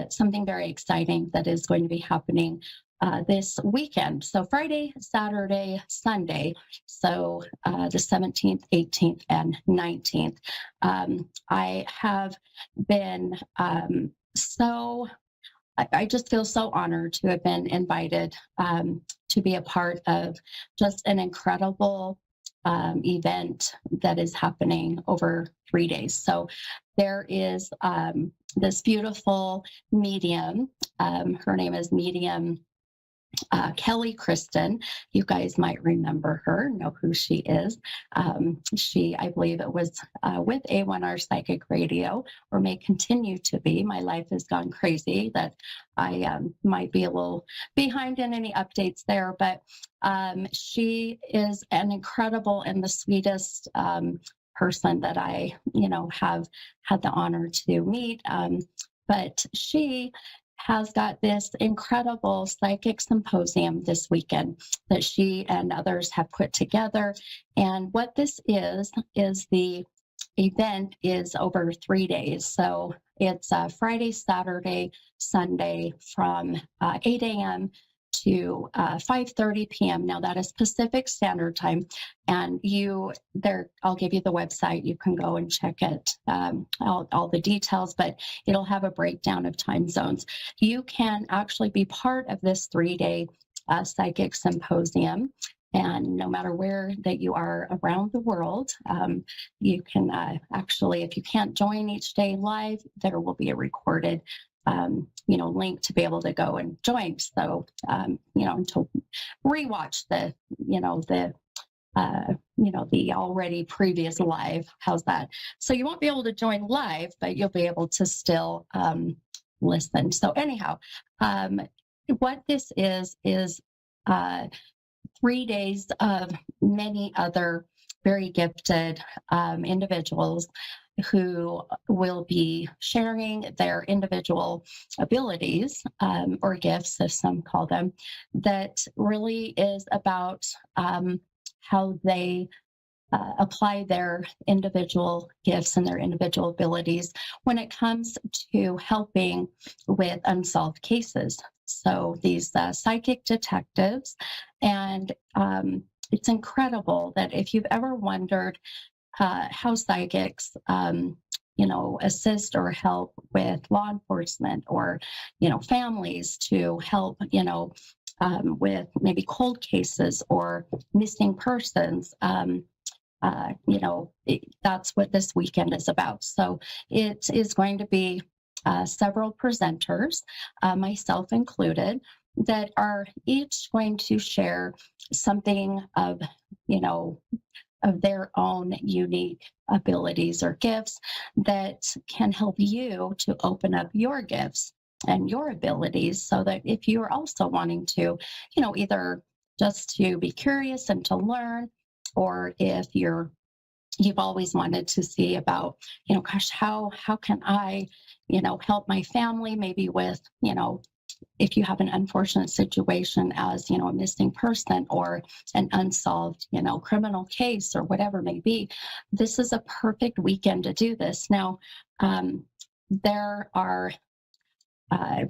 something very exciting that is going to be happening this weekend. So Friday, Saturday, Sunday. So the 17th, 18th, and 19th. I have been I just feel so honored to have been invited to be a part of just an incredible event that is happening over 3 days. So there is this beautiful medium. Her name is Medium Kelly Kristen. You guys might remember her, know who she is. I believe it was with A1R Psychic Radio, or may continue to be. My life has gone crazy that I might be a little behind in any updates there, but she is an incredible and the sweetest person that I, have had the honor to meet. But she has got this incredible psychic symposium this weekend that she and others have put together. And what this is the event is over 3 days. So it's Friday, Saturday, Sunday from 8 a.m. to 5:30 p.m. Now that is Pacific Standard Time, and I'll give you the website. You can go and check it, all the details, but it'll have a breakdown of time zones. You can actually be part of this 3-day psychic symposium. And no matter where that you are around the world, you can actually, if you can't join each day live, there will be a recorded link to be able to go and join. So, and to rewatch the already previous live. How's that? So you won't be able to join live, but you'll be able to still listen. So anyhow, what this is 3 days of many other very gifted individuals who will be sharing their individual abilities or gifts, as some call them, that really is about how they apply their individual gifts and their individual abilities when it comes to helping with unsolved cases. So these psychic detectives, and it's incredible that if you've ever wondered how psychics, assist or help with law enforcement or, families to help, with maybe cold cases or missing persons. That's what this weekend is about. So it is going to be several presenters, myself included, that are each going to share something of their own unique abilities or gifts that can help you to open up your gifts and your abilities, so that if you're also wanting to, either just to be curious and to learn, or if you've always wanted to see about, gosh, how can I, help my family, maybe with, if you have an unfortunate situation as, a missing person or an unsolved, criminal case or whatever it may be, this is a perfect weekend to do this. Now, there are, I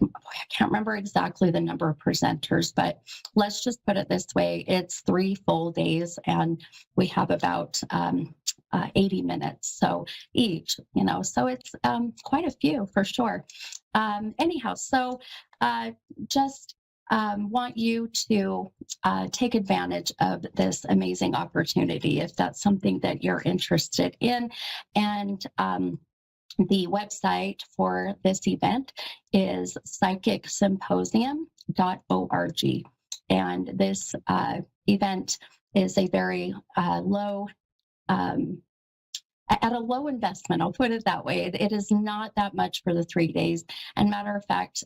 can't remember exactly the number of presenters, but let's just put it this way. It's 3 full days and we have about 80 minutes. So each, so it's quite a few for sure. Anyhow, so just want you to take advantage of this amazing opportunity if that's something that you're interested in. And the website for this event is psychicsymposium.org. And this event is a very low, at a low investment, I'll put it that way. It is not that much for the 3 days. And matter of fact,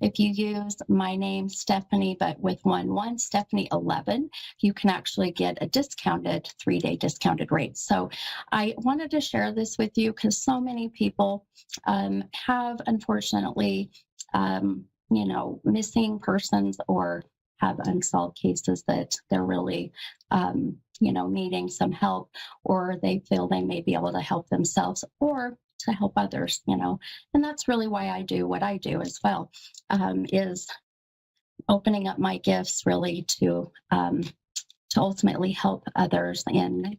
if you use my name, Stephanie, but with 1 Stephanie 11, you can actually get a discounted 3-day discounted rate. So I wanted to share this with you because so many people have, unfortunately, missing persons or have unsolved cases that they're really, needing some help, or they feel they may be able to help themselves, or to help others, and that's really why I do what I do as well, is opening up my gifts really to ultimately help others in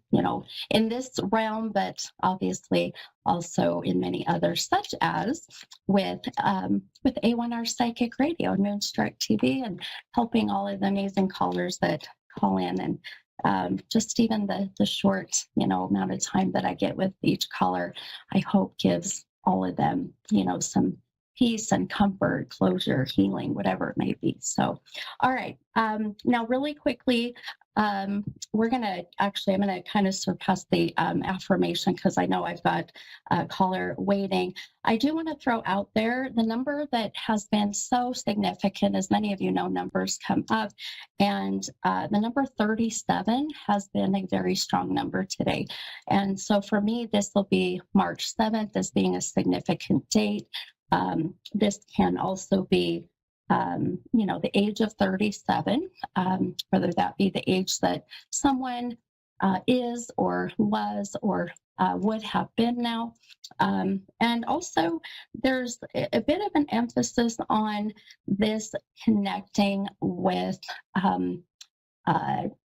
this realm, but obviously also in many others, such as with A1R Psychic Radio and Moonstruck TV, and helping all of the amazing callers that call in, and just even the short amount of time that I get with each caller, I hope gives all of them some peace and comfort, closure, healing, whatever it may be. So, all right. Now, really quickly, I'm going to kind of surpass the affirmation, because I know I've got a caller waiting. I do want to throw out there the number that has been so significant. As many of you know, numbers come up, and the number 37 has been a very strong number today. And so for me, this will be March 7th as being a significant date. This can also be the age of 37, whether that be the age that someone is or was or would have been now. And also, there's a bit of an emphasis on this connecting with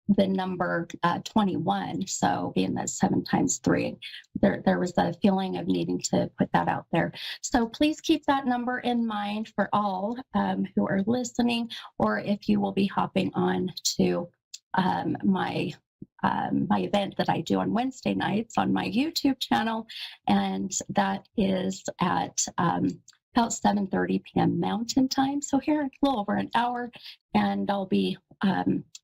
the number 21. So being that 7 times 3, there was a feeling of needing to put that out there. So please keep that number in mind for all who are listening, or if you will be hopping on to my event that I do on Wednesday nights on my YouTube channel, and that is at about 7:30 p.m. Mountain Time. So here, a little over an hour, and I'll be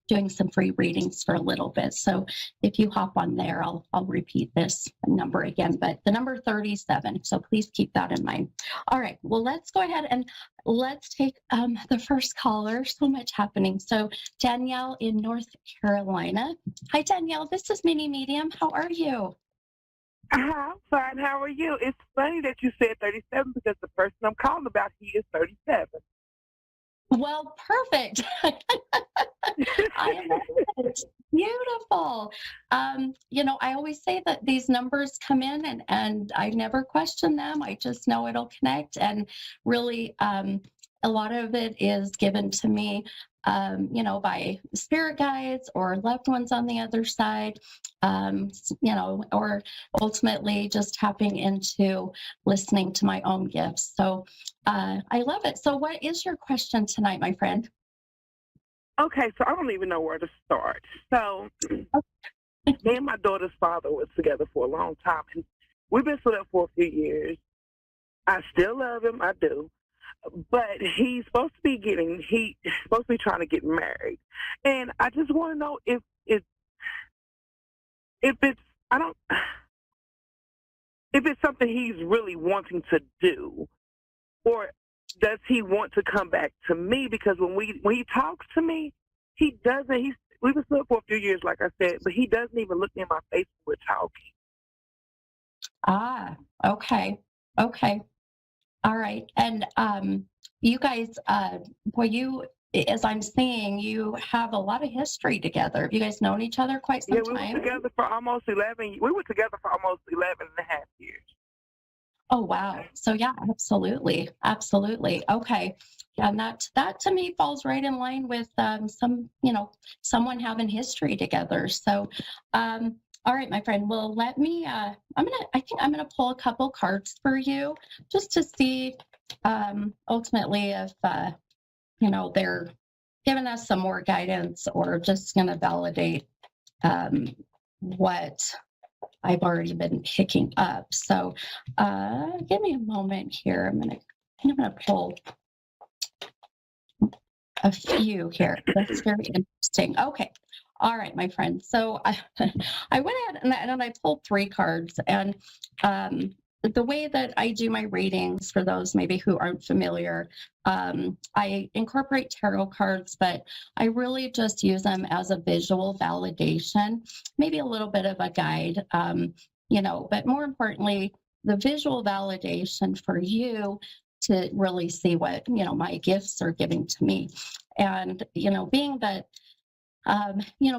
doing some free readings for a little bit. So if you hop on there, I'll repeat this number again, but the number 37. So please keep that in mind. All right. Well, let's go ahead and let's take the first caller. So much happening. So Danielle in North Carolina. Hi, Danielle. This is Mini Medium. How are you? I'm fine. How are you? It's funny that you said 37, because the person I'm calling about, he is 37. Well, perfect. I love it. Beautiful. I always say that these numbers come in, and I never question them. I just know it'll connect. And really, a lot of it is given to me, by spirit guides or loved ones on the other side, or ultimately just tapping into listening to my own gifts. So I love it. So what is your question tonight, my friend? Okay, so I don't even know where to start. So me and my daughter's father was together for a long time, and we've been split up for a few years. I still love him, I do. But he's supposed to be trying to get married. And I just want to know if it's something he's really wanting to do, or does he want to come back to me? Because when he talks to me, he doesn't. We've been split for a few years, like I said, but he doesn't even look me in my face when we're talking. Ah, okay. All right. And you guys, as I'm seeing, you have a lot of history together. Have you guys known each other quite some time? Yeah, we were together for almost 11 and a half years. Oh, wow. So yeah, absolutely. Okay. Yeah, and that to me falls right in line with someone having history together. So all right, my friend. Well, let me I think I'm gonna pull a couple cards for you just to see ultimately if they're giving us some more guidance, or just gonna validate what I've already been picking up. So give me a moment here. I'm gonna pull a few here. That's very interesting. Okay. All right, my friend. So I went ahead and I pulled 3 cards. And the way that I do my readings, for those maybe who aren't familiar, I incorporate tarot cards, but I really just use them as a visual validation, maybe a little bit of a guide, but more importantly, the visual validation for you to really see what, my gifts are giving to me. And, being that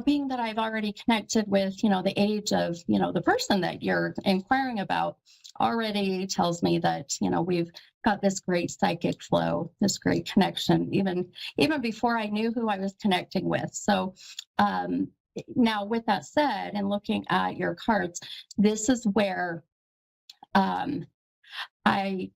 being that I've already connected with, the age of, the person that you're inquiring about already tells me that, we've got this great psychic flow, this great connection, even before I knew who I was connecting with. So, now with that said, and looking at your cards, this is where um, I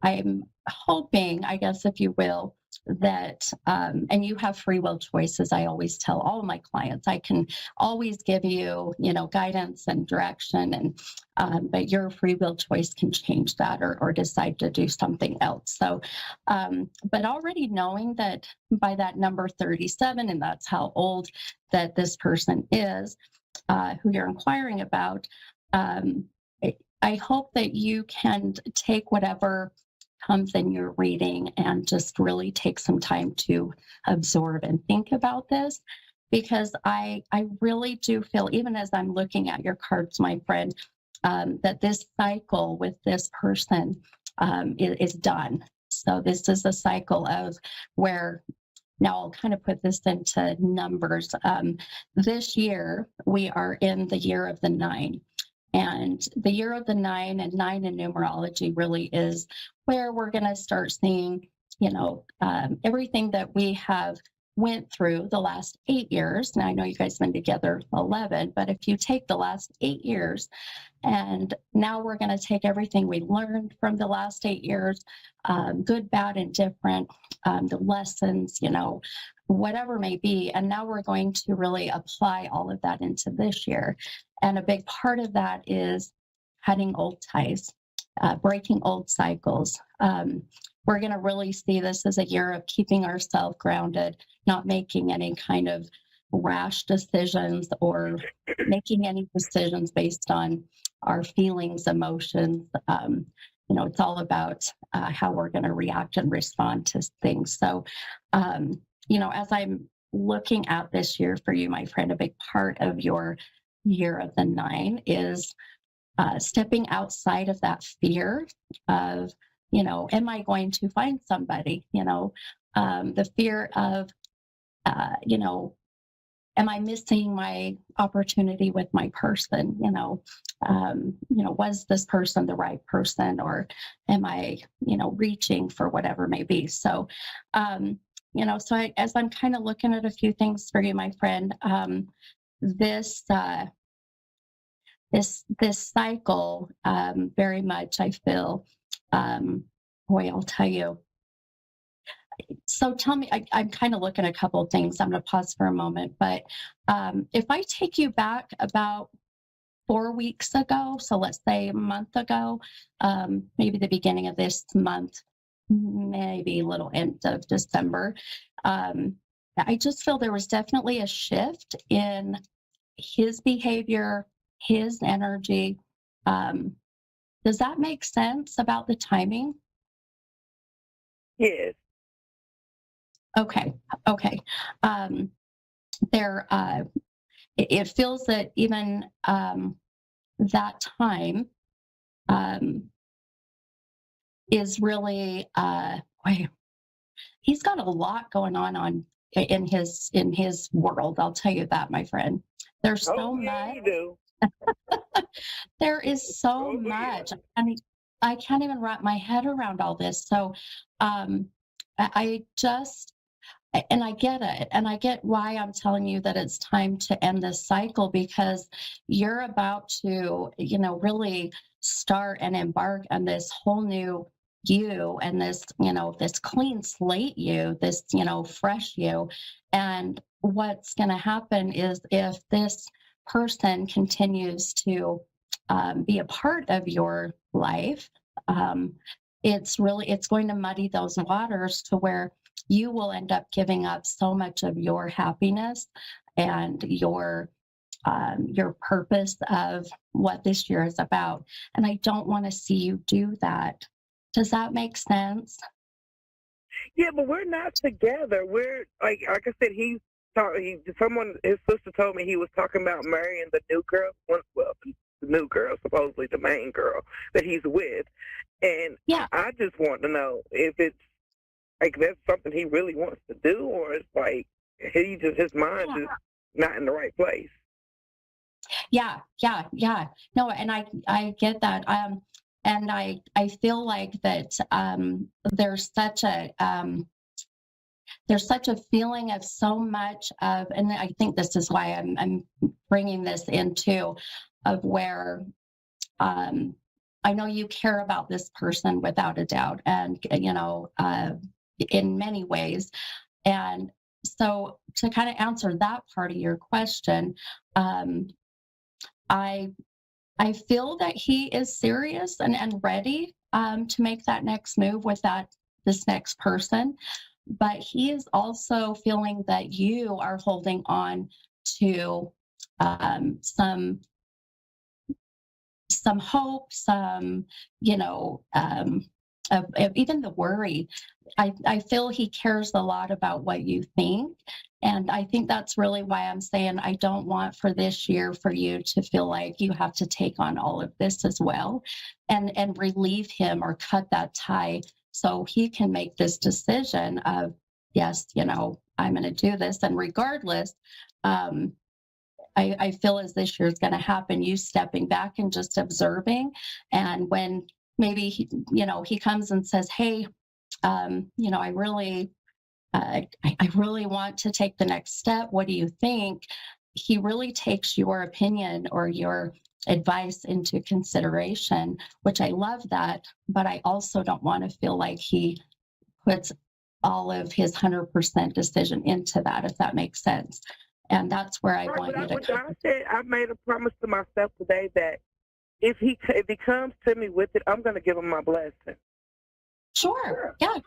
I'm hoping, I guess, if you will, that, and you have free will choices. I always tell all of my clients, I can always give you, guidance and direction, but your free will choice can change that or decide to do something else. So, but already knowing that by that number 37, and that's how old that this person is, who you're inquiring about, um, I hope that you can take whatever comes in your reading and just really take some time to absorb and think about this, because I really do feel, even as I'm looking at your cards, my friend, that this cycle with this person is done. So this is a cycle of where, now I'll kind of put this into numbers. This year we are in the year of the nine. And the year of the nine, and nine in numerology really is where we're going to start seeing, everything that we have went through the last 8 years. Now I know you guys have been together 11, but if you take the last 8 years, and now we're going to take everything we learned from the last 8 years, good, bad, and different, the lessons, whatever may be. And now we're going to really apply all of that into this year. And a big part of that is cutting old ties, breaking old cycles. We're going to really see this as a year of keeping ourselves grounded, not making any kind of rash decisions or making any decisions based on our feelings, emotions. It's all about how we're going to react and respond to things. So, as I'm looking at this year for you, my friend, a big part of your year of the nine is stepping outside of that fear of, am I going to find somebody? The fear of, am I missing my opportunity with my person? Was this person the right person, or am I, reaching for whatever may be? So, as I'm kind of looking at a few things for you, my friend, this this cycle, very much, I feel, boy, I'll tell you. So tell me, I'm kind of looking at a couple of things. I'm going to pause for a moment, but if I take you back about 4 weeks ago, so let's say a month ago, maybe the beginning of this month, maybe a little end of December, I just feel there was definitely a shift in his behavior, his energy. Does that make sense about the timing? Yes. Okay. Okay. There, it feels that even that time is really, boy, he's got a lot going on in his world. I'll tell you that, my friend. There's so Yeah, much. you do. There is so Oh, yeah. much. I mean, I can't even wrap my head around all this. So, I just, and I get it. And I get why I'm telling you that it's time to end this cycle, because you're about to, really start and embark on this whole new you, and this, this clean slate you, this, fresh you. And what's going to happen is, if this person continues to be a part of your life, um, it's going to muddy those waters to where you will end up giving up so much of your happiness and your purpose of what this year is about. And I don't want to see you do that. Does that make sense? Yeah, but we're not together. We're like I said, someone, his sister told me he was talking about marrying the new girl. Well, the new girl, supposedly the main girl that he's with, and Yeah. I just want to know if it's like that's something he really wants to do, or it's like his mind Yeah. is not in the right place. Yeah, yeah, yeah. No, and I get that. And I feel like that there's such a feeling of so much of, and I think this is why I'm bringing this into, of where um, I know you care about this person without a doubt, and in many ways. And so to kind of answer that part of your question, um, I I feel that he is serious and ready to make that next move with this next person, but he is also feeling that you are holding on to some hope, some, you know, of even the worry. I feel he cares a lot about what you think. And I think that's really why I'm saying I don't want for this year for you to feel like you have to take on all of this as well, and relieve him or cut that tie so he can make this decision of, yes, I'm going to do this. And regardless, um, I feel as this year is going to happen, you stepping back and just observing. And when maybe he comes and says, hey, I really, I really want to take the next step. What do you think? He really takes your opinion or your advice into consideration, which I love that. But I also don't want to feel like he puts all of his 100% decision into that, if that makes sense. And that's where I Right, want but you to what I said, I made a promise to myself today that if he comes to me with it, I'm going to give him my blessing. Sure. Yeah.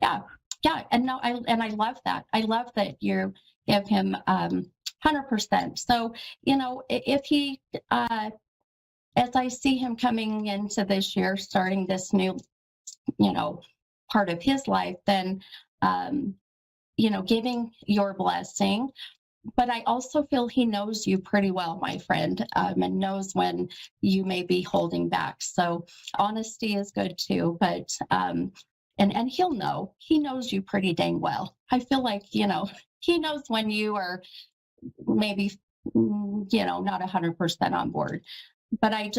Yeah. Yeah. And no, I love that. I love that you give him 100%. So, if he as I see him coming into this year, starting this new, you know, part of his life, then giving your blessing. But I also feel he knows you pretty well, my friend, and knows when you may be holding back. So honesty is good too, but and he'll know. He knows you pretty dang well. I feel like he knows when you are maybe not 100% on board. But I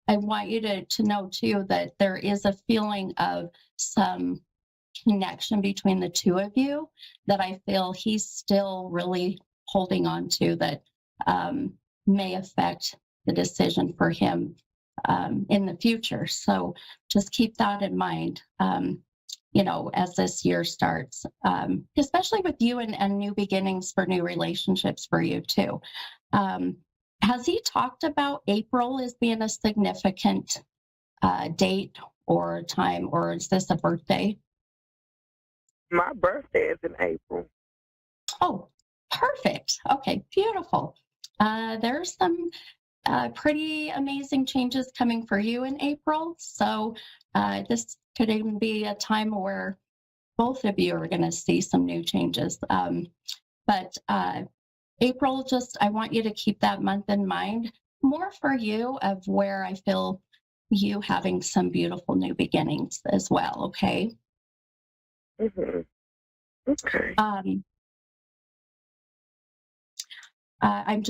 want you to know too that there is a feeling of some connection between the two of you that I feel he's still really holding on to, that may affect the decision for him in the future. So just keep that in mind, as this year starts, especially with you, and new beginnings for new relationships for you too. Has he talked about April as being a significant date or time, or is this a birthday? My birthday is in April. Oh, perfect. Okay, beautiful. There's some pretty amazing changes coming for you in April. So this could even be a time where both of you are going to see some new changes. But April, I want you to keep that month in mind, more for you, of where I feel you having some beautiful new beginnings as well. Okay. Mm-hmm. Okay. I'm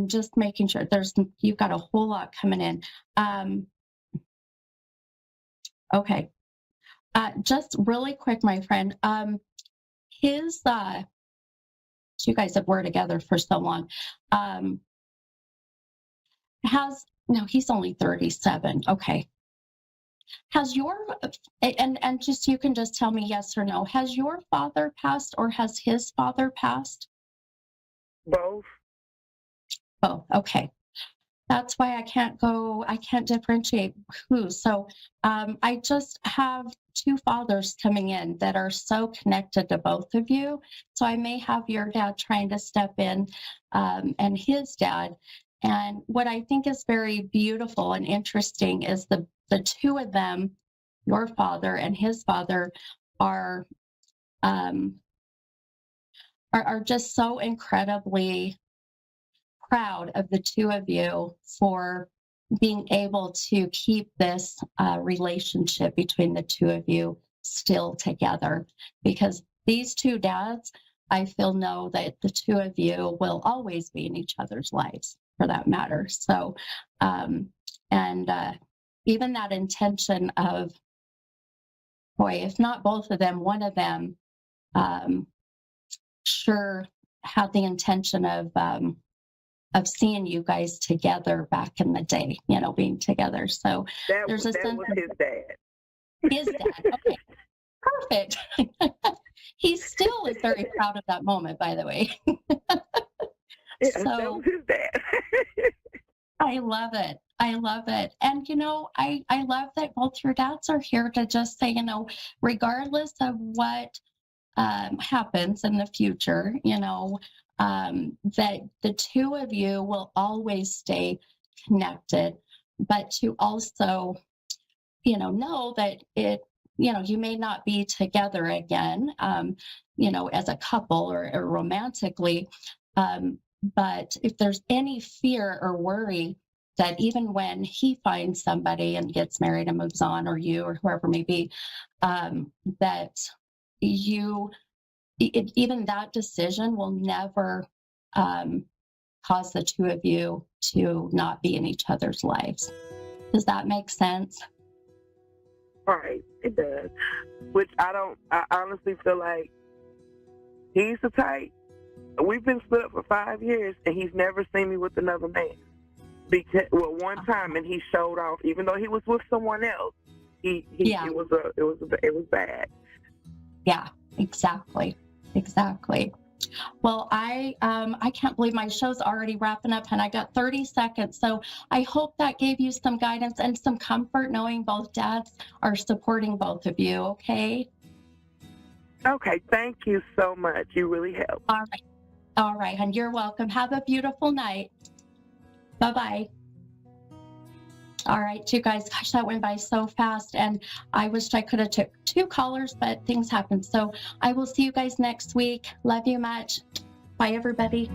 just making sure you've got a whole lot coming in. Okay. Just really quick, my friend. His you guys have worked together for so long. No, he's only 37. Okay. Has your and just you can just tell me yes or no. Has your father passed, or has his father passed? Both. Oh, okay. That's why I can't differentiate who. So I just have two fathers coming in that are so connected to both of you. So I may have your dad trying to step in, and his dad. And what I think is very beautiful and interesting is the two of them, your father and his father, are um, are just so incredibly proud of the two of you for being able to keep this relationship between the two of you still together, because these two dads I feel know that the two of you will always be in each other's lives for that matter. So, and even that intention of, boy, if not both of them, one of them um, sure had the intention of seeing you guys together back in the day, being together. So there's a sense was of his dad. his dad. Okay, perfect. He still is very proud of that moment, by the way. Yeah, that So was his dad. I love it. I love it. And, I love that both your dads are here to just say, regardless of what happens in the future, that the two of you will always stay connected, but to also, know that you may not be together again, as a couple or romantically. But if there's any fear or worry that even when he finds somebody and gets married and moves on, or you or whoever may be, that you, even that decision will never cause the two of you to not be in each other's lives. Does that make sense? Right, it does. Which I honestly feel like he's the type. We've been split up for 5 years, and he's never seen me with another man. Because one time, and he showed off, even though he was with someone else. Yeah. It was bad. Yeah, exactly. Well, I can't believe my show's already wrapping up, and I got 30 seconds. So I hope that gave you some guidance and some comfort, knowing both dads are supporting both of you. Okay. Okay, thank you so much. You really helped. All right, and you're welcome. Have a beautiful night. Bye-bye. All right, you guys, gosh, that went by so fast, and I wished I could have took 2 callers, but things happen. So I will see you guys next week. Love you much. Bye, everybody.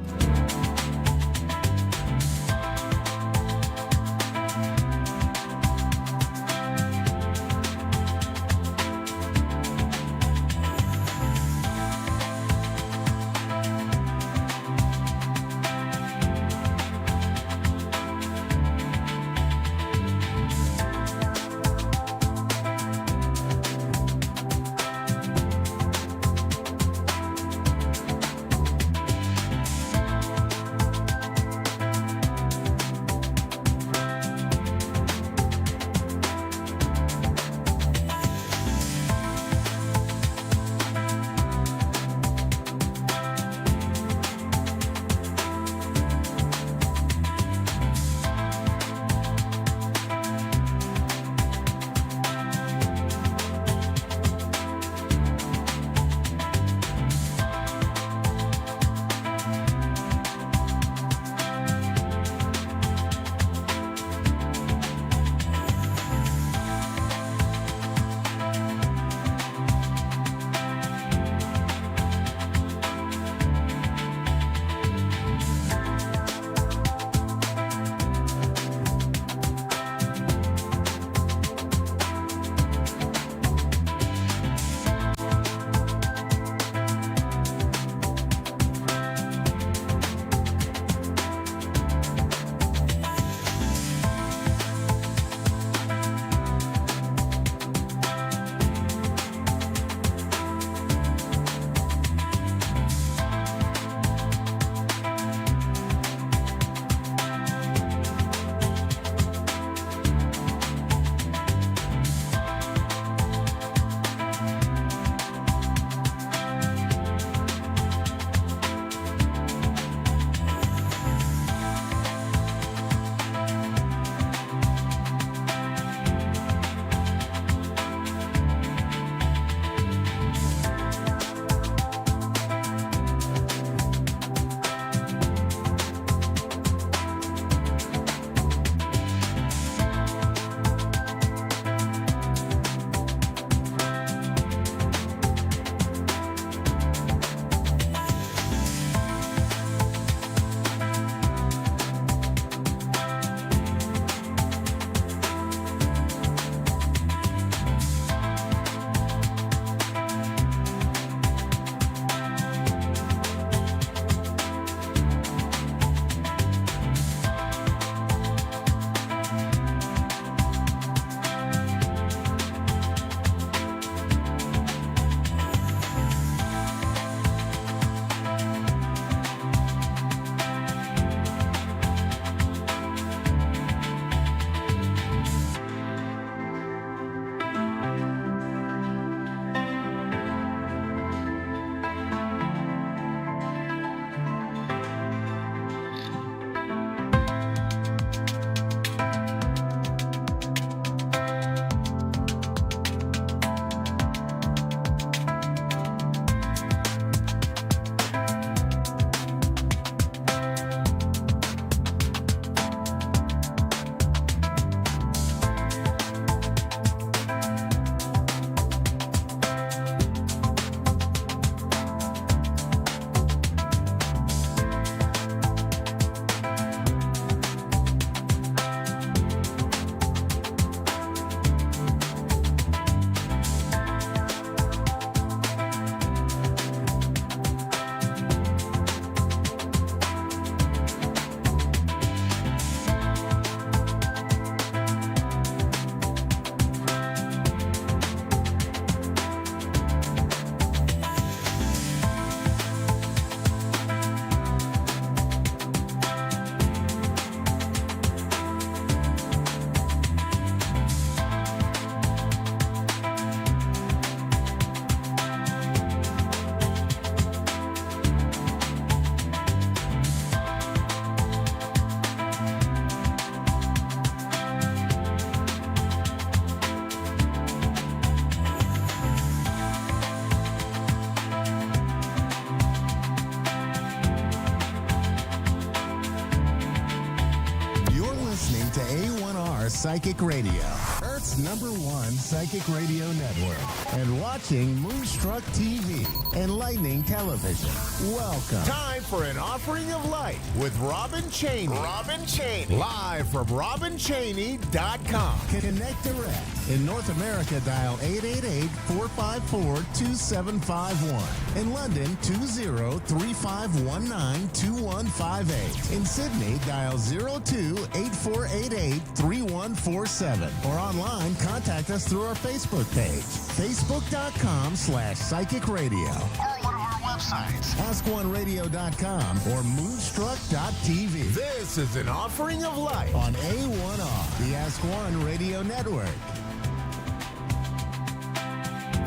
Psychic Radio, Earth's #1 psychic radio network, and watching Moonstruck TV, Enlightening Television. Welcome. Time for an offering of light with Robin Cheney. Robin Cheney. Live from RobinCheney.com. Connect direct. In North America, dial 888-454-2751. In London, 20-3519-2158. In Sydney, dial 02-8488-3147. Or online, contact us through our Facebook page, facebook.com/psychic radio. Or one of our websites, askoneradio.com or moonstruck.tv. This is an offering of light on A1R, the Ask One Radio Network.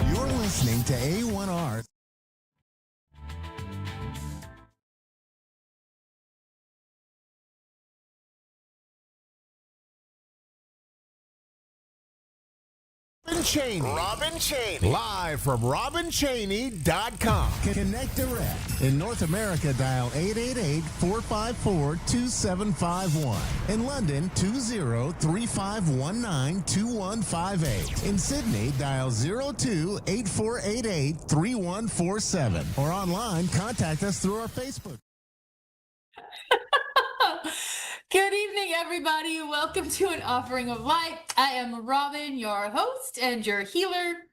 You're listening to A1R. Robin Cheney. Live from RobinCheney.com. Connect direct. In North America, dial 888-454-2751. In London, 20-3519-2158. In Sydney, dial 02-8488-3147. Or online, contact us through our Facebook. Good evening, everybody. Welcome to an offering of light. I am Robin, your host and your healer.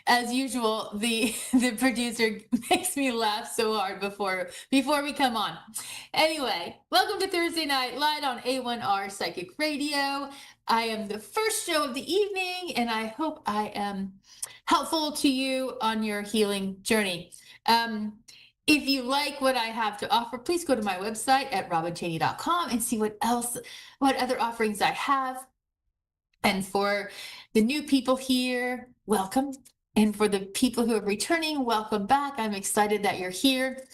As usual, the producer makes me laugh so hard before we come on. Anyway, welcome to Thursday Night Light on A1R Psychic Radio. I am the first show of the evening, and I hope I am helpful to you on your healing journey. If you like what I have to offer, please go to my website at robincheney.com and see what other offerings I have. And for the new people here, welcome. And for the people who are returning, welcome back. I'm excited that you're here.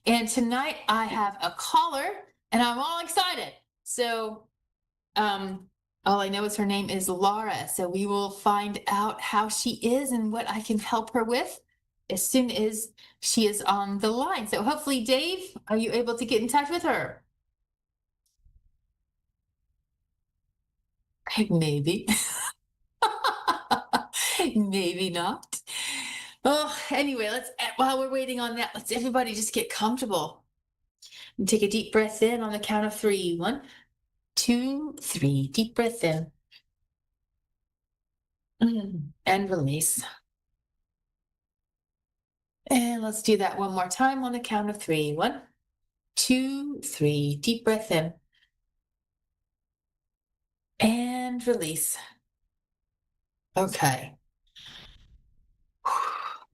And tonight I have a caller, and I'm all excited. So all I know is her name is Laura. So we will find out how she is and what I can help her with as soon as she is on the line. So hopefully, Dave, are you able to get in touch with her? Maybe. Maybe not. Oh, anyway, while we're waiting on that, let's everybody just get comfortable. And take a deep breath in on the count of 3. 1, 2, 3. Deep breath in. And release. And let's do that one more time on the count of 3. 1, 2, 3. Deep breath in. And release. Okay.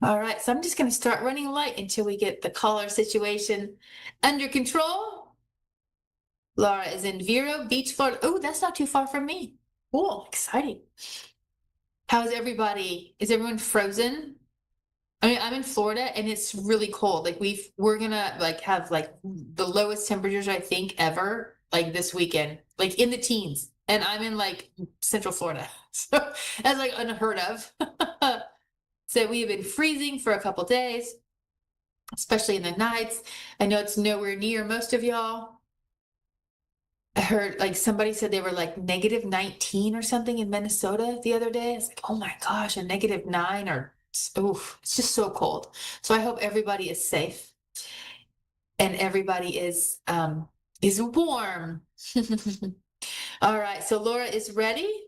All right, so I'm just going to start running light until we get the caller situation under control. Laura is in Vero Beach, Florida. Oh, that's not too far from me. Cool, exciting. How's everybody? Is everyone frozen? I mean, I'm in Florida and it's really cold. Like we're gonna have the lowest temperatures I think ever, like this weekend, like in the teens. And I'm in Central Florida. So that's unheard of. So we have been freezing for a couple days, especially in the nights. I know it's nowhere near most of y'all. I heard somebody said they were -19 or something in Minnesota the other day. It's oh my gosh, a -9 or oof, it's just so cold. So I hope everybody is safe and everybody is warm. All right, so Laura is ready.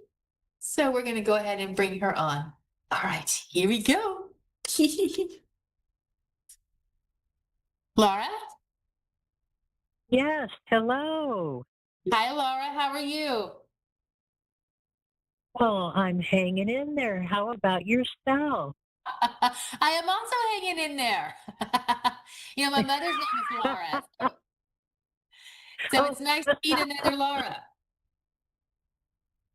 So we're going to go ahead and bring her on. All right, here we go. Laura? Yes, hello. Hi, Laura. How are you? Well, I'm hanging in there. How about yourself? I am also hanging in there. My mother's name is Laura. So it's nice to meet another Laura.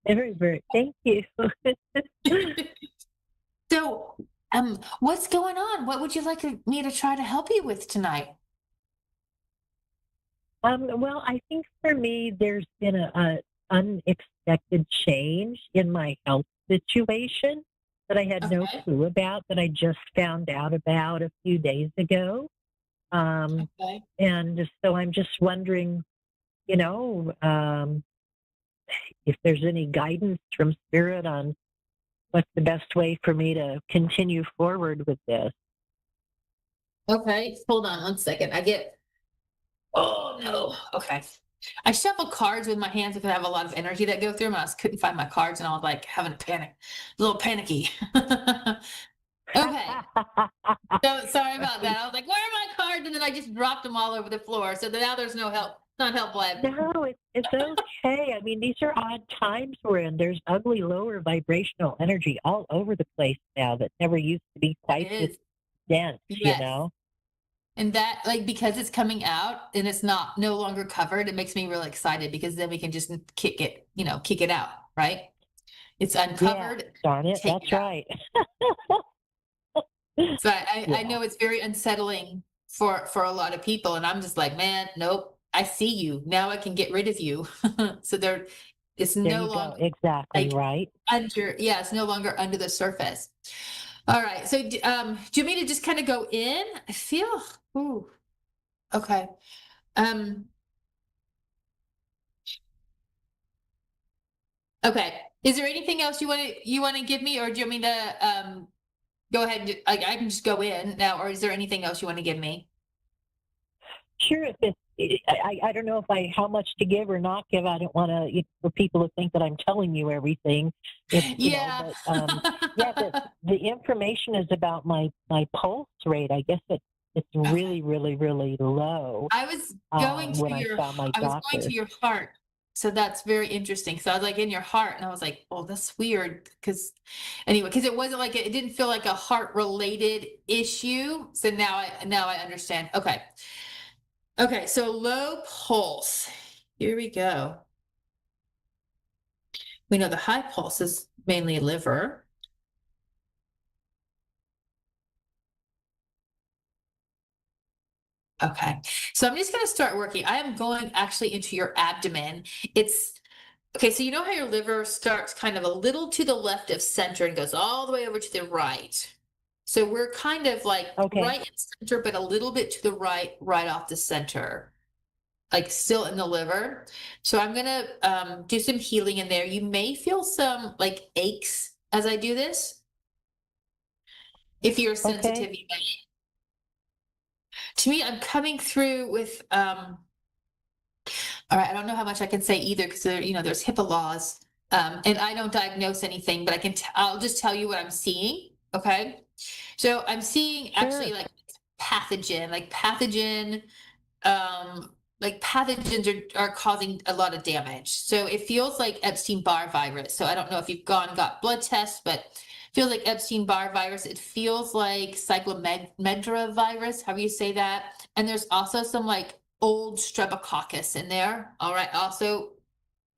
Very, very, thank you. So, what's going on? What would you like me to try to help you with tonight? Well, I think for me, there's been a unexpected change in my health situation that I had no clue about, that I just found out about a few days ago. And so I'm just wondering, if there's any guidance from spirit on what's the best way for me to continue forward with this. Okay, hold on 1 second. Oh no. Okay. I shuffle cards with my hands because I have a lot of energy that go through them. I couldn't find my cards and I was like having a little panicky. Okay. So sorry about that. I was like, where are my cards? And then I just dropped them all over the floor. So now there's no help. Not helpful. No, it's okay. I mean, these are odd times we're in. There's ugly lower vibrational energy all over the place now that never used to be quite this dense, Yes. you know? And that, like, because it's coming out and it's no longer covered, it makes me really excited because then we can just kick it out, right? It's uncovered. Yeah, darn it, that's right. So I know it's very unsettling for a lot of people, and I'm just like, man, nope, I see you. Now I can get rid of you. So it's no longer exactly like, right. It's no longer under the surface. All right. So do you want me to just kind of go in? I feel, okay. Okay. Is there anything else you want to give me, or do you want me to go ahead and I can just go in now, or is there anything else you want to give me? Sure. I don't know how much to give or not give. I don't want to for people to think that I'm telling you everything. Yeah. The information is about my pulse rate. I guess it's really, really, really low. I was going to your heart. So that's very interesting. So I was like in your heart, and I was like, oh, that's weird. Because it wasn't like it didn't feel like a heart related issue. So now I understand. Okay. Okay. So low pulse. Here we go. We know the high pulse is mainly liver. Okay, so I'm just going to start working. I am going actually into your abdomen. Okay, so you know how your liver starts kind of a little to the left of center and goes all the way over to the right. So we're kind of like right in center, but a little bit to the right off the center, like still in the liver. So I'm going to do some healing in there. You may feel some like aches as I do this. If you're sensitive, you may. To me, I'm coming through with, all right, I don't know how much I can say either because there's HIPAA laws, and I don't diagnose anything, but I'll just tell you what I'm seeing. Okay. So I'm seeing actually like pathogens are causing a lot of damage. So it feels like Epstein-Barr virus. So I don't know if you've got blood tests, but it feels like Epstein-Barr virus. It feels like cyclomegra virus, however you say that. And there's also some like old streptococcus in there. All right. Also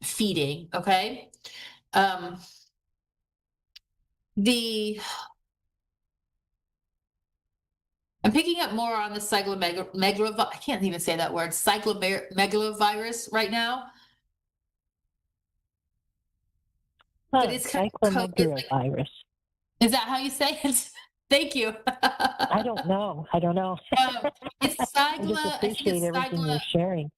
feeding. Okay. I'm picking up more on the cyclomegavirus. I can't even say that word. Cyclomegalovirus right now. But it's cyclomegalovirus. Is that how you say it? Thank you. I don't know. It's I just appreciate everything you're sharing.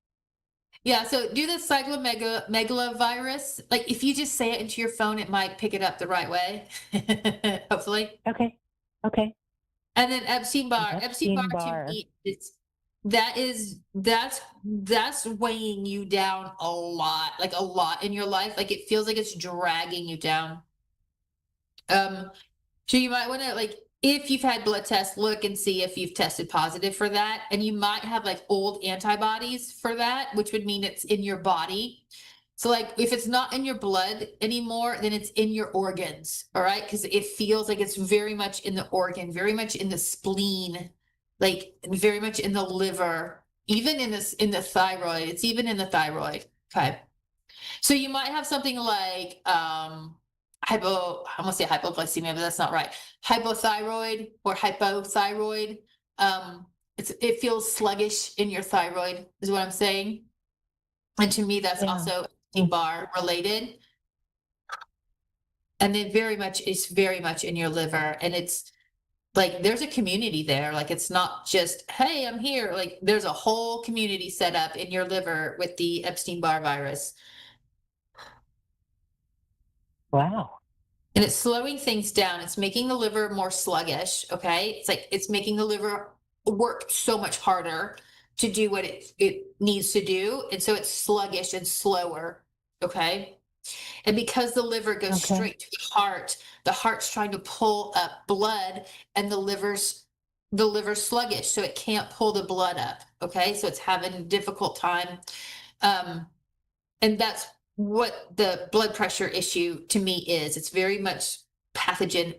Yeah, so do the cyclomegalovirus. Like if you just say it into your phone, it might pick it up the right way. Hopefully. Okay. And then Epstein-Barr to me, that's weighing you down a lot in your life. Like it feels like it's dragging you down. So you might want to, like, if you've had blood tests, look and see if you've tested positive for that. And you might have like old antibodies for that, which would mean it's in your body. So like if it's not in your blood anymore, then it's in your organs. All right. Because it feels like it's very much in the organ, very much in the spleen, like very much in the liver, even in the thyroid. It's even in the thyroid. Okay. So you might have something like I'm gonna say hypoglycemia, but that's not right. Hypothyroid or hypothyroid. It feels sluggish in your thyroid is what I'm saying. And to me, that's also Epstein-Barr related. And then very much in your liver. And it's like, there's a community there. Like, it's not just, hey, I'm here. Like there's a whole community set up in your liver with the Epstein-Barr virus. Wow. And it's slowing things down. It's making the liver more sluggish. Okay. It's like it's making the liver work so much harder to do what it needs to do. And so it's sluggish and slower. Okay. And because the liver goes straight to the heart's trying to pull up blood, and the liver's sluggish, so it can't pull the blood up. Okay. So it's having a difficult time. And that's what the blood pressure issue to me is. It's very much pathogen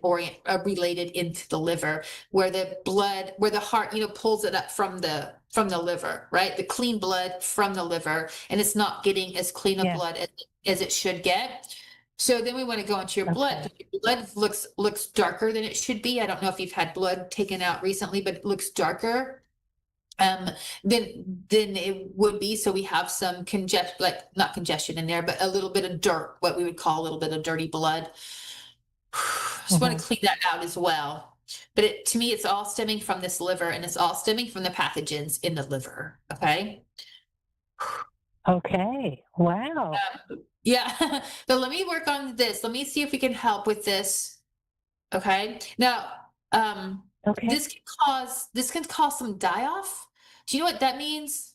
related into the liver, where the heart, pulls it up from the liver, right? The clean blood from the liver, and it's not getting as clean a blood as it should get. So then we want to go into your blood. Your blood looks darker than it should be. I don't know if you've had blood taken out recently, but it looks darker than it would be. So we have some not congestion in there, but a little bit of dirt, what we would call a little bit of dirty blood. Just want to clean that out as well. But to me, it's all stemming from this liver, and it's all stemming from the pathogens in the liver. Okay. Okay. Wow. Yeah. But let me work on this. Let me see if we can help with this. Okay. Now, this can cause some die-off. Do you know what that means?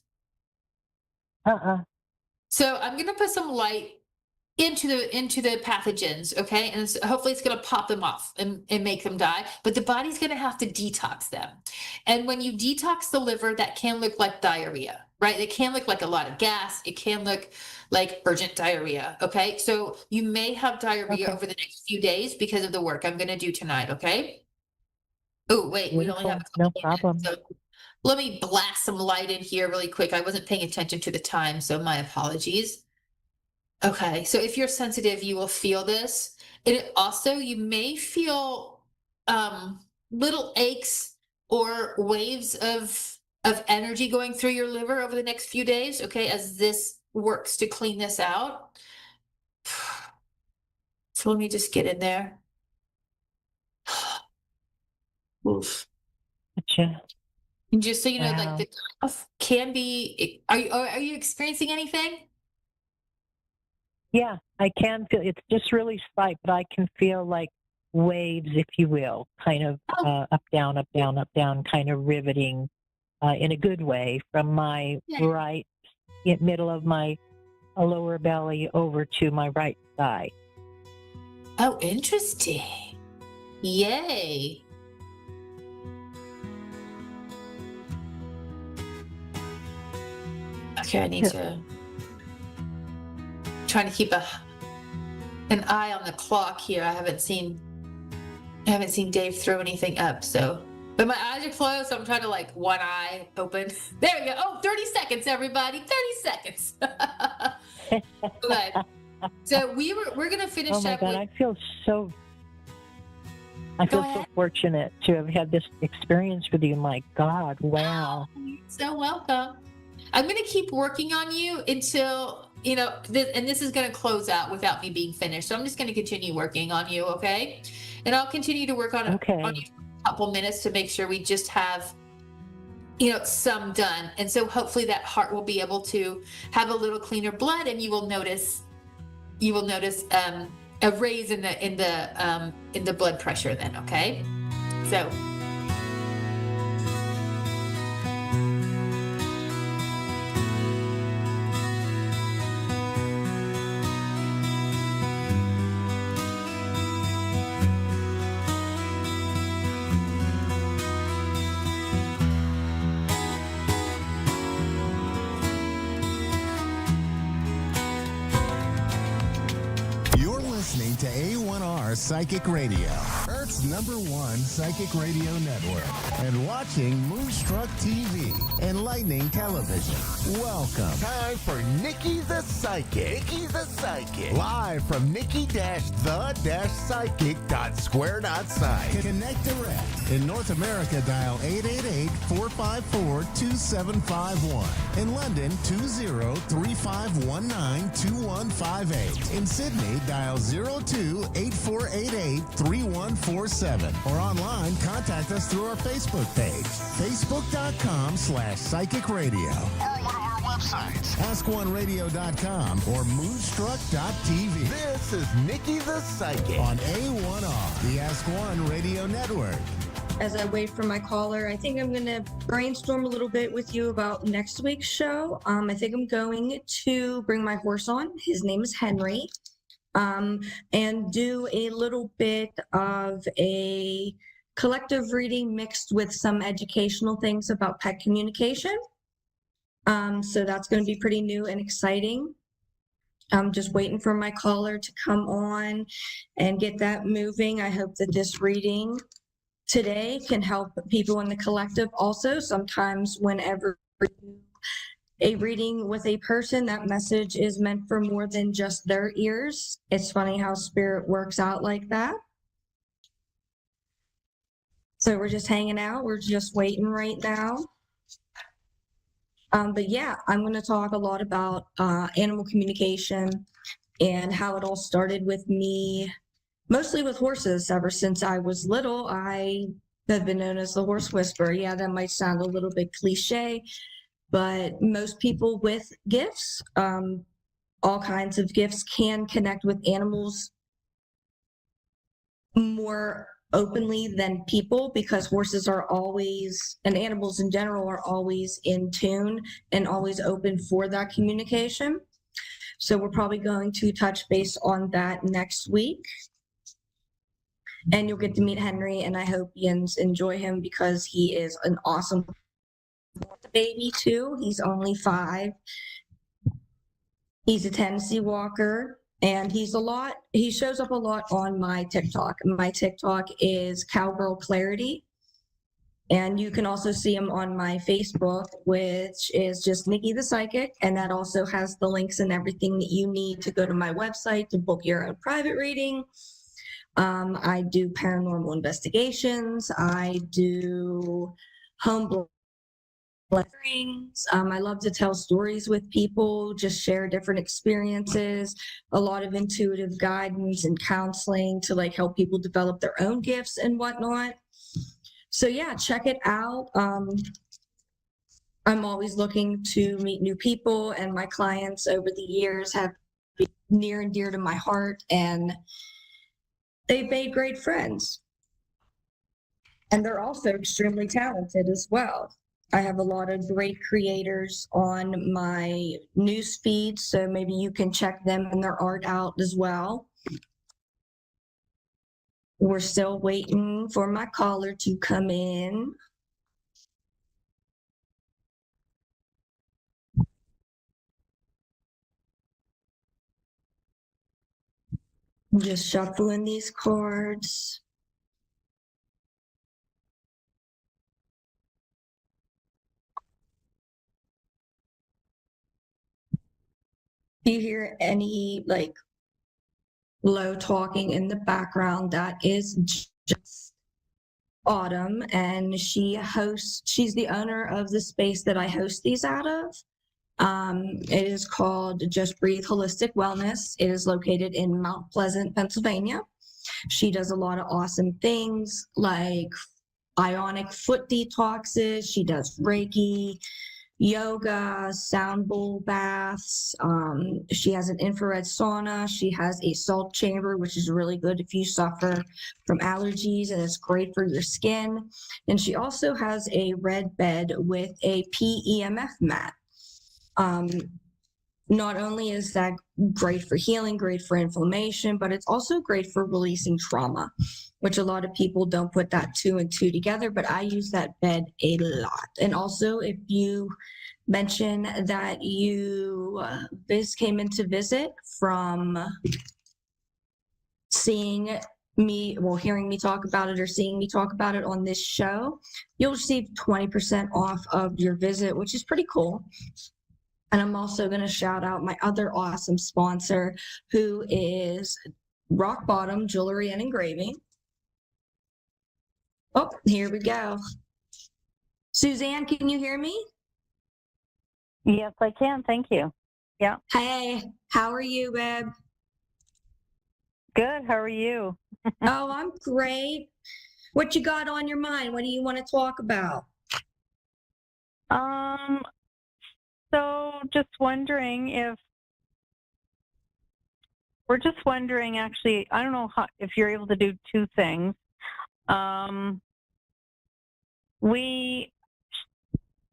So I'm going to put some light into the pathogens, okay? And hopefully it's going to pop them off and make them die, but the body's going to have to detox them. And when you detox the liver, that can look like diarrhea, right? It can look like a lot of gas. It can look like urgent diarrhea, okay? So you may have diarrhea over the next few days because of the work I'm going to do tonight, okay? Oh, wait, we only have a couple minutes, so let me blast some light in here really quick. I wasn't paying attention to the time, so my apologies. Okay, so if you're sensitive, you will feel this. You may feel little aches or waves of energy going through your liver over the next few days, okay, as this works to clean this out. So let me just get in there. Oof. Gotcha. And just so you know, Wow. like the cough can be, are you experiencing anything? Yeah, I can feel it's just really slight, but I can feel like waves, if you will, kind of up, down, kind of riveting in a good way from my right middle of my lower belly over to my right thigh. Oh, interesting. Yay. Okay, I need to trying to keep an eye on the clock here. I haven't seen Dave throw anything up, so but my eyes are closed, so I'm trying to like one eye open. There we go. Oh, 30 seconds, everybody. 30 seconds. Okay. So we're gonna finish Oh my up God, with, I feel so fortunate to have had this experience with you. My God, wow. You're so welcome. I'm going to keep working on you until, and this is going to close out without me being finished. So I'm just going to continue working on you, okay? And I'll continue to work on you for a couple minutes to make sure we just have, some done. And so hopefully that heart will be able to have a little cleaner blood, and you will notice a raise in the blood pressure then, okay? So. Listening to A1R Psychic Radio, Earth's #1 psychic radio network, and watching Moonstruck TV, enlightening television. Welcome. Time for Nikki the Psychic. Nikki the Psychic. Live from Nikki-the-Psychic.square.site. Connect direct. In North America, dial 888-454-2751. In London, 20-3519-2158. In Sydney, dial 02-8488-3147. Or online, contact us through our Facebook page, facebook.com/psychic radio. Our websites, askoneradio.com or moonstruck.tv. This is Nikki the Psychic on A1R, the Ask One Radio Network. As I wait for my caller, I think I'm going to brainstorm a little bit with you about next week's show. I think I'm going to bring my horse on. His name is Henry. And do a little bit of a collective reading mixed with some educational things about pet communication. So that's going to be pretty new and exciting. I'm just waiting for my caller to come on and get that moving. I hope that this reading today can help people in the collective also. Sometimes whenever you do a reading with a person, that message is meant for more than just their ears. It's funny how spirit works out like that. So we're just hanging out. We're just waiting right now. But yeah, I'm going to talk a lot about animal communication and how it all started with me, mostly with horses. Ever since I was little, I have been known as the horse whisperer. Yeah, that might sound a little bit cliche, but most people with gifts, all kinds of gifts, can connect with animals more openly than people, because horses are always, and animals in general, are always in tune and always open for that communication. So we're probably going to touch base on that next week. And you'll get to meet Henry, and I hope Jens enjoy him because he is an awesome baby too. He's only 5. He's a Tennessee Walker. And he shows up a lot on my TikTok. My TikTok is Cowgirl Clarity. And you can also see him on my Facebook, which is just Nikki the Psychic. And that also has the links and everything that you need to go to my website to book your own private reading. I do paranormal investigations. I do home I love to tell stories with people, just share different experiences, a lot of intuitive guidance and counseling to like help people develop their own gifts and whatnot. So yeah, check it out. I'm always looking to meet new people, and my clients over the years have been near and dear to my heart, and they've made great friends. And they're also extremely talented as well. I have a lot of great creators on my news feed, so maybe you can check them and their art out as well. We're still waiting for my caller to come in. I'm just shuffling these cards. If you hear any like low talking in the background, that is just Autumn, and she's the owner of the space that I host these out of. It is called Just Breathe Holistic Wellness. It is located in Mount Pleasant, Pennsylvania. She does a lot of awesome things like ionic foot detoxes. She does Reiki, yoga, sound bowl baths. She has an infrared sauna. She has a salt chamber, which is really good if you suffer from allergies, and it's great for your skin. And she also has a red bed with a PEMF mat. Not only is that great for healing, great for inflammation, but it's also great for releasing trauma, which a lot of people don't put that 2 and 2 together, but I use that bed a lot. And also, if you mention that you came in to visit from seeing me, well, hearing me talk about it or seeing me talk about it on this show, you'll receive 20% off of your visit, which is pretty cool. And I'm also going to shout out my other awesome sponsor, who is Rock Bottom Jewelry and Engraving. Oh, here we go. Suzanne, can you hear me? Yes, I can. Thank you. Yeah. Hey, how are you, babe? Good. How are you? Oh, I'm great. What you got on your mind? What do you want to talk about? So just wondering if we're just wondering, actually, I don't know if you're able to do two things.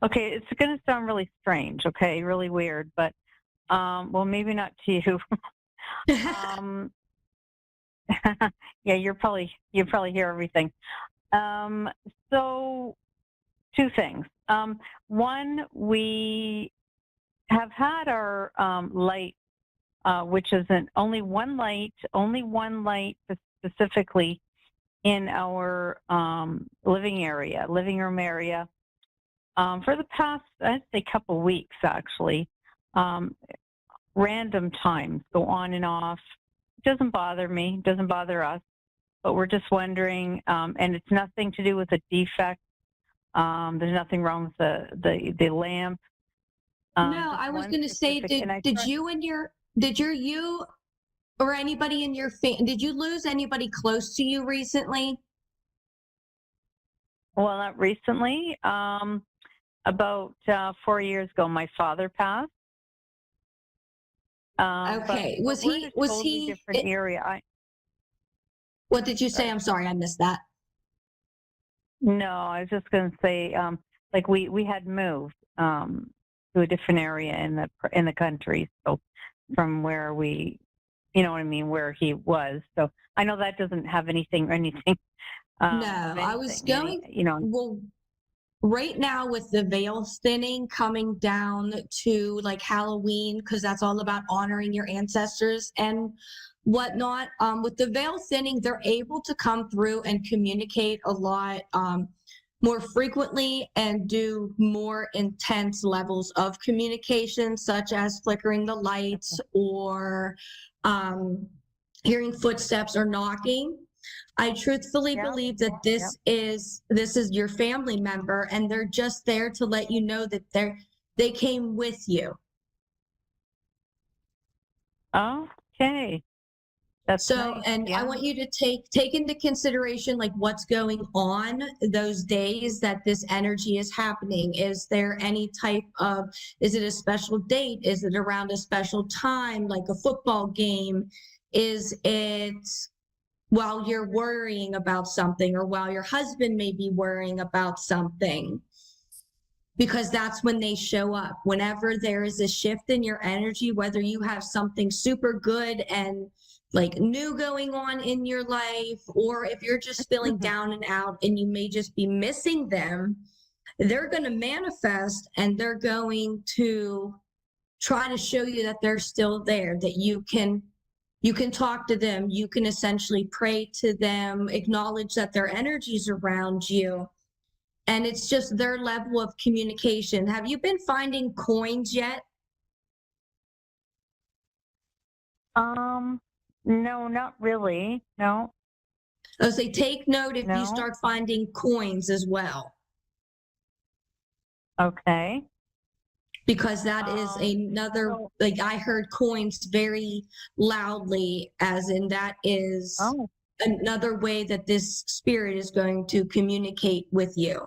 Okay, it's going to sound really strange, okay, really weird, but, well, maybe not to you. Yeah, you probably hear everything. So two things. One, we have had our light, which is only one light specifically in our living room area, for the past, I'd say, couple weeks, actually. Random times go on and off. It doesn't bother me, doesn't bother us, but we're just wondering, and it's nothing to do with a defect. There's nothing wrong with the lamp. No, I was going to say, did you or anybody in your family, did you lose anybody close to you recently? Well, not recently. About 4 years ago, my father passed. Okay. Was he different area? What did you say? I'm sorry, I missed that. No, I was just going to say, like we had moved to a different area in the country, so from where we, you know what I mean, where he was. So I know that doesn't have anything. No, I was going, well, right now with the veil thinning coming down to like Halloween, because that's all about honoring your ancestors and whatnot. With the veil thinning, they're able to come through and communicate a lot more frequently and do more intense levels of communication, such as flickering the lights or hearing footsteps or knocking. I truthfully believe that this is your family member, and they're just there to let you know that they came with you. Okay. That's so nice. And I want you to take into consideration like what's going on those days that this energy is happening. Is there any type of, is it a special date? Is it around a special time, like a football game? Is it while you're worrying about something, or while your husband may be worrying about something? Because that's when they show up. Whenever there is a shift in your energy, whether you have something super good and like new going on in your life, or if you're just feeling down and out and you may just be missing them, they're going to manifest and they're going to try to show you that they're still there, that you can talk to them, you can essentially pray to them, acknowledge that their energy's around you. And it's just their level of communication. Have you been finding coins yet? No, not really. No. I say take note if you start finding coins as well. Okay. Because that is another, like I heard coins very loudly, as in that is another way that this spirit is going to communicate with you.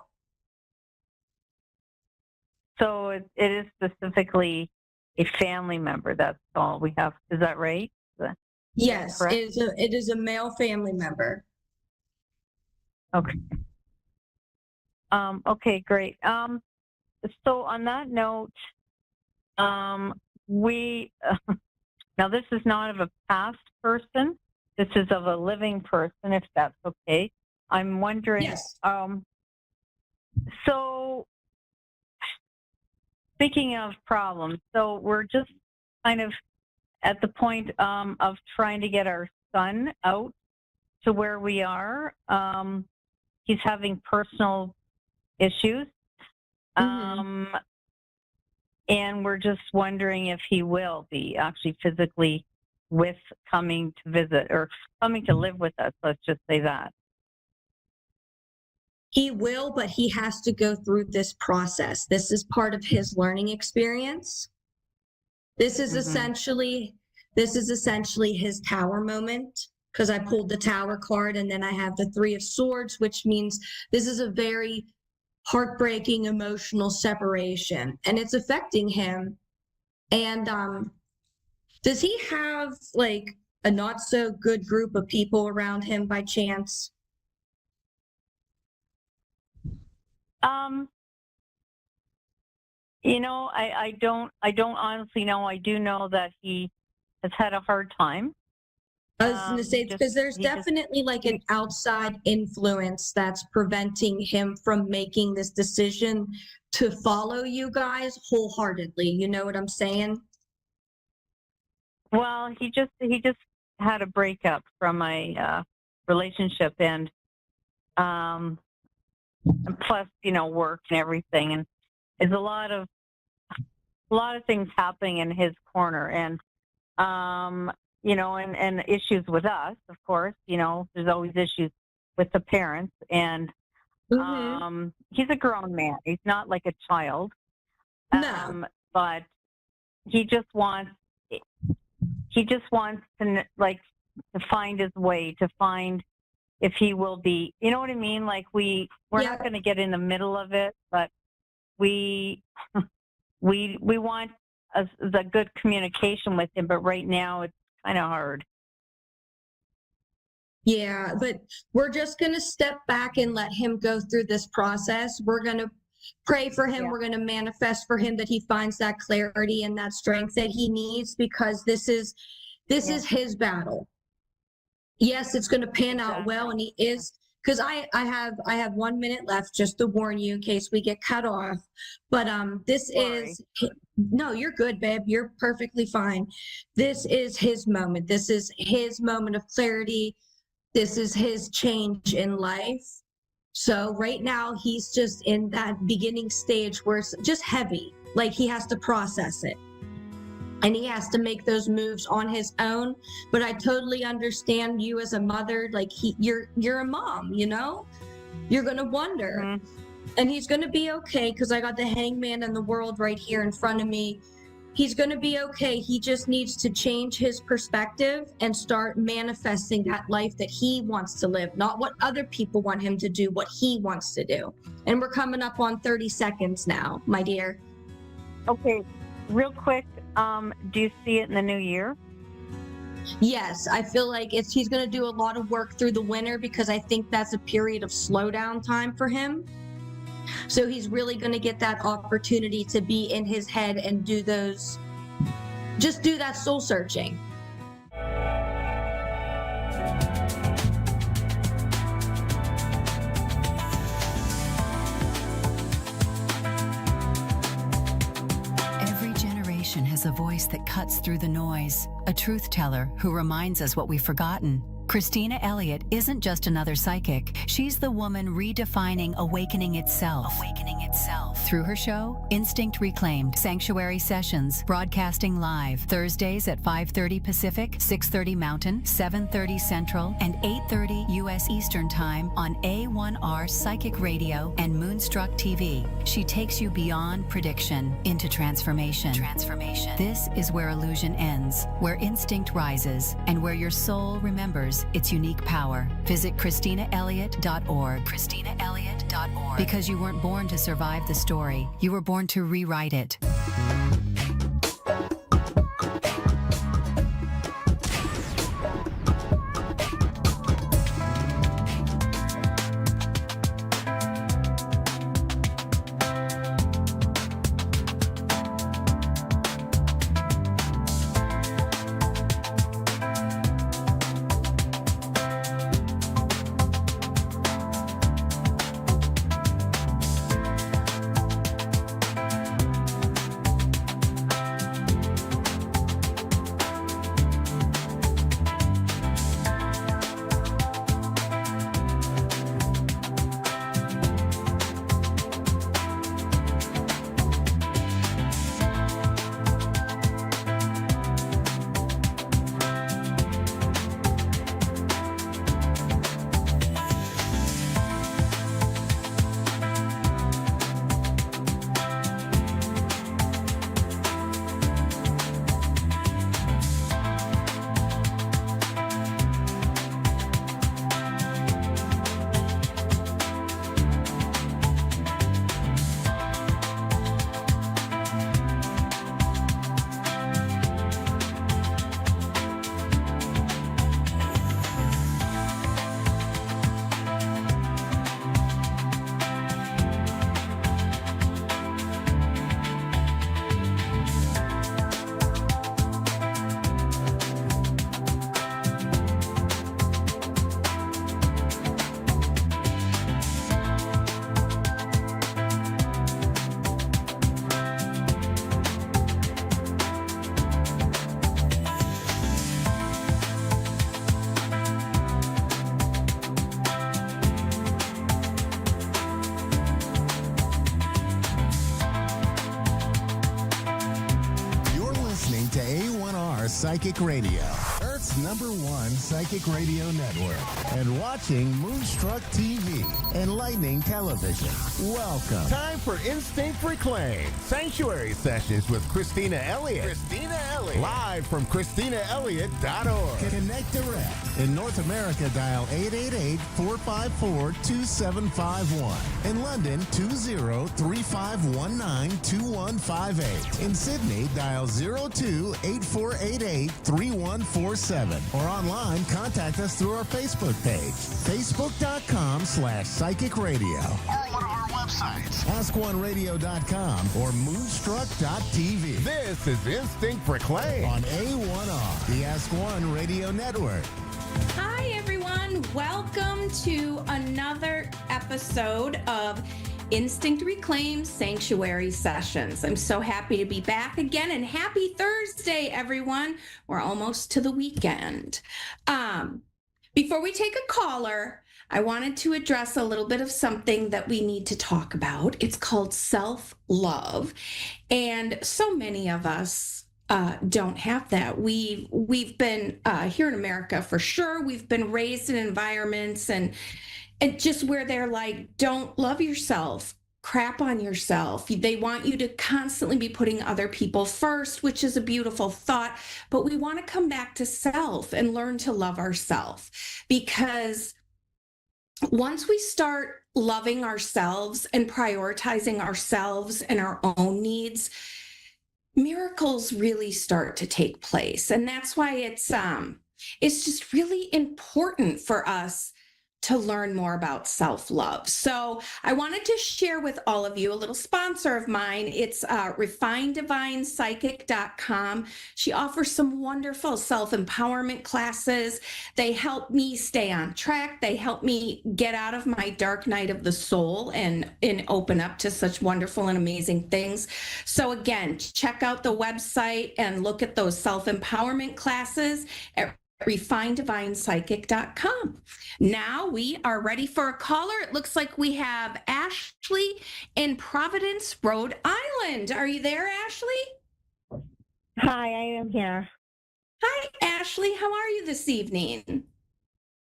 So it is specifically a family member. That's all we have. Is that right? Yes, it is a male family member. Okay. Okay, great. So on that note, we now this is not of a past person. This is of a living person, if that's okay. I'm wondering. Yes. So speaking of problems, so we're just kind of at the point of trying to get our son out to where we are. He's having personal issues. And we're just wondering if he will be actually physically coming to visit or coming to live with us. Let's just say that. He will, but he has to go through this process. This is part of his learning experience. This is essentially his tower moment, because I pulled the tower card and then I have the 3 of swords, which means this is a very heartbreaking emotional separation, and it's affecting him. And does he have like a not so good group of people around him by chance? I don't honestly know. I do know that he has had a hard time. I was going to say, because there's he just- definitely like an outside influence that's preventing him from making this decision to follow you guys wholeheartedly. You know what I'm saying? Well, he just had a breakup from a relationship, and plus, work and everything, and there's a lot of things happening in his corner, and and issues with us, of course. There's always issues with the parents, and he's a grown man. He's not like a child. No. But he just wants to to find his way, to find if he will be, you know what I mean? Like we're not going to get in the middle of it, but we want the good communication with him, but right now it's kind of hard. Yeah, but we're just going to step back and let him go through this process. We're going to pray for him. We're going to manifest for him that he finds that clarity and that strength that he needs, because this is his battle. Yes, it's going to pan out well, and he is, because I have 1 minute left, just to warn you in case we get cut off. But no, you're good, babe. You're perfectly fine. This is his moment. This is his moment of clarity. This is his change in life. So right now he's just in that beginning stage where it's just heavy. Like he has to process it. And he has to make those moves on his own. But I totally understand you as a mother. Like you're a mom, you're going to wonder. Mm-hmm. And he's going to be okay, because I got the hangman in the world right here in front of me. He's going to be okay. He just needs to change his perspective and start manifesting that life that he wants to live, not what other people want him to do, what he wants to do. And we're coming up on 30 seconds now, my dear. Okay, real quick. Do you see it in the new year? Yes, I feel like he's going to do a lot of work through the winter, because I think that's a period of slowdown time for him. So he's really going to get that opportunity to be in his head and do that soul searching. Every generation has a voice that cuts through the noise, a truth teller who reminds us what we've forgotten. Christina Elliott isn't just another psychic. She's the woman redefining awakening itself. Through her show, Instinct Reclaimed, Sanctuary Sessions, broadcasting live Thursdays at 5:30 Pacific, 6:30 Mountain, 7:30 Central, and 8:30 U.S. Eastern Time on A1R Psychic Radio and Moonstruck TV. She takes you beyond prediction into transformation. This is where illusion ends, where instinct rises, and where your soul remembers its unique power. Visit ChristinaElliott.org. Because you weren't born to survive the story, you were born to rewrite it. Psychic Radio, Earth's #1 psychic radio network, and watching Moonstruck TV, enlightening television. Welcome. Time for Instinct Reclaim Sanctuary Sessions with Christina Elliott. Live from ChristinaElliott.org. Connect direct. In North America, dial 888-454-2751. In London, 20-3519-2158. In Sydney, dial 02-8488-3147. Or online, contact us through our Facebook page, facebook.com/psychic radio. Or one of our websites, askoneradio.com or moonstruck.tv. This is Instinct Reclaim on A1R, the Ask One Radio Network. Hi, everyone. Welcome to another episode of Instinct Reclaim Sanctuary Sessions. I'm so happy to be back again, and happy Thursday, everyone. We're almost to the weekend. Before we take a caller, I wanted to address a little bit of something that we need to talk about. It's called self-love, and so many of us don't have that. We've been here in America for sure. We've been raised in environments and just where they're like, don't love yourself, crap on yourself. They want you to constantly be putting other people first, which is a beautiful thought. But we want to come back to self and learn to love ourselves, because once we start loving ourselves and prioritizing ourselves and our own needs, miracles really start to take place. And that's why it's just really important for us to learn more about self-love. So I wanted to share with all of you a little sponsor of mine. It's refinedivinepsychic.com. She offers some wonderful self-empowerment classes. They help me stay on track. They help me get out of my dark night of the soul and open up to such wonderful and amazing things. So again, check out the website and look at those self-empowerment classes at refinedivinepsychic.com. Now we are ready for a caller. It looks like we have Ashley in Providence, Rhode Island. Are you there, Ashley? Hi, I am here. Hi, Ashley. How are you this evening?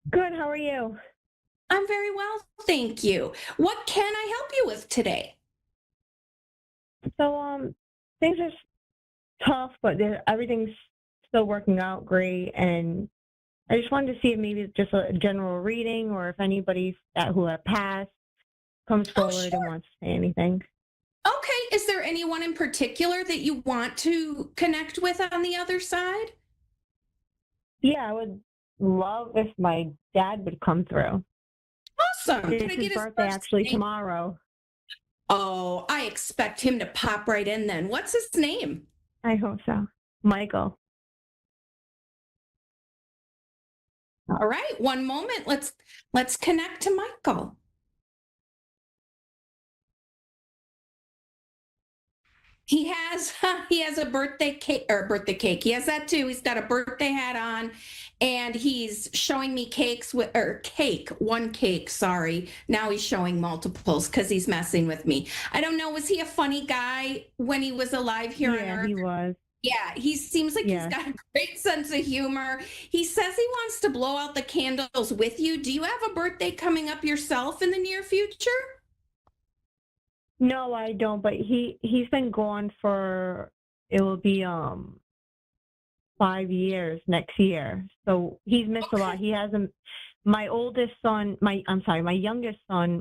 Good, how are you? I'm very well, thank you. What can I help you with today? So, things are tough, but everything's still working out great, and I just wanted to see if maybe it's just a general reading, or if anybody who had passed comes forward and wants to say anything. Okay, is there anyone in particular that you want to connect with on the other side? Yeah, I would love if my dad would come through. Awesome. It's Can I his get his birthday first actually name? tomorrow. Oh, I expect him to pop right in then. What's his name? I hope so. Michael. All right, one moment. Let's connect to Michael. He has a birthday cake. He has that too. He's got a birthday hat on, and he's showing me one cake, sorry. Now he's showing multiples because he's messing with me. I don't know, was he a funny guy when he was alive here on Earth? Yeah, he was. Yeah, he seems like he's got a great sense of humor. He says he wants to blow out the candles with you. Do you have a birthday coming up yourself in the near future? No, I don't, but he's been gone for, it will be 5 years next year. So he's missed a lot. He hasn't, my youngest son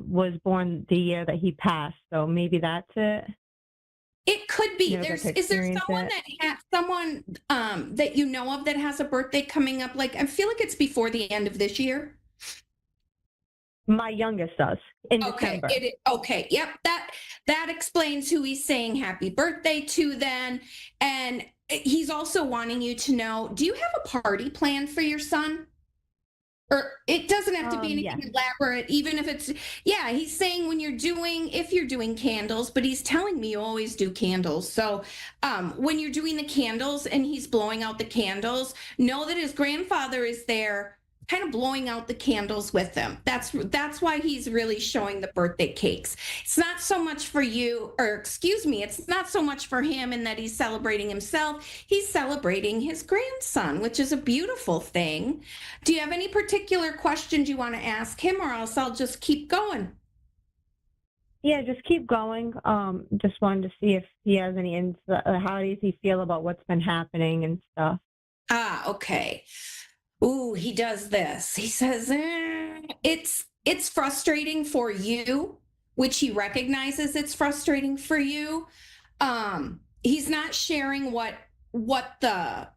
was born the year that he passed. So maybe that's it. It could be. Never Is there someone that you know of that has a birthday coming up? Like, I feel like it's before the end of this year. My youngest does in December. Okay. Yep. That explains who he's saying happy birthday to then. And he's also wanting you to know, do you have a party planned for your son? Or it doesn't have to be anything elaborate, even if it's, he's saying if you're doing candles, but he's telling me you always do candles. So when you're doing the candles and he's blowing out the candles, know that his grandfather is there kind of blowing out the candles with him. That's why he's really showing the birthday cakes. It's not so much for you, or excuse me, it's not so much for him in that he's celebrating himself. He's celebrating his grandson, which is a beautiful thing. Do you have any particular questions you want to ask him, or else I'll just keep going? Yeah, just keep going. Just wanted to see if he has any insight. How does he feel about what's been happening and stuff? Ah, okay. Ooh, he does this. He says, it's frustrating for you, which he recognizes it's frustrating for you. He's not sharing what the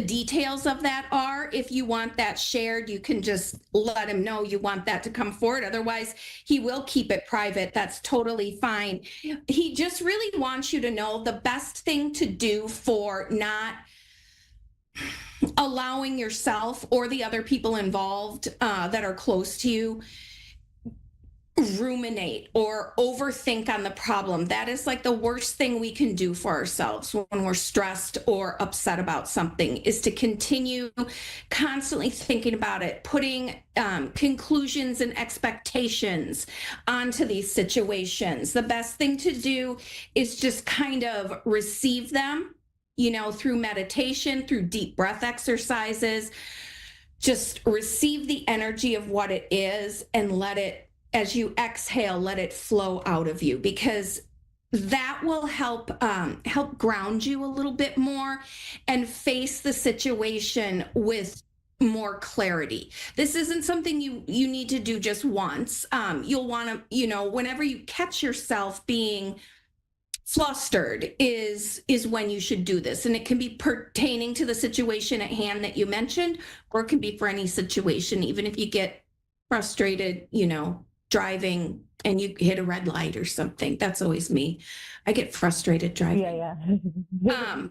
details of that are. If you want that shared, you can just let him know you want that to come forward. Otherwise, he will keep it private. That's totally fine. He just really wants you to know the best thing to do for not allowing yourself or the other people involved that are close to you ruminate or overthink on the problem. That is like the worst thing we can do for ourselves when we're stressed or upset about something, is to continue constantly thinking about it, putting conclusions and expectations onto these situations. The best thing to do is just kind of receive them, through meditation, through deep breath exercises. Just receive the energy of what it is and let it, as you exhale, let it flow out of you, because that will help ground you a little bit more and face the situation with more clarity. This isn't something you need to do just once. You'll want to, whenever you catch yourself being flustered is when you should do this. And it can be pertaining to the situation at hand that you mentioned, or it can be for any situation, even if you get frustrated, driving and you hit a red light or something. That's always me. I get frustrated driving. Yeah.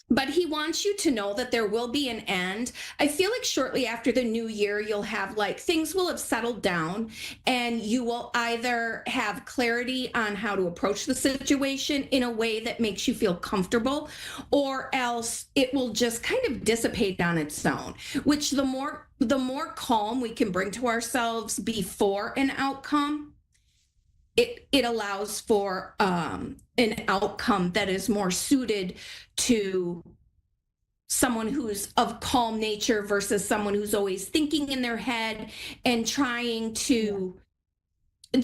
But he wants you to know that there will be an end. I feel like shortly after the new year, you'll have things will have settled down, and you will either have clarity on how to approach the situation in a way that makes you feel comfortable, or else it will just kind of dissipate on its own, which the more calm we can bring to ourselves before an outcome, it allows for an outcome that is more suited to someone who's of calm nature versus someone who's always thinking in their head and trying to, how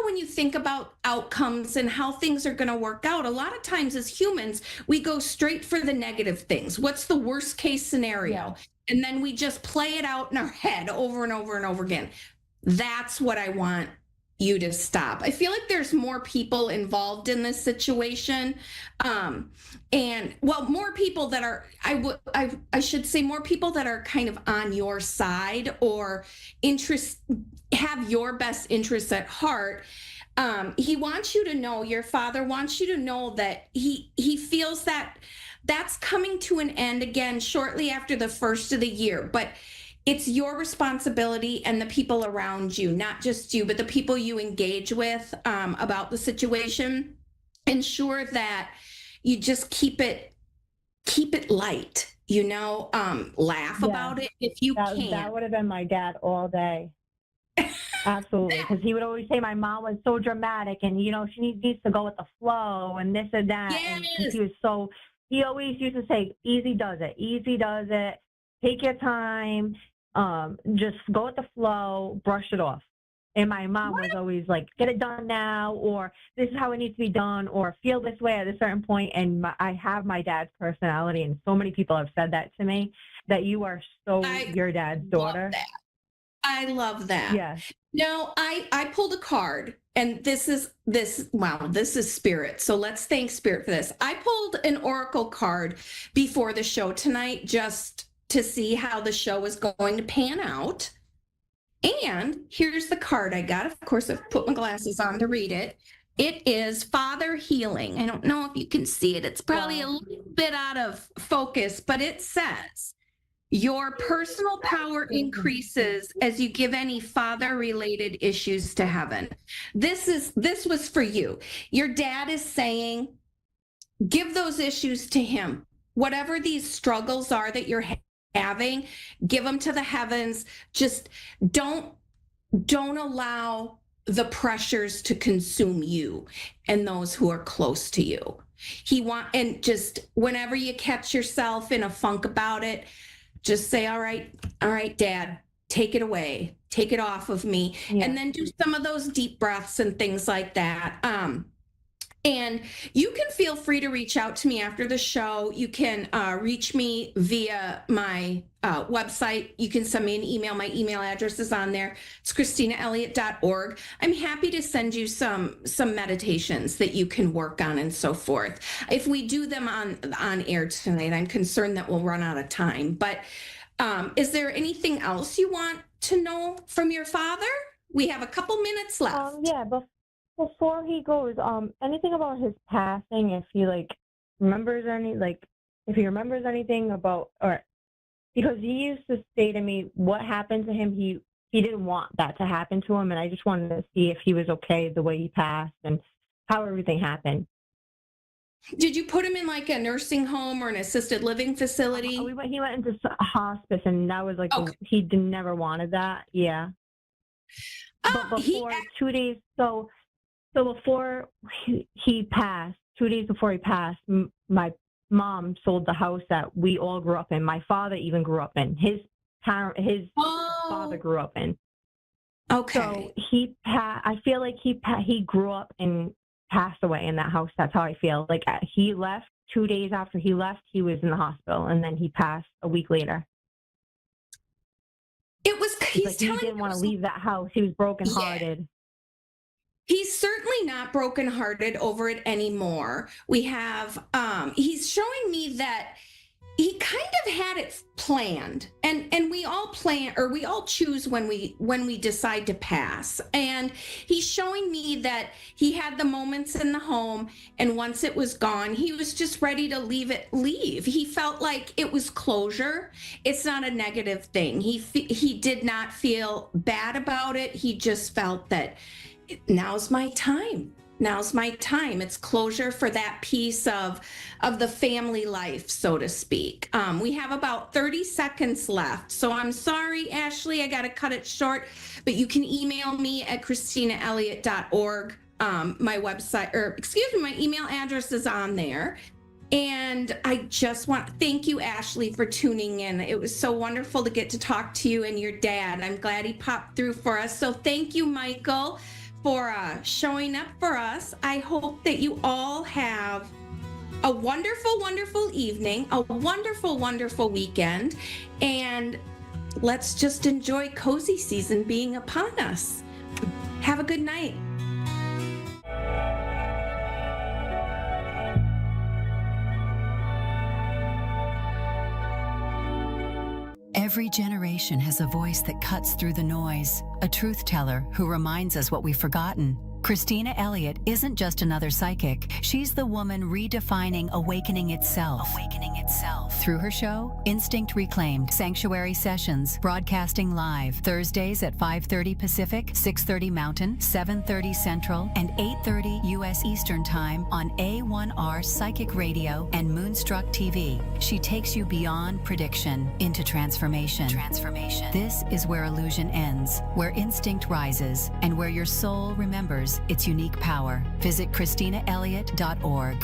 when you think about outcomes and how things are going to work out, a lot of times as humans, we go straight for the negative things. What's the worst case scenario? Yeah. And then we just play it out in our head over and over and over again. That's what I want you to stop. I feel like there's more people involved in this situation. More people that are, I should say more people that are kind of on your side or have your best interests at heart. He wants you to know, your father wants you to know that he feels that that's coming to an end again shortly after the first of the year. But it's your responsibility and the people around you, not just you, but the people you engage with about the situation. Ensure that you just keep it light, laugh about it if you can. That would have been my dad all day. Absolutely, because he would always say my mom was so dramatic, and she needs to go with the flow and this and that. Yes. And he always used to say, easy does it, take your time, just go with the flow, brush it off. And my mom was always like, get it done now, or this is how it needs to be done, or feel this way at a certain point. And I have my dad's personality, and so many people have said that to me, that you are your dad's daughter. I love that. Yes. No, I pulled a card, and this is spirit. So let's thank spirit for this. I pulled an oracle card before the show tonight just to see how the show is going to pan out. And here's the card I got. Of course, I've put my glasses on to read it. It is Father Healing. I don't know if you can see it. It's probably a little bit out of focus, but it says, your personal power increases as you give any father-related issues to heaven. This was for you. Your dad is saying, give those issues to him. Whatever these struggles are that you're having, give them to the heavens. Just don't allow the pressures to consume you and those who are close to you. And just whenever you catch yourself in a funk about it, just say, all right, Dad, take it away, take it off of me. Yeah. And then do some of those deep breaths and things like that. And you can feel free to reach out to me after the show. You can reach me via my website. You can send me an email. My email address is on there. It's ChristinaElliott.org. I'm happy to send you some meditations that you can work on and so forth. If we do them on air tonight, I'm concerned that we'll run out of time. But is there anything else you want to know from your father? We have a couple minutes left. Before he goes, anything about his passing, if he remembers if he remembers anything about, or because he used to say to me what happened to him, he didn't want that to happen to him, and I just wanted to see if he was okay the way he passed and how everything happened. Did you put him in a nursing home or an assisted living facility? He went into hospice, and that was he never wanted that. Yeah. But before 2 days, so before he passed, 2 days before he passed, my mom sold the house that we all grew up in. My father even grew up in. His father grew up in. Okay. So I feel like he grew up and passed away in that house. That's how I feel. He left 2 days after he left, he was in the hospital, and then he passed a week later. He didn't want to leave that house. He was brokenhearted. Yeah. He's certainly not brokenhearted over it anymore. We have, he's showing me that he kind of had it planned, and we all plan, or we all choose when we decide to pass. And he's showing me that he had the moments in the home, and once it was gone, he was just ready to leave. He felt like it was closure. It's not a negative thing. He did not feel bad about it. He just felt that now's my time. It's closure for that piece of the family life, so to speak. We have about 30 seconds left. So I'm sorry, Ashley, I got to cut it short, but you can email me at ChristinaElliott.org. My website, my email address is on there. And I just want to thank you, Ashley, for tuning in. It was so wonderful to get to talk to you and your dad. I'm glad he popped through for us. So thank you, Michael, for showing up for us. I hope that you all have a wonderful, wonderful evening, a wonderful, wonderful weekend, and let's just enjoy cozy season being upon us. Have a good night. Every generation has a voice that cuts through the noise, a truth teller who reminds us what we've forgotten. Christina Elliott isn't just another psychic. She's the woman redefining awakening itself. Through her show, Instinct Reclaimed, Sanctuary Sessions, broadcasting live Thursdays at 5:30 Pacific, 6:30 Mountain, 7:30 Central, and 8:30 U.S. Eastern Time on A1R Psychic Radio and Moonstruck TV. She takes you beyond prediction into transformation. This is where illusion ends, where instinct rises, and where your soul remembers its unique power. Visit ChristinaElliott.org.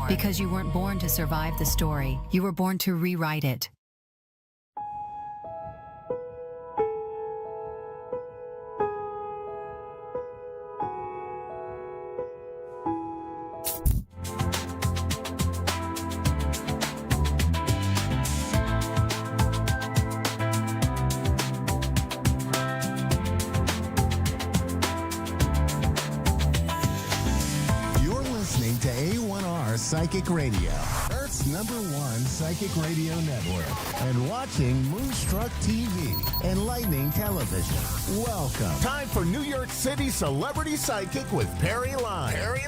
Because you weren't born to survive the story, you were born to rewrite it. Psychic Radio, Earth's #1 psychic radio network, and watching Moonstruck TV, Enlightening Television. Welcome. Time for New York City Celebrity Psychic with Perry Lyons.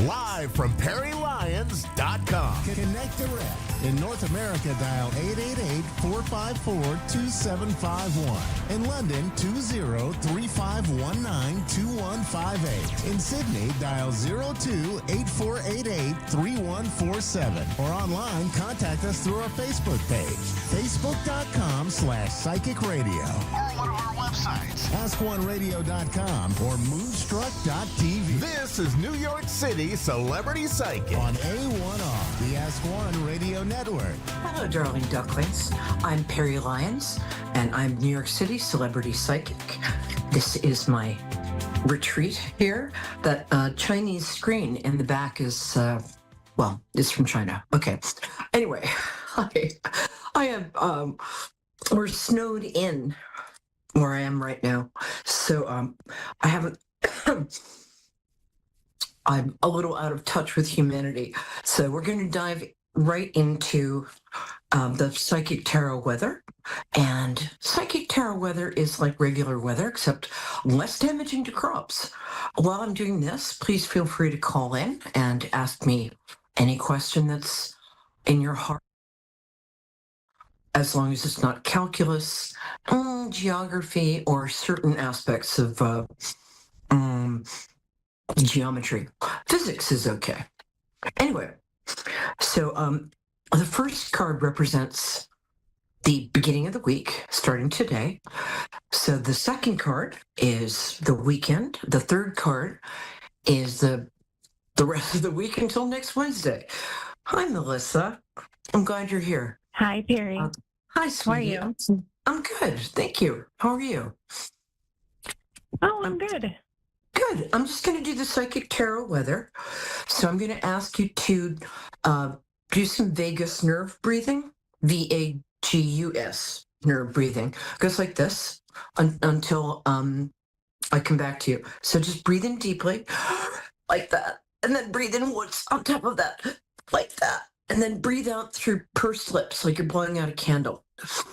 Live from PerryLyons.com. Connect direct. In North America, dial 888-454-2751. In London, 2034. 0519-2158. In Sydney, dial 02-8488-3147. Or online, contact us through our Facebook page, facebook.com/Psychic Radio. Or one of our websites, askoneradio.com or moonstruck.tv. This is New York City Celebrity Psychic on A1R, the Ask One Radio Network. Hello, darling ducklings. I'm Perry Lyons, and I'm New York City Celebrity Psychic. This is my retreat here. That Chinese screen in the back is, it's from China. Okay. Anyway, I am, we're snowed in where I am right now. So I haven't, I'm a little out of touch with humanity. So we're going to dive right into the psychic tarot weather. And psychic tarot weather is like regular weather, except less damaging to crops. While I'm doing this, please feel free to call in and ask me any question that's in your heart, as long as it's not calculus, geography, or certain aspects of geometry. Physics is okay. Anyway, so the first card represents the beginning of the week, starting today. So the second card is the weekend. The third card is the rest of the week until next Wednesday. Hi, Melissa. I'm glad you're here. Hi, Perry. Hi, sweetie. How are you? I'm good. Thank you. How are you? Oh, I'm good. Good. I'm just going to do the psychic tarot weather. So I'm going to ask you to do some vagus nerve breathing, VAGUS nerve breathing. Goes like this until I come back to you. So just breathe in deeply, like that, and then breathe in once on top of that, like that, and then breathe out through pursed lips, like you're blowing out a candle. It's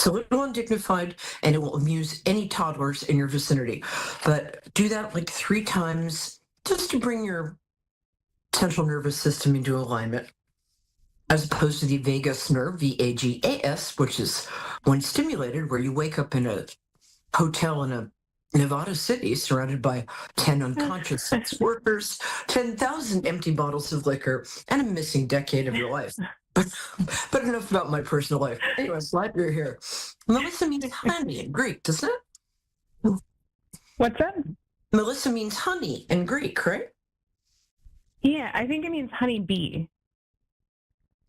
a little undignified, and it will amuse any toddlers in your vicinity. But do that like 3 times just to bring your central nervous system into alignment, as opposed to the vagus nerve, VAGAS, which is when stimulated, where you wake up in a hotel in a Nevada city surrounded by 10 unconscious sex workers, 10,000 empty bottles of liquor, and a missing decade of your life. But enough about my personal life. Anyway, I'm glad you're here. Melissa means honey in Greek, doesn't it? What's that? Melissa means honey in Greek, right? Yeah, I think it means honeybee.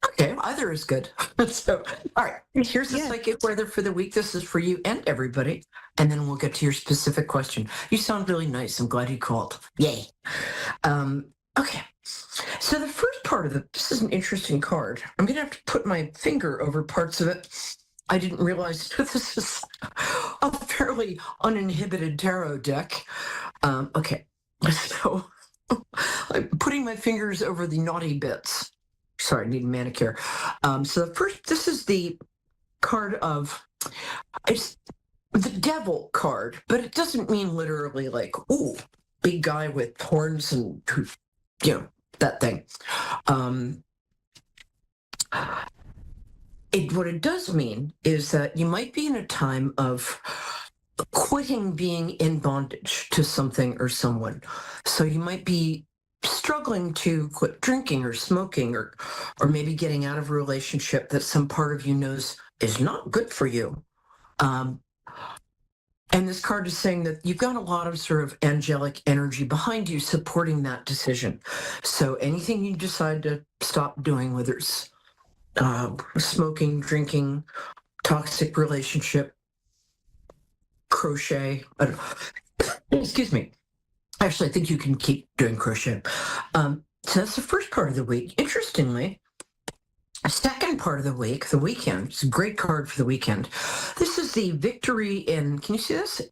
Okay, either is good. So, all right, here's the psychic weather for the week. This is for you and everybody. And then we'll get to your specific question. You sound really nice. I'm glad you called. Yay. Okay. So the first part of this is an interesting card. I'm going to have to put my finger over parts of it. I didn't realize this is a fairly uninhibited tarot deck. Okay. So I'm putting my fingers over the naughty bits. Sorry, I need a manicure. So the first, this is the card of, it's the devil card, but it doesn't mean literally like, ooh, big guy with horns and, you know, that thing. What it does mean is that you might be in a time of quitting being in bondage to something or someone. So you might be struggling to quit drinking or smoking, or maybe getting out of a relationship that some part of you knows is not good for you. And this card is saying that you've got a lot of sort of angelic energy behind you supporting that decision. So anything you decide to stop doing, whether it's smoking, drinking, toxic relationship, crochet, excuse me. Actually, I think you can keep doing crochet. So that's the first part of the week. Interestingly, the second part of the week, the weekend, it's a great card for the weekend. This is the victory in, can you see this?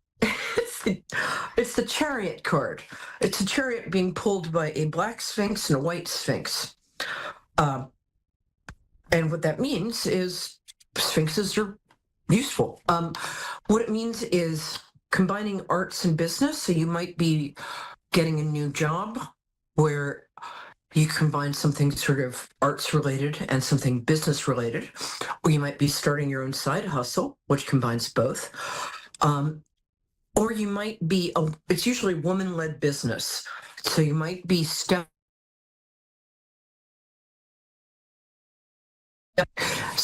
It's the chariot card. It's a chariot being pulled by a black sphinx and a white sphinx. And what that means is sphinxes are useful. What it means is combining arts and business. So you might be getting a new job where you combine something sort of arts related and something business related, or you might be starting your own side hustle, which combines both. or you might be, it's usually woman-led business. So you might be sorry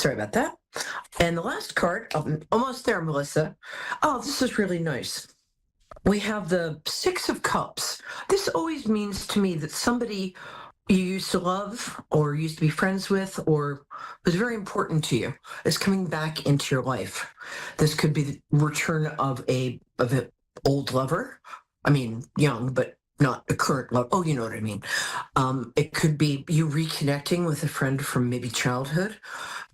about that. And the last card, almost there, Melissa. Oh, this is really nice. We have the Six of Cups. This always means to me that somebody you used to love or used to be friends with or was very important to you is coming back into your life. This could be the return of an old lover. I mean, young, but not a current love. Oh, you know what I mean. It could be you reconnecting with a friend from maybe childhood.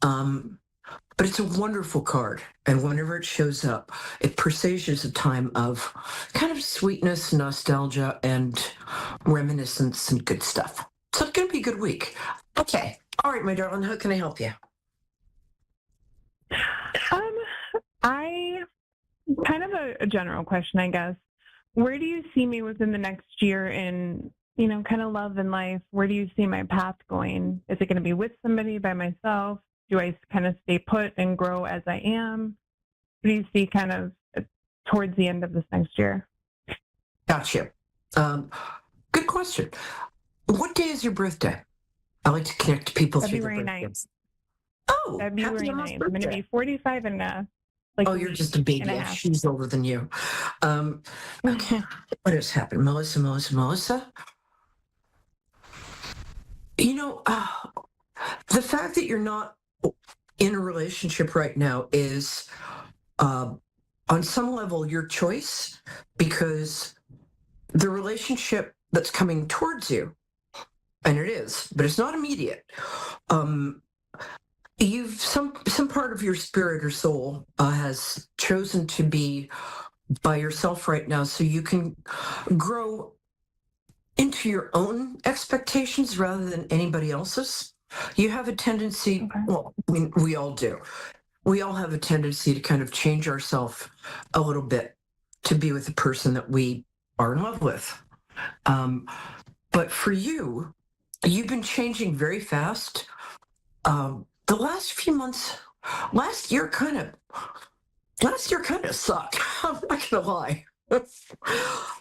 But it's a wonderful card. And whenever it shows up, it presages a time of kind of sweetness, nostalgia, and reminiscence and good stuff. So it's going to be a good week. Okay. All right, my darling, how can I help you? I kind of a general question, I guess. Where do you see me within the next year in, kind of love and life? Where do you see my path going? Is it going to be with somebody, by myself? Do I kind of stay put and grow as I am? What do you see kind of towards the end of this next year? Gotcha. Good question. What day is your birthday? I like to connect people February through their 9th. Oh, February 9th. I'm going to be 45 and oh, you're just a baby. Yeah, she's older than you. Okay. What has happened? Melissa? The fact that you're not in a relationship right now is, on some level, your choice, because the relationship that's coming towards you, and it is, but it's not immediate. You've some part of your spirit or soul has chosen to be by yourself right now, so you can grow into your own expectations rather than anybody else's. You have a tendency, well, I mean, we all do. We all have a tendency to kind of change ourselves a little bit to be with the person that we are in love with. But for you, you've been changing very fast. The last few months, last year kind of sucked. I'm not gonna lie.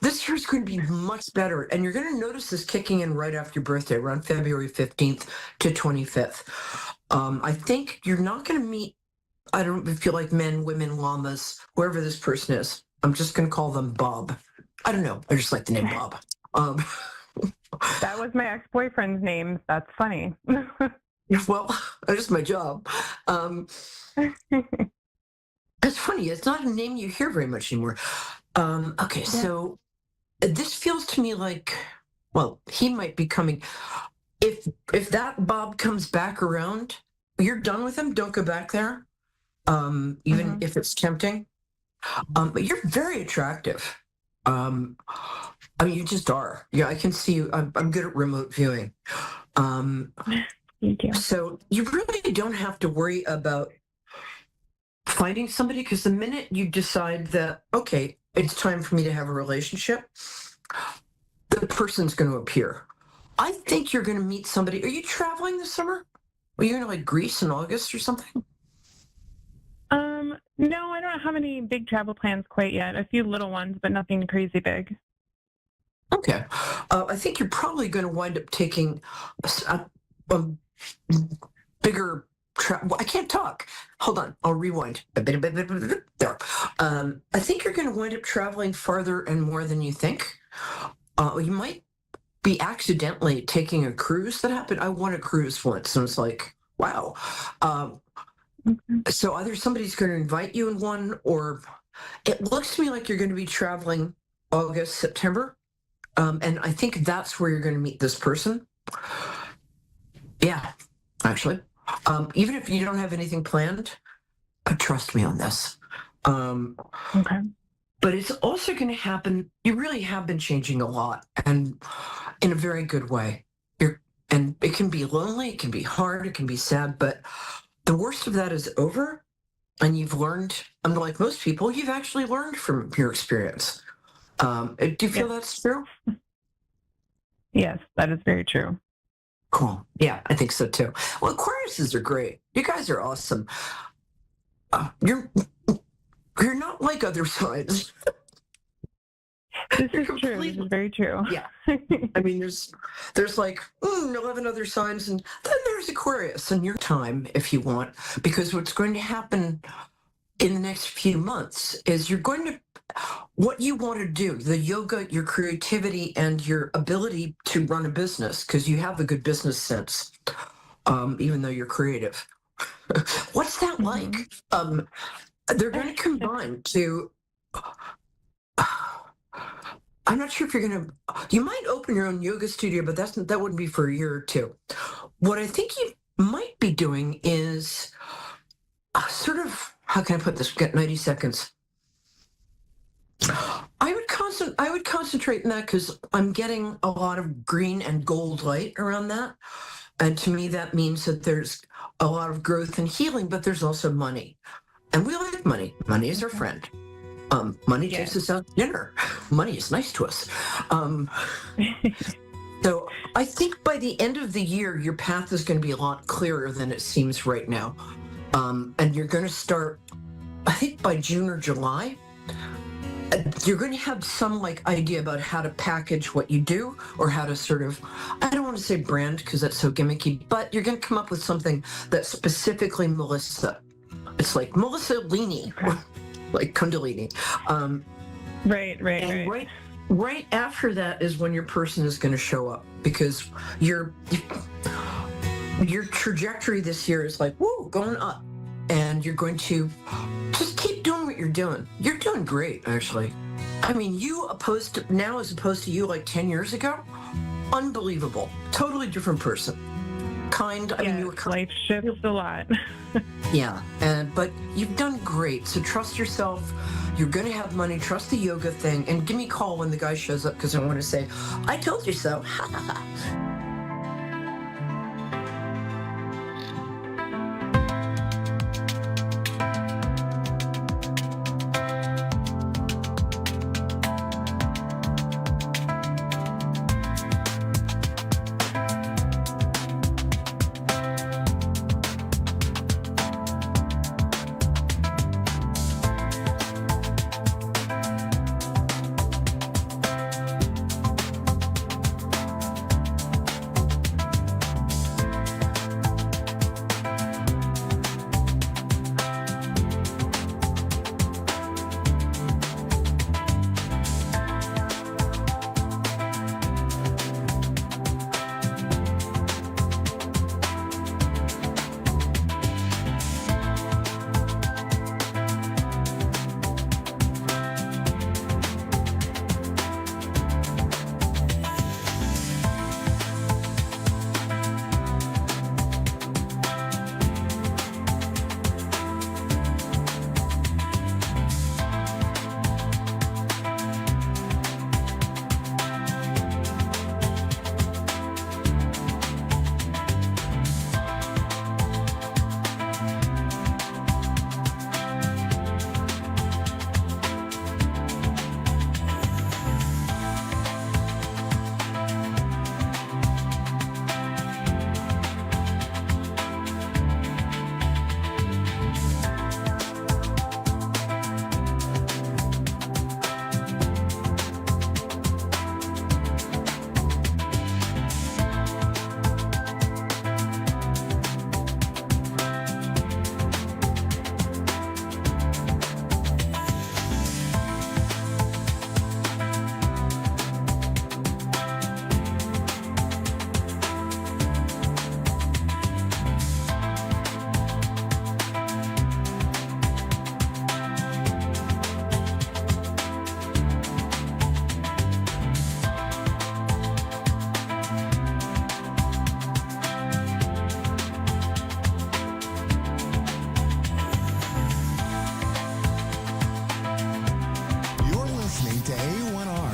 This year's going to be much better, and you're going to notice this kicking in right after your birthday, around February 15th to 25th. I think you're not going to meet, I don't feel like men, women, llamas, whoever this person is. I'm just going to call them Bob. I don't know. I just like the name Bob. That was my ex-boyfriend's name. That's funny. Well, that's just my job. It's funny. It's not a name you hear very much anymore. Okay, so this feels to me like, well, he might be coming. If that Bob comes back around, you're done with him. Don't go back there, even if it's tempting. But you're very attractive. I mean, you just are. Yeah, I can see you. I'm good at remote viewing. Thank you. So you really don't have to worry about finding somebody, because the minute you decide that, okay, it's time for me to have a relationship, the person's going to appear. I think you're going to meet somebody. Are you traveling this summer? Are you going to like Greece in August or something? No, I don't have any big travel plans quite yet. A few little ones, but nothing crazy big. Okay. I think you're probably going to wind up taking a bigger I can't talk. Hold on. I'll rewind. There. I think you're going to wind up traveling farther and more than you think. You might be accidentally taking a cruise. That happened. I won a cruise once, and it's like, wow. So either somebody's going to invite you in one, or it looks to me like you're going to be traveling August, September. And I think that's where you're going to meet this person. Yeah, actually. Even if you don't have anything planned, trust me on this. Okay. But it's also going to happen. You really have been changing a lot, and in a very good way. And it can be lonely, it can be hard, it can be sad, but the worst of that is over, and you've learned, unlike most people, you've actually learned from your experience. Do you feel that's true? Yes, that is very true. Cool. Yeah, I think so too. Well, Aquariuses are great. You guys are awesome. You're not like other signs. This is true. This is very true. Yeah. I mean, there's like 11 other signs, and then there's Aquarius in your time if you want, because what's going to happen in the next few months is what you want to do, the yoga, your creativity, and your ability to run a business, because you have a good business sense, even though you're creative. What's that like? They're going to combine to... I'm not sure if you might open your own yoga studio, but that wouldn't be for a year or two. What I think you might be doing is sort of, how can I put this? Get 90 seconds. I would concentrate in that because I'm getting a lot of green and gold light around that. And to me, that means that there's a lot of growth and healing, but there's also money. And we like money. Money is our friend. Money takes us out to dinner. Money is nice to us. So I think by the end of the year, your path is going to be a lot clearer than it seems right now. And you're going to start, I think by June or July, you're going to have some idea about how to package what you do, or how to sort of, I don't want to say brand because that's so gimmicky, but you're going to come up with something that's specifically Melissa. It's like Melissa Lini. Like Kundalini. Right after that is when your person is going to show up, because your trajectory this year is going up, and you're going to just keep doing what you're doing. You're doing great, actually. I mean, now as opposed to you 10 years ago, unbelievable. Totally different person. Kind. I mean, you were kind. Life shifts a lot. Yeah, but you've done great. So trust yourself. You're going to have money. Trust the yoga thing. And give me a call when the guy shows up, because I want to say, I told you so.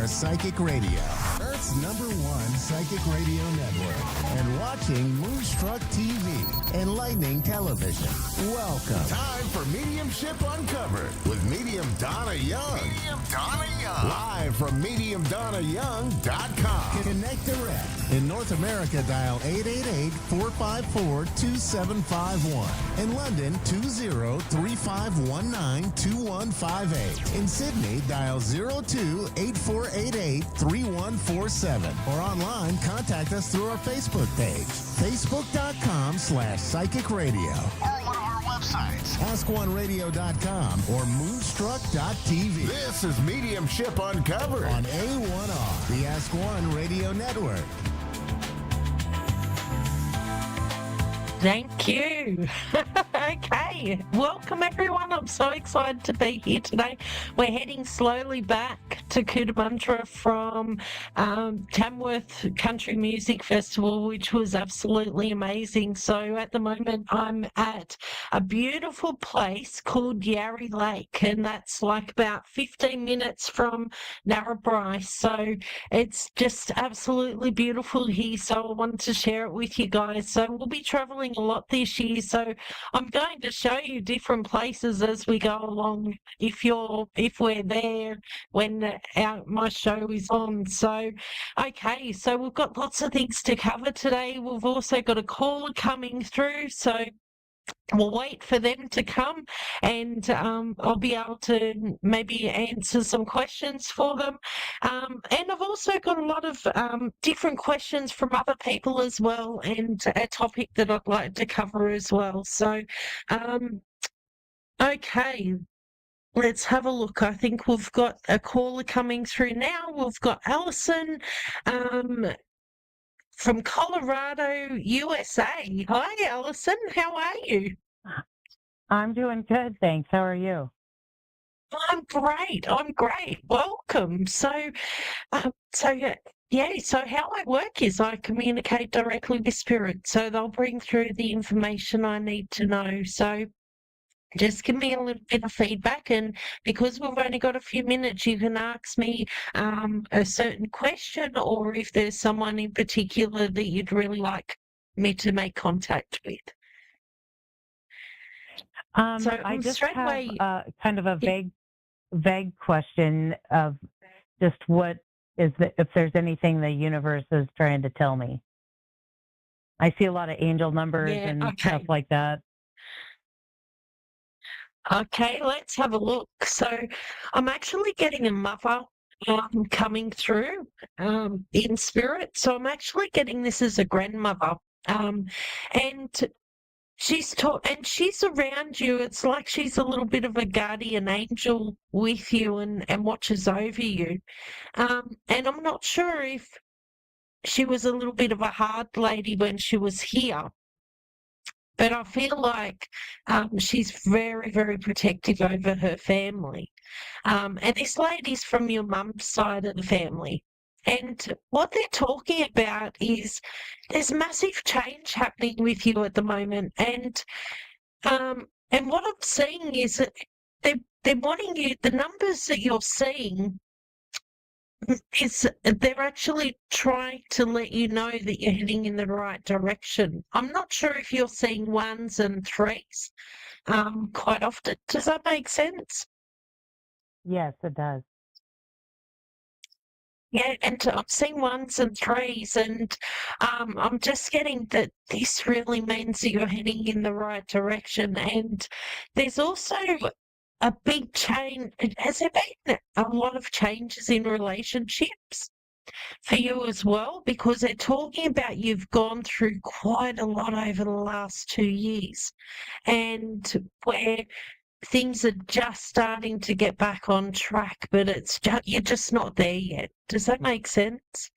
Psychic Radio, Earth's #1 psychic radio network, and watching Moonstruck TV, enlightening television. Welcome. Time for Mediumship Uncovered with Medium Donna Young. Live from MediumDonnaYoung.com. Connect direct In North America, dial 888-454-2751. In London, 20-3519-2158. In Sydney, dial 02-8488-3147. Or online, contact us through our Facebook page, facebook.com/psychic radio. Or one of our websites, askoneradio.com or moonstruck.tv. This is Mediumship Uncovered on A1R, the Ask One Radio Network. Thank you. Okay, welcome everyone. I'm so excited to be here today. We're heading slowly back to Cootamundra from Tamworth Country Music Festival, which was absolutely amazing. So at the moment I'm at a beautiful place called Yarry Lake, and that's like about 15 minutes from Narrabri. So it's just absolutely beautiful here. So I wanted to share it with you guys. So we'll be traveling a lot this year, so I'm going to show you different places as we go along if we're there when my show is on. So okay, so we've got lots of things to cover today. We've also got a caller coming through, so we'll wait for them to come, and I'll be able to maybe answer some questions for them. And I've also got a lot of different questions from other people as well, and a topic that I'd like to cover as well. So, okay. Let's have a look. I think we've got a caller coming through now. We've got Alison from Colorado, USA. Hi, Alison. How are you? I'm doing good, thanks. How are you? I'm great. I'm great. Welcome. So how I work is I communicate directly with spirit. So they'll bring through the information I need to know. So just give me a little bit of feedback, and because we've only got a few minutes, you can ask me a certain question, or if there's someone in particular that you'd really like me to make contact with. I just have kind of a vague question of just what is if there's anything the universe is trying to tell me. I see a lot of angel numbers and stuff like that. Okay, let's have a look. So I'm actually getting a mother coming through in spirit. So I'm actually getting this as a grandmother. And she's around you. It's like she's a little bit of a guardian angel with you and watches over you. And I'm not sure if she was a little bit of a hard lady when she was here. But I feel like she's very, very protective over her family. And this lady's from your mum's side of the family. And what they're talking about is there's massive change happening with you at the moment. And what I'm seeing is that they're wanting you, the numbers that you're seeing, they're actually trying to let you know that you're heading in the right direction. I'm not sure if you're seeing 1s and 3s quite often. Does that make sense? Yes, it does. Yeah, and I'm seeing 1s and 3s, and I'm just getting that this really means that you're heading in the right direction. And there's also a big change. Has there been a lot of changes in relationships for you as well? Because they're talking about you've gone through quite a lot over the last 2 years, and where things are just starting to get back on track, but you're just not there yet. Does that make sense?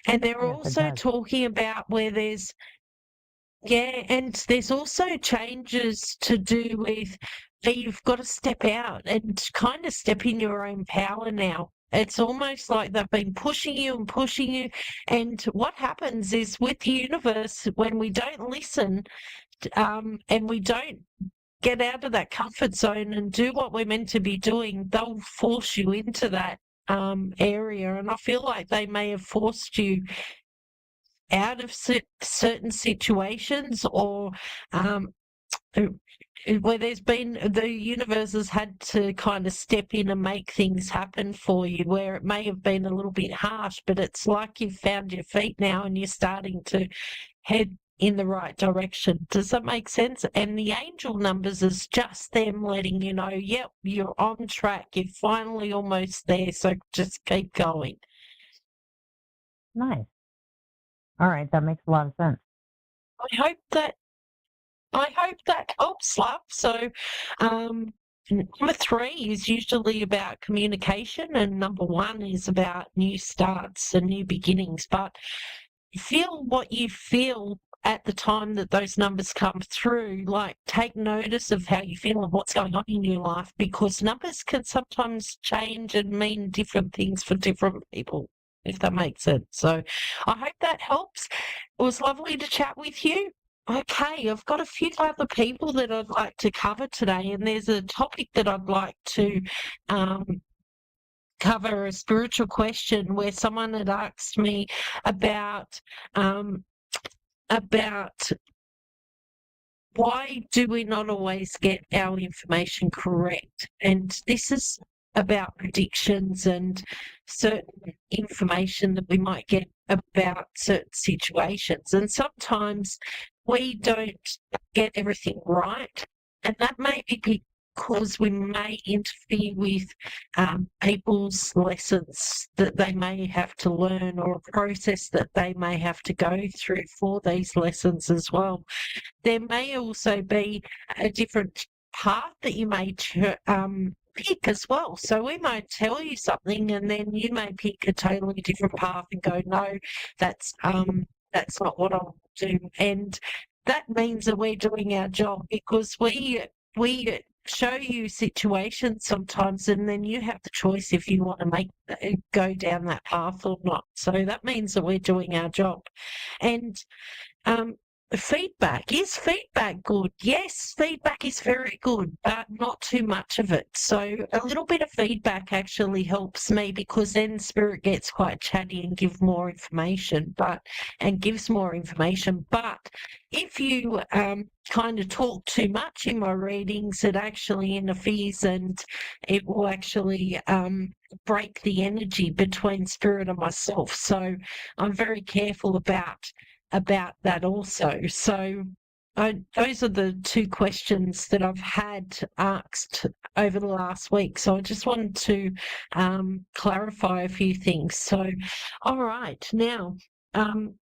And they're also talking about where there's also changes to do with you've got to step out and kind of step in your own power now. It's almost like they've been pushing you. And what happens is with the universe, when we don't listen and we don't get out of that comfort zone and do what we're meant to be doing, they'll force you into that area. And I feel like they may have forced you out of certain situations, or where there's been the universe has had to kind of step in and make things happen for you, where it may have been a little bit harsh, but it's like you've found your feet now and you're starting to head in the right direction. Does that make sense? And the angel numbers is just them letting you know, yep, you're on track. You're finally almost there. So just keep going. Nice. All right, that makes a lot of sense. I hope that helps, love. So, number 3 is usually about communication, and number 1 is about new starts and new beginnings. But feel what you feel at the time that those numbers come through. Like, take notice of how you feel and what's going on in your life, because numbers can sometimes change and mean different things for different people, if that makes sense. So I hope that helps. It was lovely to chat with you. Okay, I've got a few other people that I'd like to cover today, and there's a topic that I'd like to cover, a spiritual question where someone had asked me about why do we not always get our information correct? And this is about predictions and certain information that we might get about certain situations. And sometimes we don't get everything right. And that may be because we may interfere with people's lessons that they may have to learn, or a process that they may have to go through for these lessons as well. There may also be a different path that you may pick as well. So we might tell you something and then you may pick a totally different path and go, no, that's not what I'll do. And that means that we're doing our job, because we show you situations sometimes, and then you have the choice if you want to go down that path or not. So that means that we're doing our job. And feedback. Is feedback good? Yes, feedback is very good, but not too much of it. So a little bit of feedback actually helps me, because then spirit gets quite chatty and gives more information. But if you kind of talk too much in my readings, it actually interferes, and it will actually break the energy between spirit and myself. So I'm very careful about that also. So those are the 2 questions that I've had asked over the last week. So I just wanted to clarify a few things. So, all right, now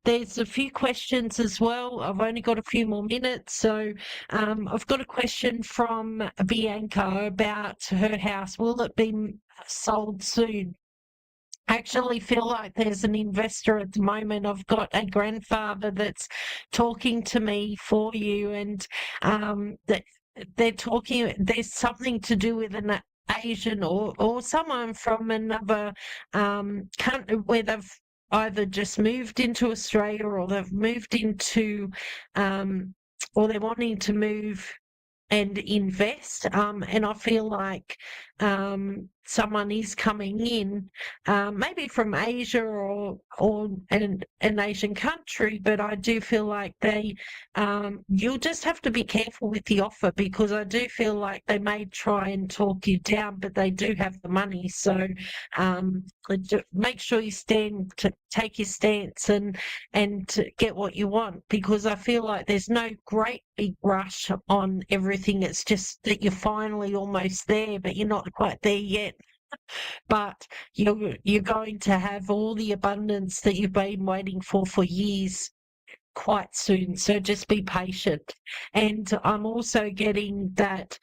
there's a few questions as well. I've only got a few more minutes. So I've got a question from Bianca about her house. Will it be sold soon? I actually feel like there's an investor at the moment. I've got a grandfather that's talking to me for you, and that they're talking, there's something to do with an Asian or someone from another country where they've either just moved into Australia, or they've moved into or they're wanting to move and invest. And I feel like someone is coming in, maybe from Asia or an Asian country, but I do feel like you'll just have to be careful with the offer, because I do feel like they may try and talk you down, but they do have the money. So make sure you take your stance and to get what you want, because I feel like there's no great big rush on everything. It's just that you're finally almost there, but you're not quite there yet. But you're going to have all the abundance that you've been waiting for years quite soon. So just be patient. And I'm also getting that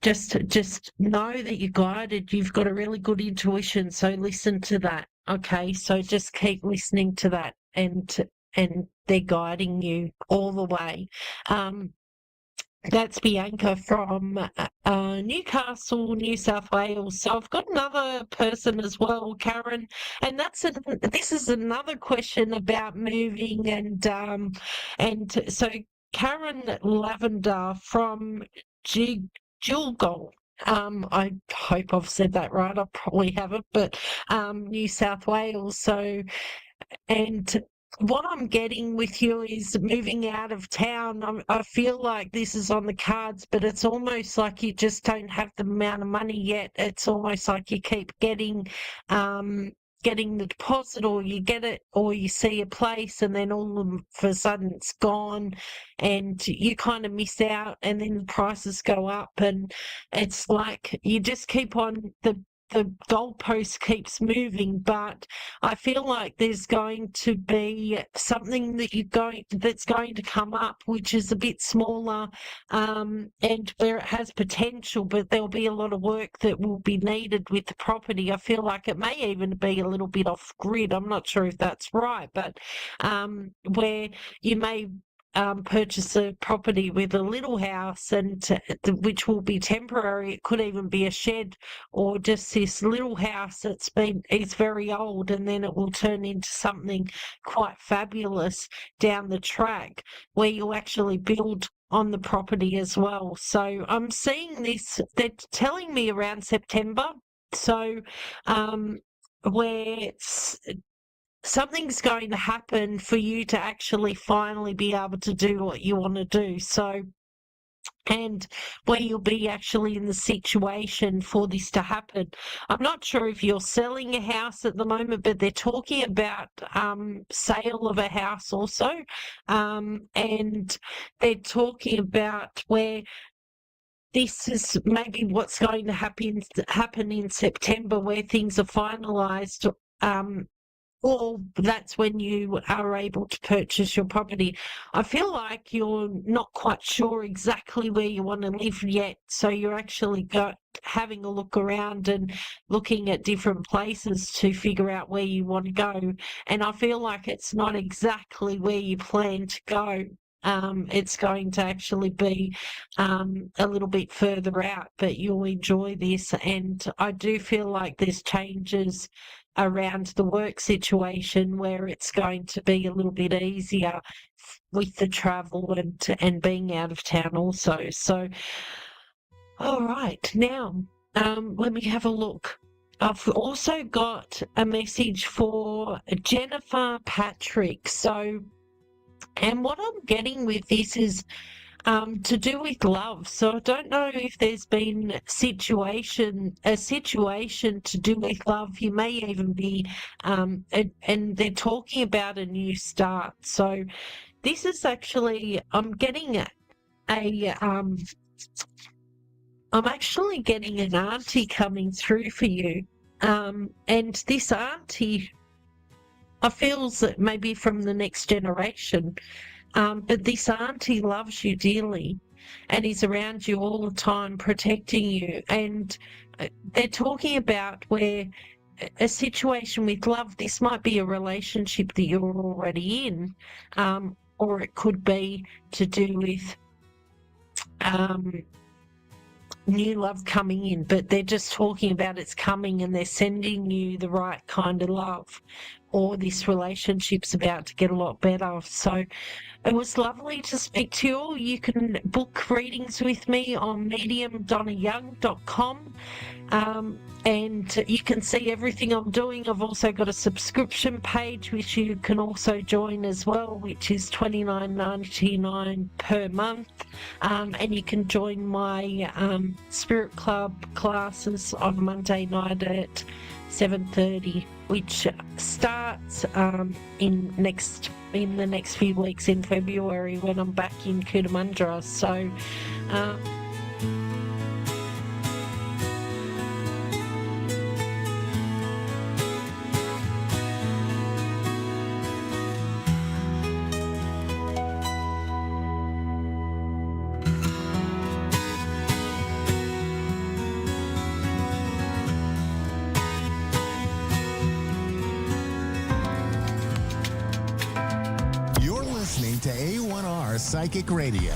just know that you're guided. You've got a really good intuition, so listen to that. Okay, so just keep listening to that, and they're guiding you all the way. That's Bianca from Newcastle, New South Wales. So I've got another person as well, Karen, and this is another question about moving, and so Karen Lavender from Julgong. I hope I've said that right. I probably haven't, but New South Wales. So, and what I'm getting with you is moving out of town. I feel like this is on the cards, but it's almost like you just don't have the amount of money yet. It's almost like you keep getting the deposit, or you get it, or you see a place and then all of a sudden it's gone and you kind of miss out, and then the prices go up, and it's like you just keep on, the goalpost keeps moving. But I feel like there's going to be something that's going to come up, which is a bit smaller, and where it has potential, but there'll be a lot of work that will be needed with the property. I feel like it may even be a little bit off grid. I'm not sure if that's right, but where you may purchase a property with a little house, and which will be temporary. It could even be a shed, or just this little house it's very old, and then it will turn into something quite fabulous down the track, where you actually build on the property as well. So I'm seeing this, they're telling me around September. So where something's going to happen for you to actually finally be able to do what you want to do. So, and where you'll be actually in the situation for this to happen. I'm not sure if you're selling a house at the moment, but they're talking about sale of a house also. And they're talking about where this is maybe what's going to happen in September, where things are finalised. Or that's when you are able to purchase your property. I feel like you're not quite sure exactly where you want to live yet, so you're actually having a look around and looking at different places to figure out where you want to go. And I feel like it's not exactly where you plan to go. It's going to actually be a little bit further out, but you'll enjoy this. And I do feel like there's changes around the work situation where it's going to be a little bit easier with the travel and being out of town also. So, all right, now let me have a look. I've also got a message for Jennifer Patrick. So, and what I'm getting with this is to do with love. So I don't know if there's been a situation to do with love. You may even be, and they're talking about a new start. So this is actually, I'm actually getting an auntie coming through for you. And this auntie, I feel that maybe from the next generation. But this auntie loves you dearly and is around you all the time, protecting you. And they're talking about where a situation with love, this might be a relationship that you're already in, or it could be to do with new love coming in, but they're just talking about it's coming and they're sending you the right kind of love, or this relationship's about to get a lot better. So it was lovely to speak to you all. You can book readings with me on mediumdonnayoung.com, and you can see everything I'm doing. I've also got a subscription page which you can also join as well, which is $29.99 per month, and you can join my Spirit Club classes on Monday night at 7:30, which starts in the next few weeks in February when I'm back in Cootamundra. So to A1R Psychic Radio.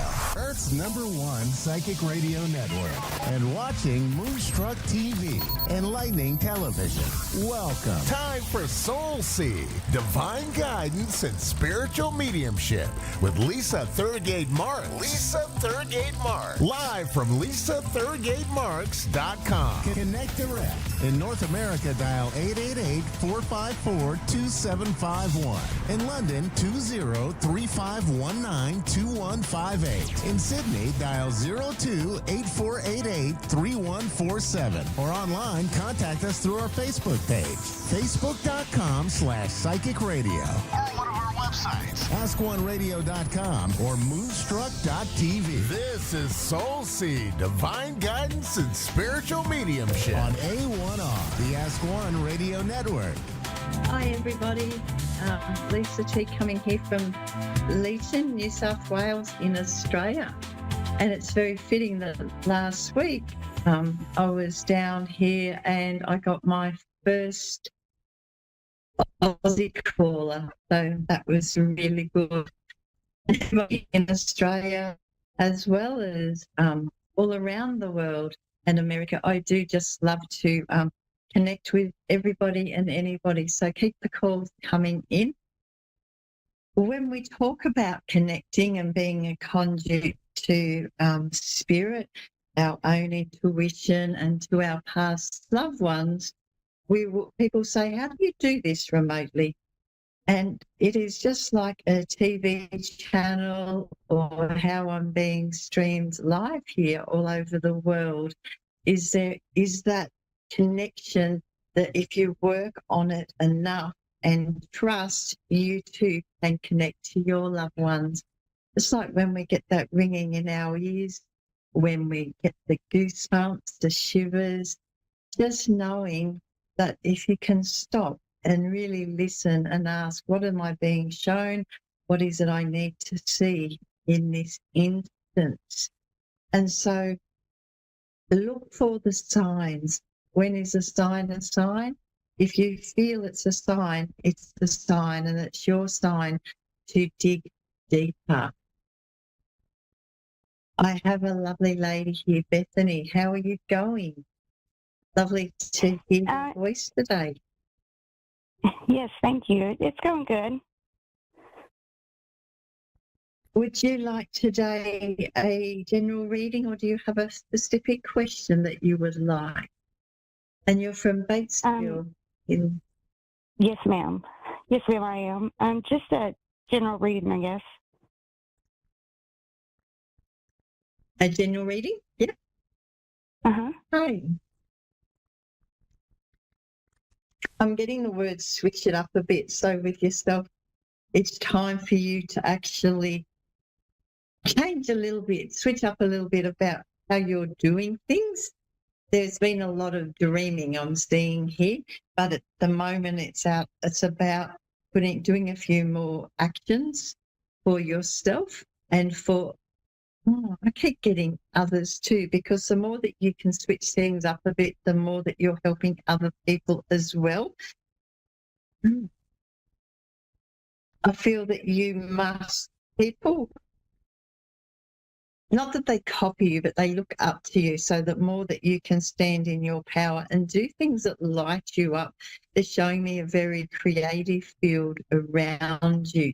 Earth's #1 psychic radio network, and watching Moonstruck TV, Enlightening Television. Welcome. Time for Soul Seed, Divine Guidance and Spiritual Mediumship with Lisa Thurgate Marks. Lisa Thurgate Marks. Live from LisaThurgateMarks.com. Connect direct. In North America, dial 888-454-2751. In London, 20-3519-2158. In Sydney, dial 02-8488-3147. Or online, contact us through our Facebook page, facebook.com/psychic radio. Or one of our websites, askoneradio.com or moonstruck.tv. This is Soul Seed, Divine Guidance and Spiritual Mediumship on A1R, the Ask One Radio Network. Hi everybody, Lisa T coming here from Leeton, New South Wales in Australia. And it's very fitting that last week I was down here and I got my first Aussie caller. So that was really good. In Australia as well as all around the world and America, I do just love to connect with everybody and anybody. So keep the calls coming in. When we talk about connecting and being a conduit to spirit, our own intuition, and to our past loved ones, people say, how do you do this remotely? And it is just like a TV channel or how I'm being streamed live here all over the world. Is that connection that if you work on it enough and trust, you too can connect to your loved ones. It's like when we get that ringing in our ears, when we get the goosebumps, the shivers, just knowing that if you can stop and really listen and ask, what am I being shown? What is it I need to see in this instance? And so look for the signs. When is a sign a sign? If you feel it's a sign, it's the sign, and it's your sign to dig deeper. I have a lovely lady here, Bethany. How are you going? Lovely to hear your voice today. Yes, thank you. It's going good. Would you like today a general reading, or do you have a specific question that you would like? And you're from Batesville. Yes, ma'am. Yes, ma'am, I am. Just a general reading, I guess. A general reading? Yeah. Uh-huh. Hi. I'm getting the word switch it up a bit. So with yourself, it's time for you to actually change a little bit, switch up a little bit about how you're doing things. There's been a lot of dreaming I'm seeing here, but at the moment it's about doing a few more actions for yourself and for, I keep getting others too, because the more that you can switch things up a bit, the more that you're helping other people as well. I feel that people, not that they copy you, but they look up to you, so that more that you can stand in your power and do things that light you up. They're showing me a very creative field around you.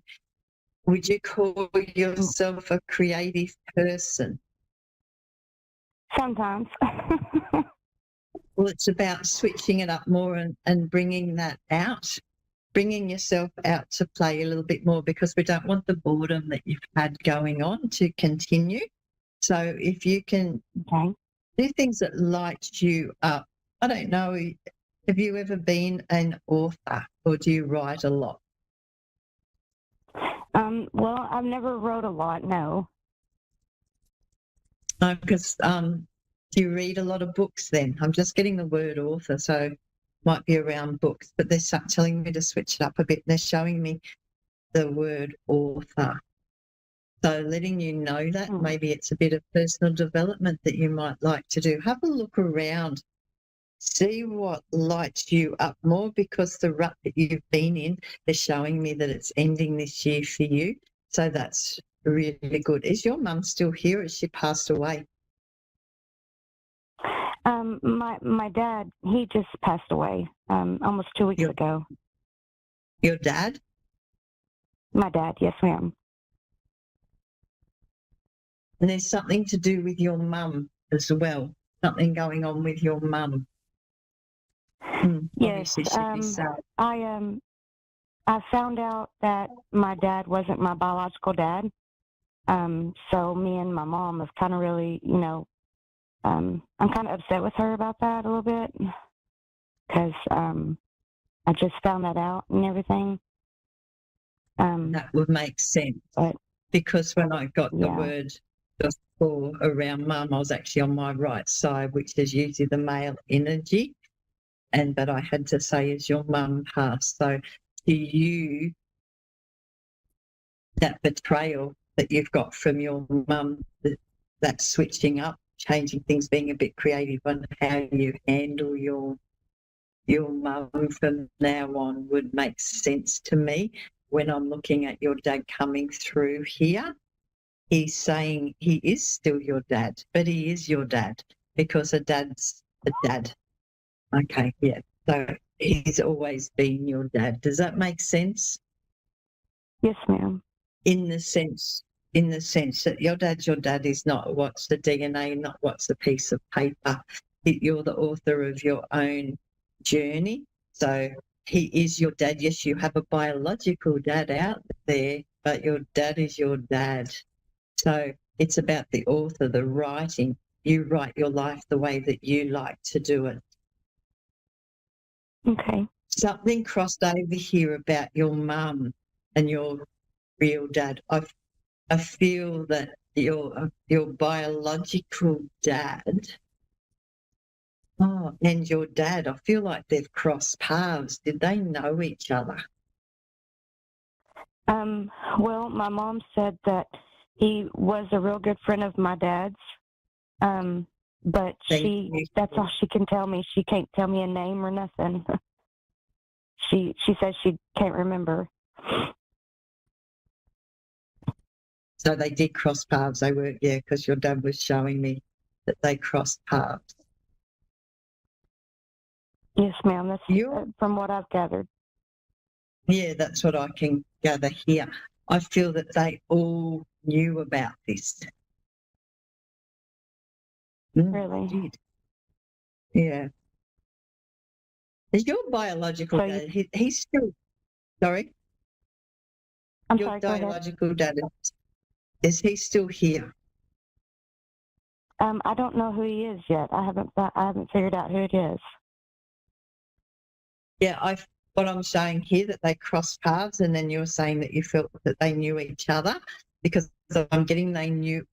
Would you call yourself a creative person? Sometimes. Well, it's about switching it up more and bringing that out, bringing yourself out to play a little bit more, because we don't want the boredom that you've had going on to continue. So if you can do things that light you up. I don't know, have you ever been an author, or do you write a lot? Well, I've never wrote a lot, no. Because do you read a lot of books then? I'm just getting the word author, so might be around books, but they're telling me to switch it up a bit. They're showing me the word author. So letting you know that maybe it's a bit of personal development that you might like to do. Have a look around. See what lights you up more, because the rut that you've been in, they're showing me that it's ending this year for you. So that's really good. Is your mum still here? Has she passed away? My dad, he just passed away almost 2 weeks ago. Your dad? My dad, yes, ma'am. And there's something to do with your mum as well. Something going on with your mum. Yes, I found out that my dad wasn't my biological dad. So me and my mom have kind of really, I'm kind of upset with her about that a little bit because I just found that out and everything. That would make sense. Because when I got the word before around mum, I was actually on my right side, which is usually the male energy. But I had to say, is your mum passed? So to you, that betrayal that you've got from your mum, that switching up, changing things, being a bit creative on how you handle your mum from now on would make sense to me. When I'm looking at your dad coming through here, he's saying he is still your dad, but he is your dad because a dad's a dad. Okay, yeah. So he's always been your dad. Does that make sense? Yes, ma'am. In the sense that your dad is not what's the DNA, not what's the piece of paper. You're the author of your own journey. So he is your dad. Yes, you have a biological dad out there, but your dad is your dad. So it's about the author, the writing. You write your life the way that you like to do it. Okay. Something crossed over here about your mum and your real dad. I feel that your biological dad and your dad, I feel like they've crossed paths. Did they know each other? Well, my mom said that he was a real good friend of my dad's. But that's all she can tell me. She can't tell me a name or nothing. She says she can't remember. So they did cross paths. They were, because your dad was showing me that they crossed paths. Yes, ma'am. That's from what I've gathered. Yeah, that's what I can gather here. I feel that they all knew about this. Really? Did. Yeah. Is your biological dad, he's still, sorry? I'm your sorry, go ahead. biological dad, is he still here? I don't know who he is yet. I haven't figured out who it is. Yeah, what I'm saying here, that they crossed paths, and then you're saying that you felt that they knew each other, because I'm getting they knew,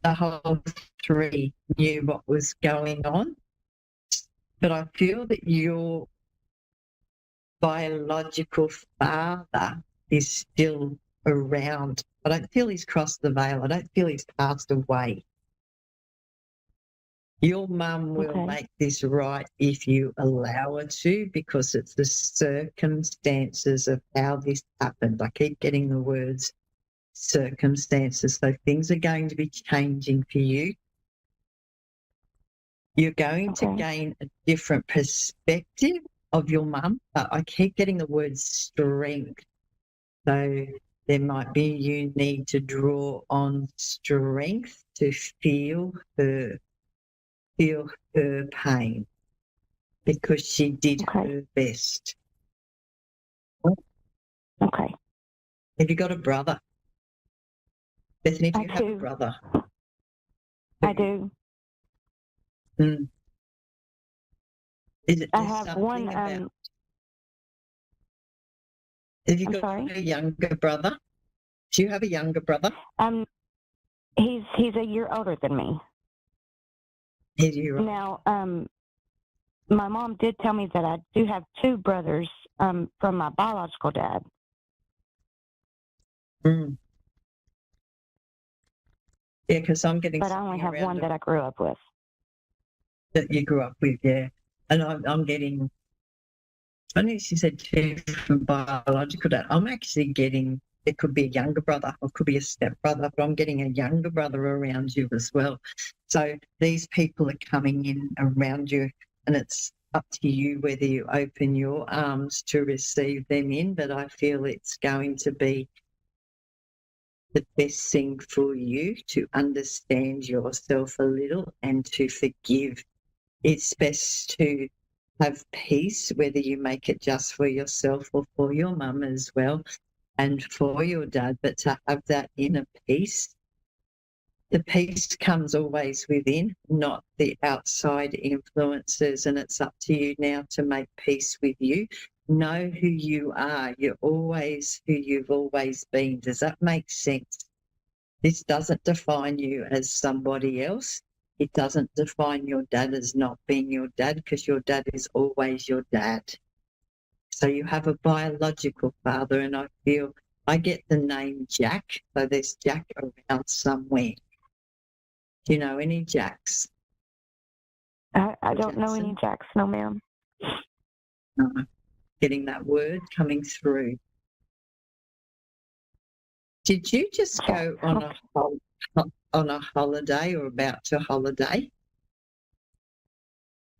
the whole three knew what was going on. But I feel that your biological father is still around. I don't feel he's crossed the veil. I don't feel he's passed away. Your mum will make this right if you allow her to, because it's the circumstances of how this happened. I keep getting the words circumstances. So things are going to be changing for you. You're going to gain a different perspective of your mum, but I keep getting the word strength. So there might be you need to draw on strength to feel her pain, because she did her best. Okay. Have you got a brother? Bethany, do you have a brother? I do. Is it I have one. have you got a younger brother? Do you have a younger brother? He's a year older than me. Now, my mom did tell me that I do have two brothers from my biological dad. Yeah, because I'm getting. But I only have one that I grew up with. That you grew up with, yeah. And I'm getting. I know she said two from biological dad. I'm actually getting it could be a younger brother or it could be a stepbrother, but I'm getting a younger brother around you as well. So these people are coming in around you, and it's up to you whether you open your arms to receive them in, but I feel it's going to be the best thing for you to understand yourself a little and to forgive. It's best to have peace, whether you make it just for yourself or for your mum as well and for your dad, but to have that inner peace. The peace comes always within, not the outside influences, and it's up to you now to make peace with you. Know who you are. You're always who you've always been. Does that make sense? This doesn't define you as somebody else. It doesn't define your dad as not being your dad, because your dad is always your dad. So you have a biological father, and I get the name Jack, so there's Jack around somewhere. Do you know any Jacks? I don't know any Jacks, no ma'am. No. Getting that word coming through. Did you just go on a holiday or about to holiday?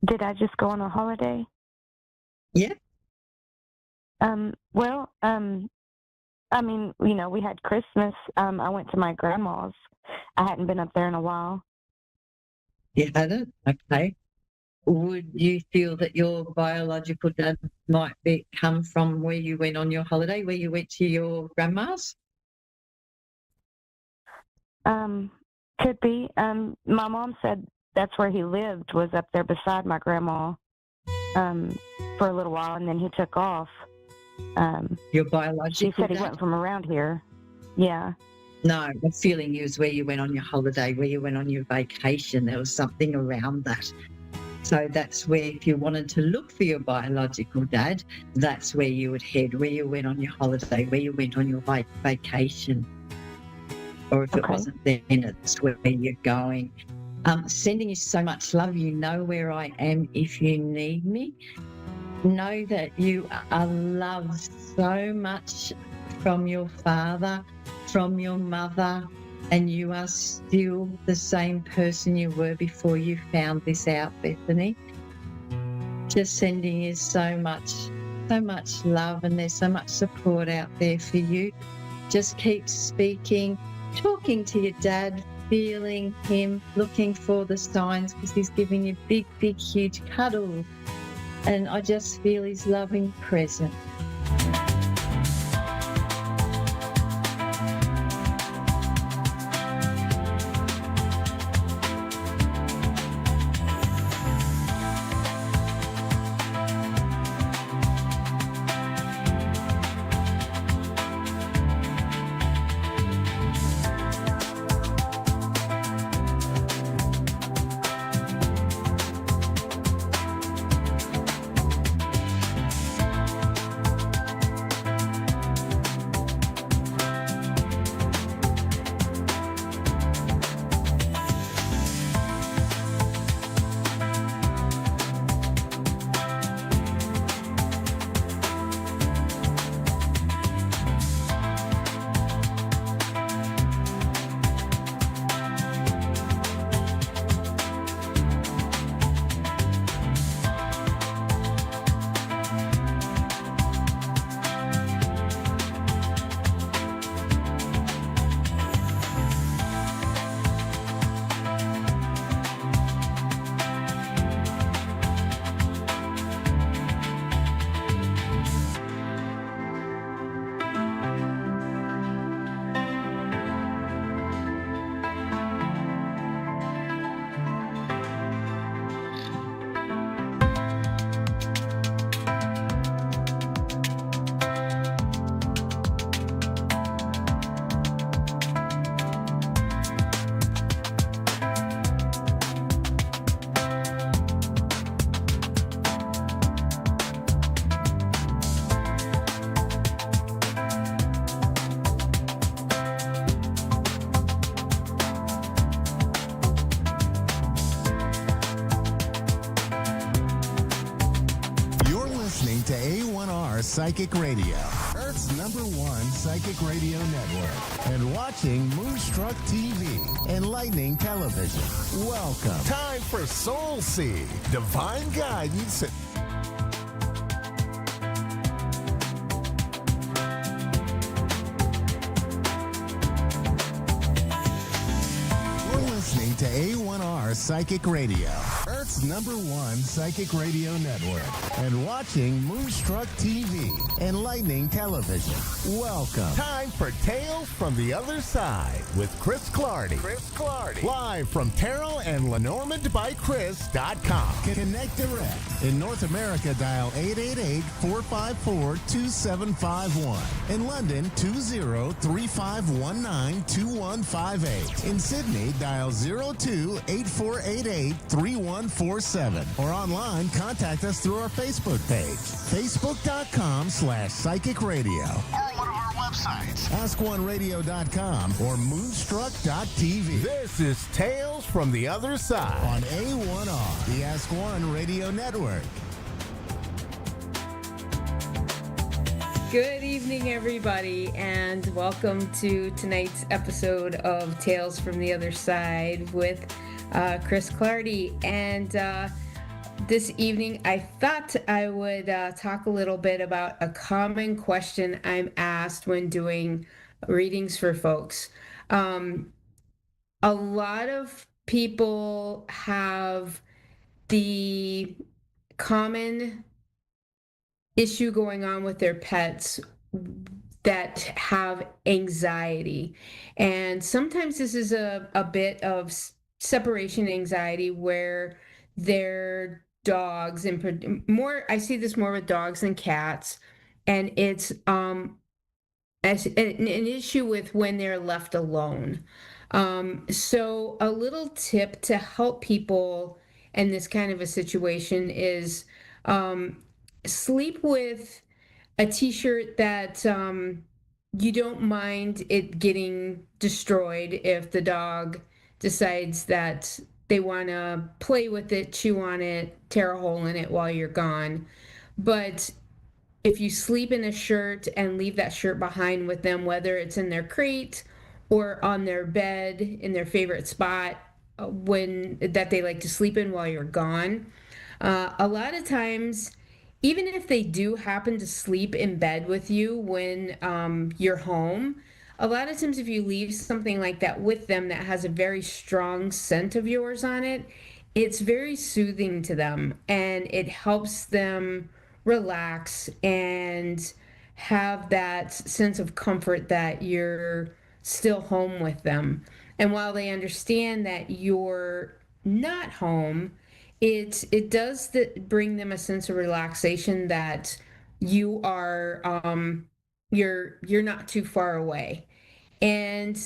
Did I just go on a holiday? Yeah. Well, I mean, you know, we had Christmas. I went to my grandma's. I hadn't been up there in a while. You hadn't? Okay. Would you feel that your biological dad might come from where you went on your holiday, where you went to your grandma's? Could be. My mom said that's where he lived, was up there beside my grandma, for a little while, and then he took off. Your biological She said he dad? went from around here. Yeah. No, the feeling is where you went on your holiday, where you went on your vacation. There was something around that. So that's where, if you wanted to look for your biological dad, that's where you would head, where you went on your holiday, where you went on your vacation. Or if it wasn't then, it's where you're going. Sending you so much love. You know where I am if you need me. Know that you are loved so much from your father, from your mother, and you are still the same person you were before you found this out, Bethany. Just sending you so much love, and there's so much support out there for you. Just keep speaking, talking to your dad, feeling him, looking for the signs, because he's giving you big, huge cuddles. And I just feel his loving presence. To A1R Psychic Radio, Earth Earth's #1 psychic radio network, and watching Moonstruck TV, enlightening television. Welcome. Time for Soul Seed, divine guidance. Listening to A1R Psychic Radio, Earth's #1 psychic radio network, and watching Moonstruck TV, enlightening television. Welcome. Time for Tales from the Other Side with Chris Clardy. Live from Terrell and LenormandByChris.com. Connect direct. In North America, dial 888-454-2751. In London, 20-3519-2158. In Sydney, dial 02-8488-3147. Or online, contact us through our Facebook page, facebook.com/psychic radio. Or one of our websites, askoneradio.com or moonstruck.tv. This is Tales from the Other Side on A1R, the Ask One Radio Network. Good evening, everybody, and welcome to tonight's episode of Tales from the Other Side with Chris Clardy. And this evening, I thought I would talk a little bit about a common question I'm asked when doing readings for folks. A lot of people have the common issue going on with their pets that have anxiety. And sometimes this is a bit of separation anxiety where their dogs, and more, I see this more with dogs than cats, and it's as an issue with when they're left alone. So a little tip to help people in this kind of a situation is sleep with a t-shirt that you don't mind it getting destroyed if the dog decides that they want to play with it, chew on it, tear a hole in it while you're gone. But if you sleep in a shirt and leave that shirt behind with them, whether it's in their crate or on their bed in their favorite spot that they like to sleep in while you're gone, a lot of times, even if they do happen to sleep in bed with you when you're home, a lot of times if you leave something like that with them that has a very strong scent of yours on it, it's very soothing to them, and it helps them relax and have that sense of comfort that you're still home with them. And while they understand that you're not home, it does bring them a sense of relaxation that you are you're not too far away. And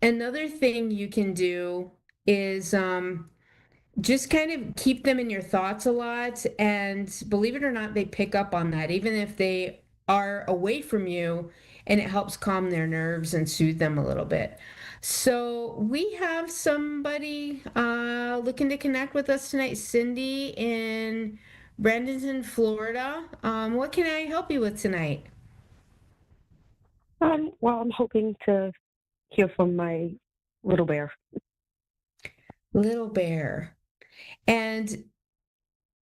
another thing you can do is just kind of keep them in your thoughts a lot, and believe it or not, they pick up on that even if they are away from you, and it helps calm their nerves and soothe them a little bit. So we have somebody looking to connect with us tonight, Cindy in Bradenton, Florida. What can I help you with tonight? Well, I'm hoping to hear from my little bear. Little bear. And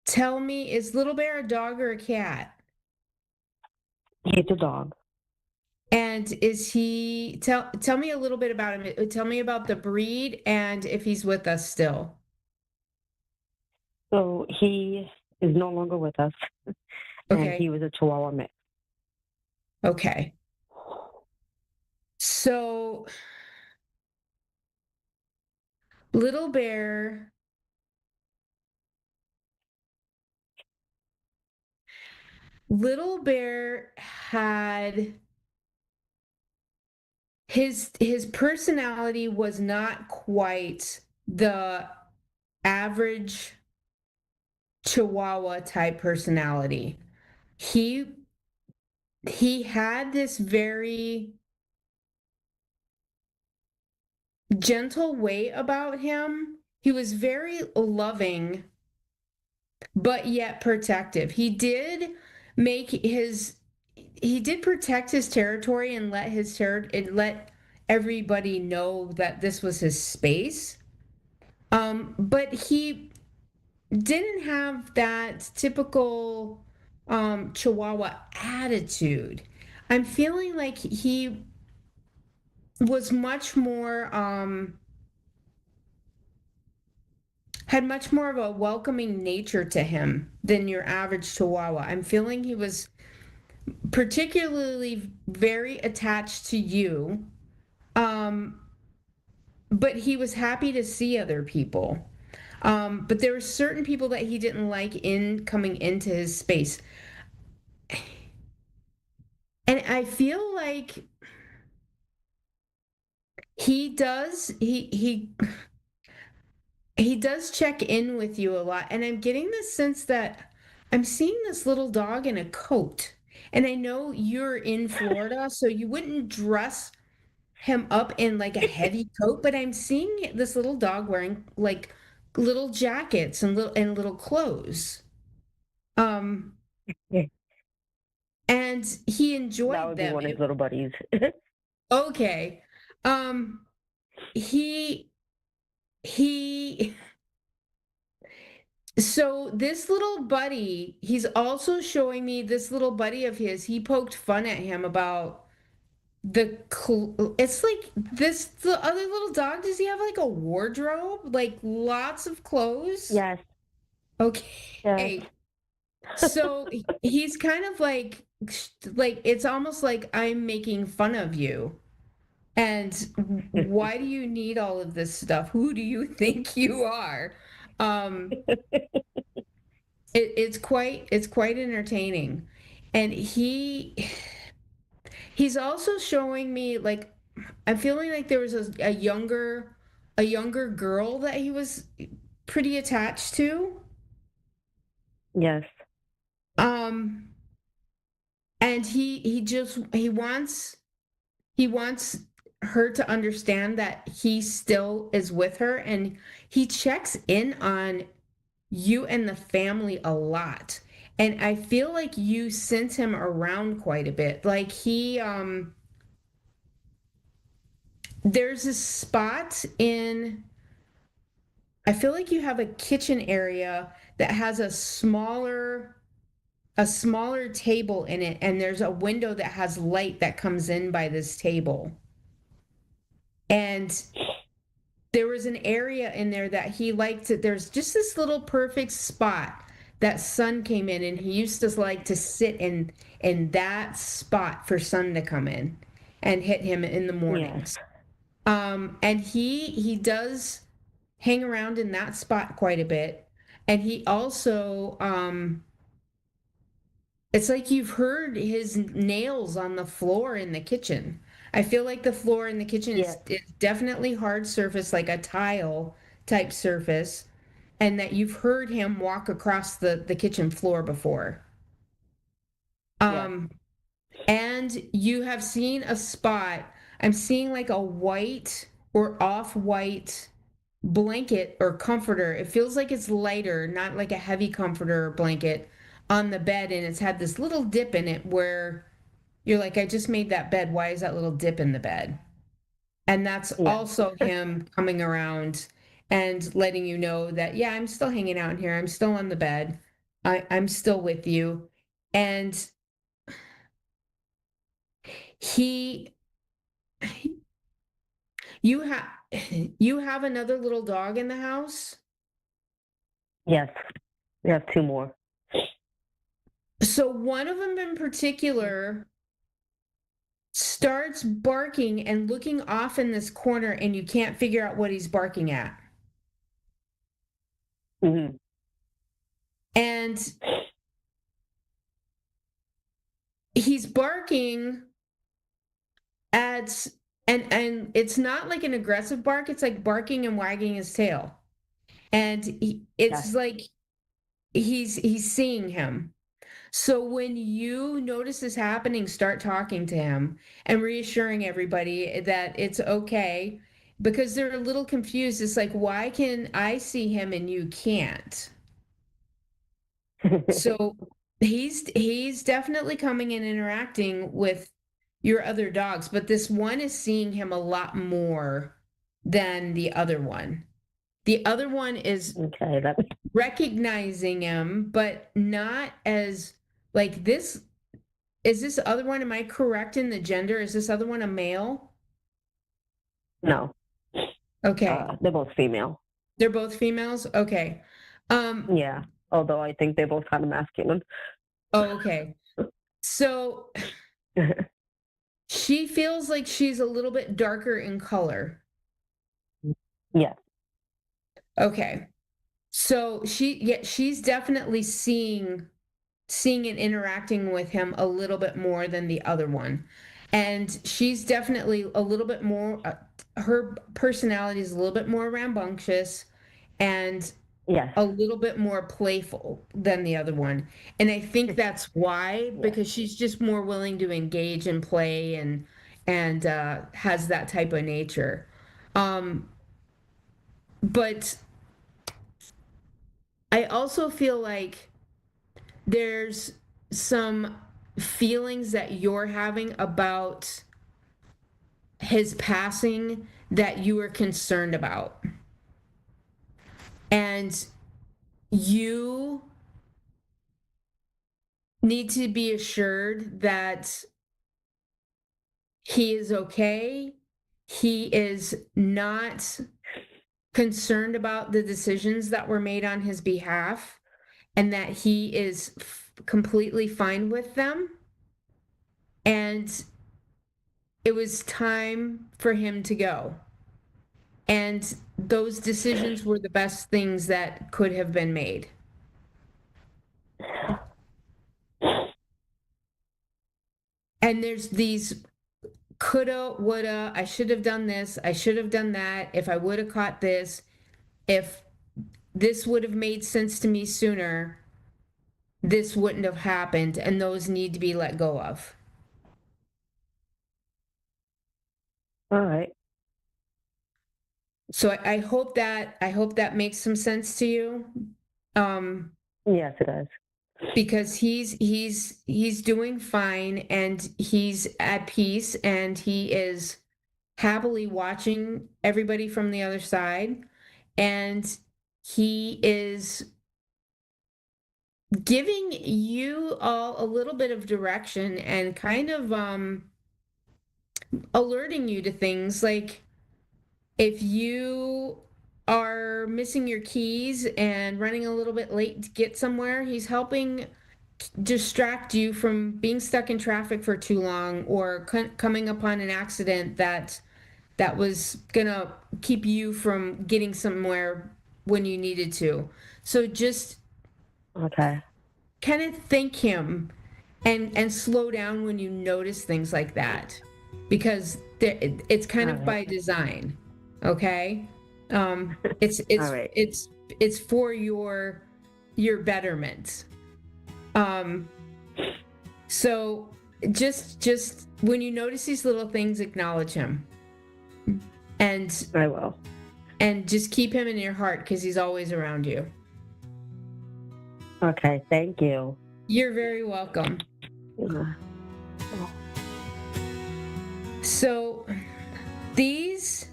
tell me, is Little Bear a dog or a cat? He's a dog. And is he, tell me a little bit about him. Tell me about the breed and if he's with us still. So he is no longer with us. Okay. And he was a Chihuahua mix. Okay. So Little Bear had his personality was not quite the average Chihuahua type personality. He had this very gentle way about him. He was very loving, but yet protective. He did make did protect his territory and let everybody know that this was his space. But he didn't have that typical Chihuahua attitude. I'm feeling like he was much more had much more of a welcoming nature to him than your average Chihuahua. I'm feeling he was particularly very attached to you, but he was happy to see other people. But there were certain people that he didn't like in coming into his space. And I feel like he does check in with you a lot. And I'm getting the sense that I'm seeing this little dog in a coat. And I know you're in Florida, so you wouldn't dress him up in like a heavy coat, but I'm seeing this little dog wearing like little jackets and little clothes. And he enjoyed That would be them. one of his little buddies. Okay. He so this little buddy, he's also showing me this little buddy of his. He poked fun at him about it's like the other little dog, does he have like a wardrobe, like lots of clothes? Yes. Okay. Yes. So he's kind of like it's almost like I'm making fun of you, and why do you need all of this stuff? Who do you think you are? It's quite entertaining. And he's also showing me, like, I'm feeling like there was a younger girl that he was pretty attached to. Yes. And he wants her to understand that he still is with her, and he checks in on you and the family a lot. And I feel like you sent him around quite a bit. Like there's a spot I feel like you have a kitchen area that has a smaller table in it, and there's a window that has light that comes in by this table. And there was an area in there that he liked there's just this little perfect spot that sun came in, and he used to like to sit in that spot for sun to come in and hit him in the mornings. Yes. And he does hang around in that spot quite a bit. And he also it's like you've heard his nails on the floor in the kitchen. I feel like the floor in the kitchen is definitely hard surface, like a tile type surface, and that you've heard him walk across the kitchen floor before. And you have seen a spot, I'm seeing like a white or off-white blanket or comforter. It feels like it's lighter, not like a heavy comforter or blanket on the bed, and it's had this little dip in it where you're like, I just made that bed. Why is that little dip in the bed? And that's also him coming around and letting you know that, yeah, I'm still hanging out here. I'm still on the bed. I'm still with you. And you have another little dog in the house? Yes. We have two more. So one of them in particular starts barking and looking off in this corner, and you can't figure out what he's barking at. Mm-hmm. And he's barking at, and it's not like an aggressive bark. It's like barking and wagging his tail. And it's like he's seeing him. So when you notice this happening, start talking to him and reassuring everybody that it's okay, because they're a little confused. It's like, why can I see him and you can't? So He's definitely coming and interacting with your other dogs, but this one is seeing him a lot more than the other one. The other one is recognizing him, but not as like this. Is this other one, am I correct in the gender? Is this other one a male? No. Okay. They're both female. They're both females? Okay. Yeah, although I think they're both kind of masculine. Oh, okay. So she feels like she's a little bit darker in color. Yes. Okay. So she's definitely seeing and interacting with him a little bit more than the other one. And she's definitely a little bit more, her personality is a little bit more rambunctious and a little bit more playful than the other one. And I think that's why, because she's just more willing to engage and play and has that type of nature. But I also feel like there's some feelings that you're having about his passing that you are concerned about. And you need to be assured that he is okay. He is not concerned about the decisions that were made on his behalf, and that he is completely fine with them. And it was time for him to go. And those decisions were the best things that could have been made. And there's these coulda, woulda, I should have done this, I should have done that, if I would have caught this, if this would have made sense to me sooner, this wouldn't have happened, and those need to be let go of. All right. So I hope that makes some sense to you. Yes, it does. Because he's doing fine, and he's at peace, and he is happily watching everybody from the other side, and he is giving you all a little bit of direction and kind of alerting you to things, like if you are missing your keys and running a little bit late to get somewhere, he's helping distract you from being stuck in traffic for too long, or coming upon an accident that was gonna keep you from getting somewhere when you needed to. So just kind of thank him and slow down when you notice things like that, because it's kind of by design. Okay. It's for your betterment. So just when you notice these little things, acknowledge him. And I will. And just keep him in your heart, because he's always around you. Okay, thank you. You're very welcome. So these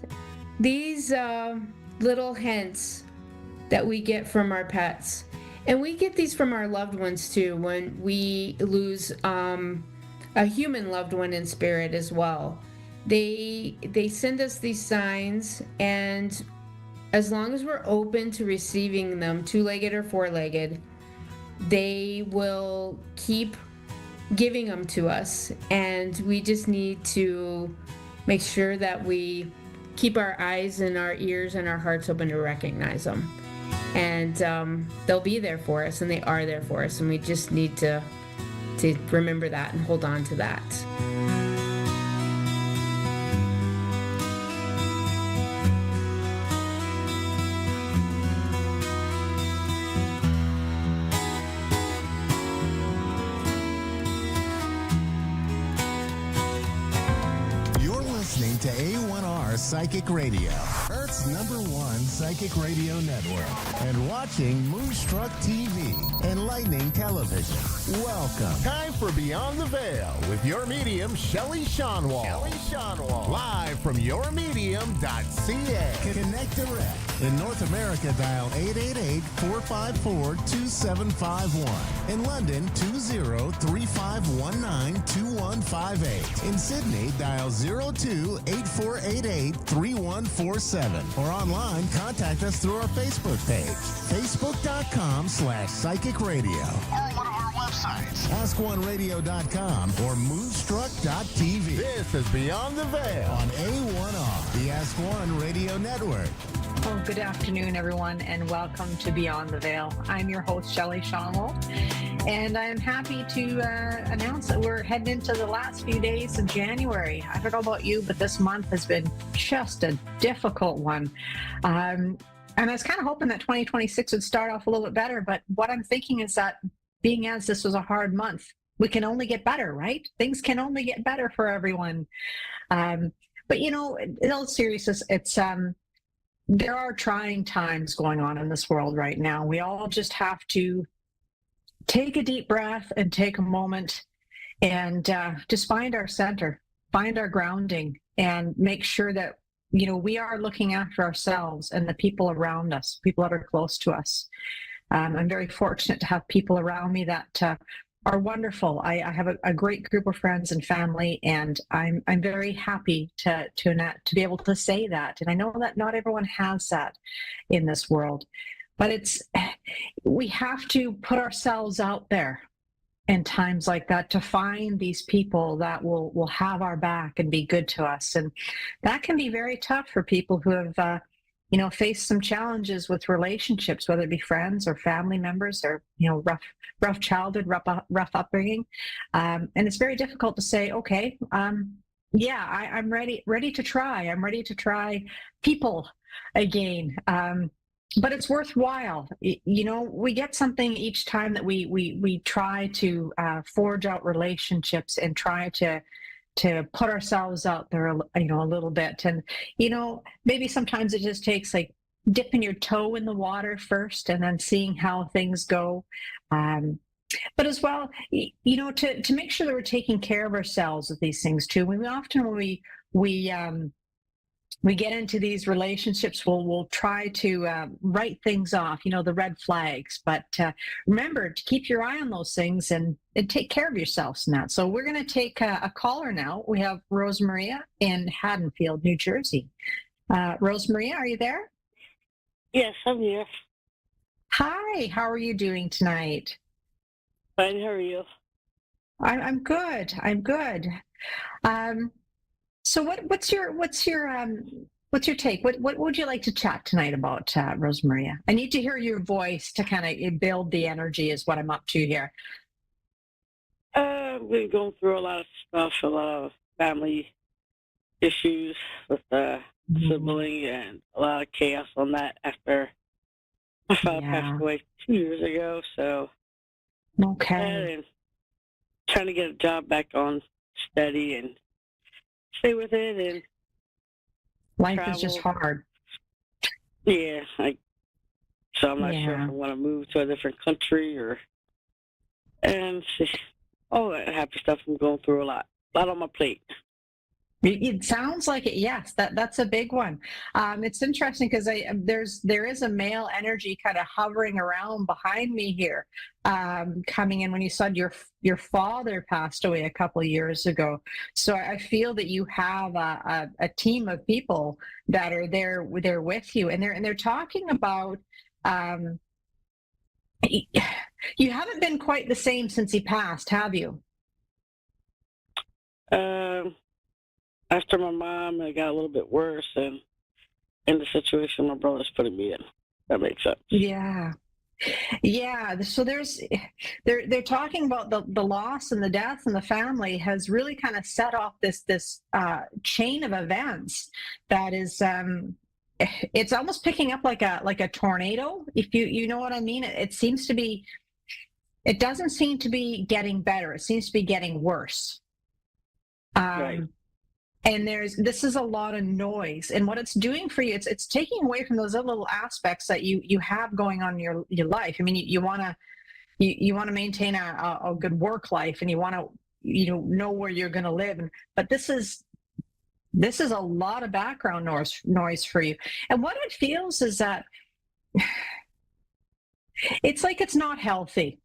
little hints that we get from our pets, and we get these from our loved ones too, when we lose a human loved one in spirit as well. They send us these signs, and as long as we're open to receiving them, two-legged or four-legged, they will keep giving them to us. And we just need to make sure that we keep our eyes and our ears and our hearts open to recognize them. And they'll be there for us, and they are there for us, and we just need to remember that and hold on to that. You're listening to A1R Psychic Radio, Earth's Earth's #1 psychic radio network, and watching Moonstruck TV and Lightning Television. Welcome. Time for Beyond the Veil with your medium, Shelley Shonwall. Live from yourmedium.ca. Connect direct. In North America, dial 888-454-2751. In London, 20-3519-2158. In Sydney, dial 02-8488-3147. Or online, contact us through our Facebook page, facebook.com/psychic radio. Or one of our websites, askoneradio.com or moonstruck.tv. This is Beyond the Veil on A1R, the Ask One Radio Network. Well, good afternoon, everyone, and welcome to Beyond the Veil. I'm your host, Shelley Shonwall, and I'm happy to announce that we're heading into the last few days of January. I don't know about you, but this month has been just a difficult one. And I was kind of hoping that 2026 would start off a little bit better, but what I'm thinking is that being as this was a hard month, we can only get better, right? Things can only get better for everyone. But, you know, in all seriousness, it's... there are trying times going on in this world right now. We all just have to take a deep breath and take a moment and just find our center, find our grounding, and make sure that, you know, we are looking after ourselves and the people around us, people that are close to us. I'm very fortunate to have people around me that are wonderful. I have a great group of friends and family, and I'm very happy to be able to say that. And I know that not everyone has that in this world, but we have to put ourselves out there in times like that to find these people that will have our back and be good to us. And that can be very tough for people who have faced some challenges with relationships, whether it be friends or family members, or rough childhood, rough upbringing, and it's very difficult to say, okay, I'm ready to try. I'm ready to try people again. But it's worthwhile. We get something each time that we try to forge out relationships and try to put ourselves out there, a little bit. And, maybe sometimes it just takes like dipping your toe in the water first and then seeing how things go. But as well, to make sure that we're taking care of ourselves with these things too. When we get into these relationships, we'll try to write things off, the red flags. But remember to keep your eye on those things and take care of yourselves in that. So we're going to take a caller now. We have Rosemaria in Haddonfield, New Jersey. Rosemaria, are you there? Yes, I'm here. Hi, how are you doing tonight? Fine, how are you? I'm good. I'm good. So what's your take? What would you like to chat tonight about, Rosemaria? I need to hear your voice to kind of build the energy is what I'm up to here. I've been going through a lot of stuff, a lot of family issues with sibling, and a lot of chaos on that after my father passed away 2 years ago. So and trying to get a job back on steady and stay with it, and life travel. Is just hard. Yeah, so I'm not sure if I want to move to a different country and all that happy stuff. I'm going through a lot on my plate. It sounds like it. Yes, that's a big one. It's interesting because there is a male energy kind of hovering around behind me here, coming in when you said your father passed away a couple of years ago. So I feel that you have a team of people that are there with you, and they're talking about. You haven't been quite the same since he passed, have you? After my mom, it got a little bit worse, and in the situation my brother's putting me in. That makes sense. Yeah. So they're talking about the loss and the death and the family has really kind of set off this chain of events that is it's almost picking up like a tornado, if you know what I mean. It doesn't seem to be getting better. It seems to be getting worse. Right. And this is a lot of noise, and what it's doing for you, it's taking away from those other little aspects that you have going on in your life. I mean, you want to maintain a good work life, and you want to know where you're going to live, but this is a lot of background noise for you. And what it feels is that it's like it's not healthy.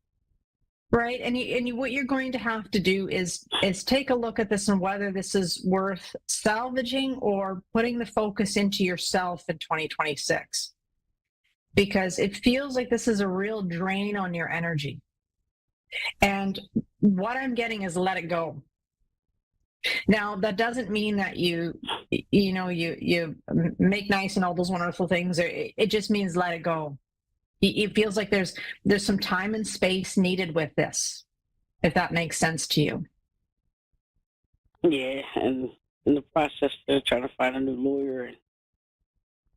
Right, and what you're going to have to do is take a look at this and whether this is worth salvaging or putting the focus into yourself in 2026, because it feels like this is a real drain on your energy. And what I'm getting is let it go. Now, that doesn't mean that you make nice and all those wonderful things. It just means let it go. It feels like there's some time and space needed with this, if that makes sense to you. Yeah, and in the process, they're trying to find a new lawyer,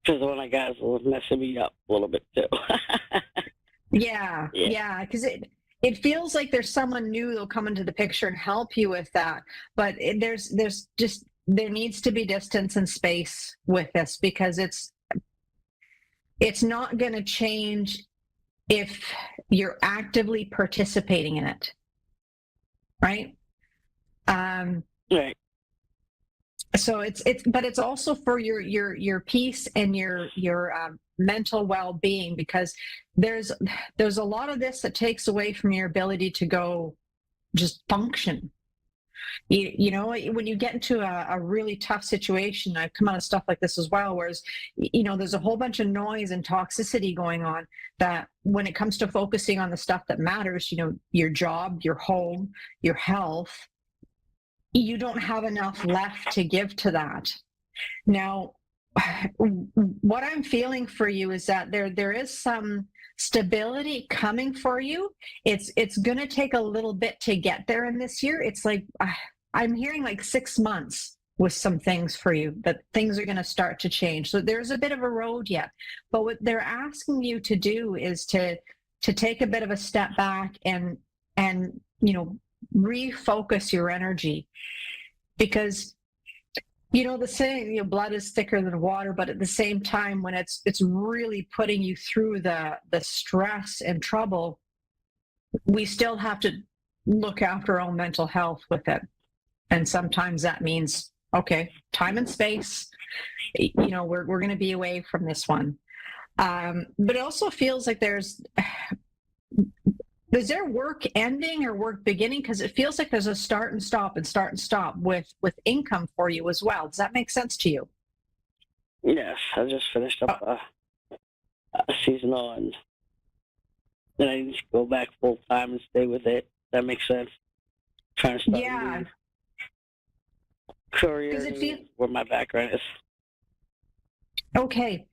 because the one I got was messing me up a little bit too. Yeah, because it feels like there's someone new that'll come into the picture and help you with that, but there needs to be distance and space with this, because it's not going to change if you're actively participating in it, right? Right. So but it's also for your peace and your mental well-being, because there's a lot of this that takes away from your ability to go just function. You know, when you get into a really tough situation, I've come out of stuff like this as well, whereas, there's a whole bunch of noise and toxicity going on, that when it comes to focusing on the stuff that matters, your job, your home, your health, you don't have enough left to give to that. Now, what I'm feeling for you is that there is some stability coming for you. It's going to take a little bit to get there in this year. It's like I'm hearing like 6 months with some things for you, that things are going to start to change. So there's a bit of a road yet, but what they're asking you to do is to take a bit of a step back and refocus your energy, because the saying, blood is thicker than water, but at the same time, when it's really putting you through the stress and trouble, we still have to look after our own mental health with it. And sometimes that means, okay, time and space, we're going to be away from this one. But it also feels like is there work ending or work beginning? Because it feels like there's a start and stop with income for you as well. Does that make sense to you? Yes, I just finished up a seasonal, and then I need to go back full time and stay with it. That makes sense. Trying to start a new career where my background is. Okay.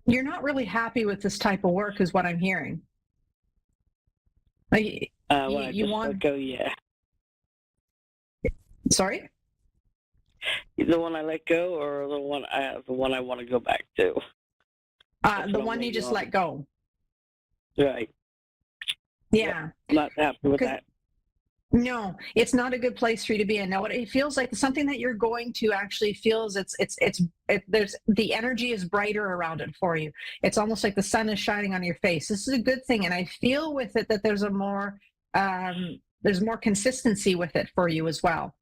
You're not really happy with this type of work, is what I'm hearing. You want to go? Yeah. Sorry. The one I let go, or the one I want to go back to? The one you just let go. Right. Yeah. Not happy with that. No, it's not a good place for you to be in. Now, what it feels like, something that you're going to actually feel is there's the energy is brighter around it for you. It's almost like the sun is shining on your face. This is a good thing, and I feel with it that there's more consistency with it for you as well.